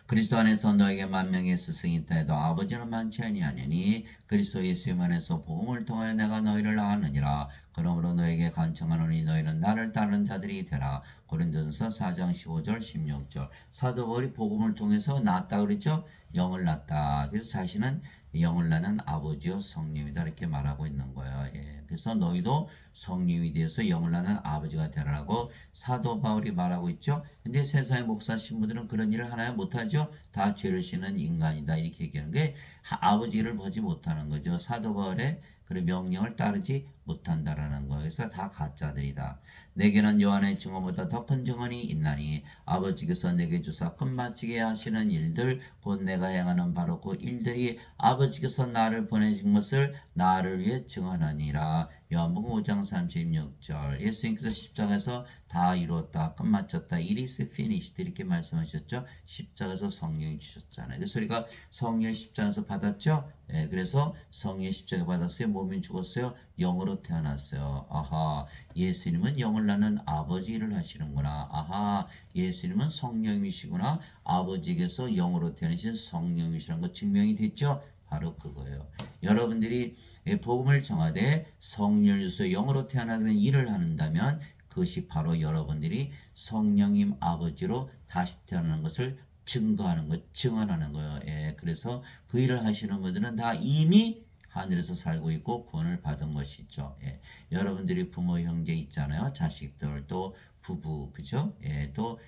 그리스도 안에서 너에게 만명의 스승이 있다 해도 아버지는 많지 아니하니 그리스도 예수님 안에서 복음을 통하여 내가 너희를 낳았느니라. 그러므로 너에게 간청하노니 너희는 나를 따르는 자들이 되라. 고린도전서 4장 15절 16절. 사도 바울이 복음을 통해서 낳았다 그랬죠? 영을 낳았다. 그래서 자신은 영을 낳는 아버지요 성령이다 이렇게 말하고 있는 거예요. 예. 그래서 너희도 성령이 되어서 영을 낳는 아버지가 되라고 사도 바울이 말하고 있죠. 근데 세상의 목사 신부들은 그런 일을 하나요? 못하죠. 다 죄를 짓는 인간이다 이렇게 얘기하는 게 아버지를 보지 못하는 거죠. 사도 바울의 그 명령을 따르지 못한다라는 거예요. 그래서 다 가짜들이다. 내게는 요한의 증언보다 더 큰 증언이 있나니 아버지께서 내게 주사 끝마치게 하시는 일들 곧 내가 행하는 바로 그 일들이 아버지께서 나를 보내신 것을 나를 위해 증언하니라. 요한복음 5장 36절. 예수님께서 십자가에서 다 이루었다, 끝마쳤다, it is finished 이렇게 말씀하셨죠. 십자가에서 성령이 주셨잖아요. 그래서 우리가 성령 십자가에서 받았죠. 예, 그래서 성령 십자가 받았어요. 몸이 죽었어요. 영으로 태어났어요. 아하, 예수님은 영을 낳는 아버지 일을 하시는구나. 아하, 예수님은 성령이시구나. 아버지께서 영으로 태어나신 성령이시라는 거 증명이 됐죠. 바로 그거예요. 여러분들이 복음을 정하되 성령을 주서 영으로 태어나는 일을 한다면 그것이 바로 여러분들이 성령님 아버지로 다시 태어나는 것을 증거하는 것, 증언하는 거예요. 예, 그래서 그 일을 하시는 분들은 다 이미 하늘에서 살고 있고 구원을 받은 것이죠. 예, 여러분들이 부모 형제 있잖아요. 자식들 또 부부 그죠? 예, 또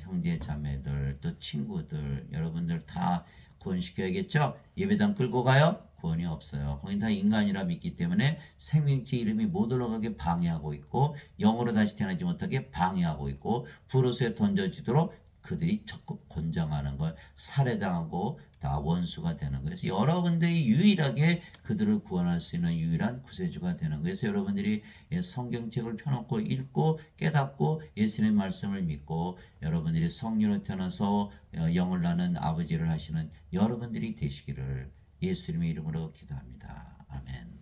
형제 자매들 또 친구들 여러분들 다 구원시켜야겠죠? 예배당 끌고 가요? 구원이 없어요. 거긴 다 인간이라 믿기 때문에 생명체 이름이 못 올라가게 방해하고 있고 영으로 다시 태어나지 못하게 방해하고 있고 불옷에 던져지도록 그들이 적극 권장하는 걸 살해당하고 다 원수가 되는 거예요. 그래서 여러분들이 유일하게 그들을 구원할 수 있는 유일한 구세주가 되는 거예요. 그래서 여러분들이 성경책을 펴놓고 읽고 깨닫고 예수님의 말씀을 믿고 여러분들이 성령으로 태어나서 영을 낳는 아버지를 하시는 여러분들이 되시기를 예수님의 이름으로 기도합니다. 아멘.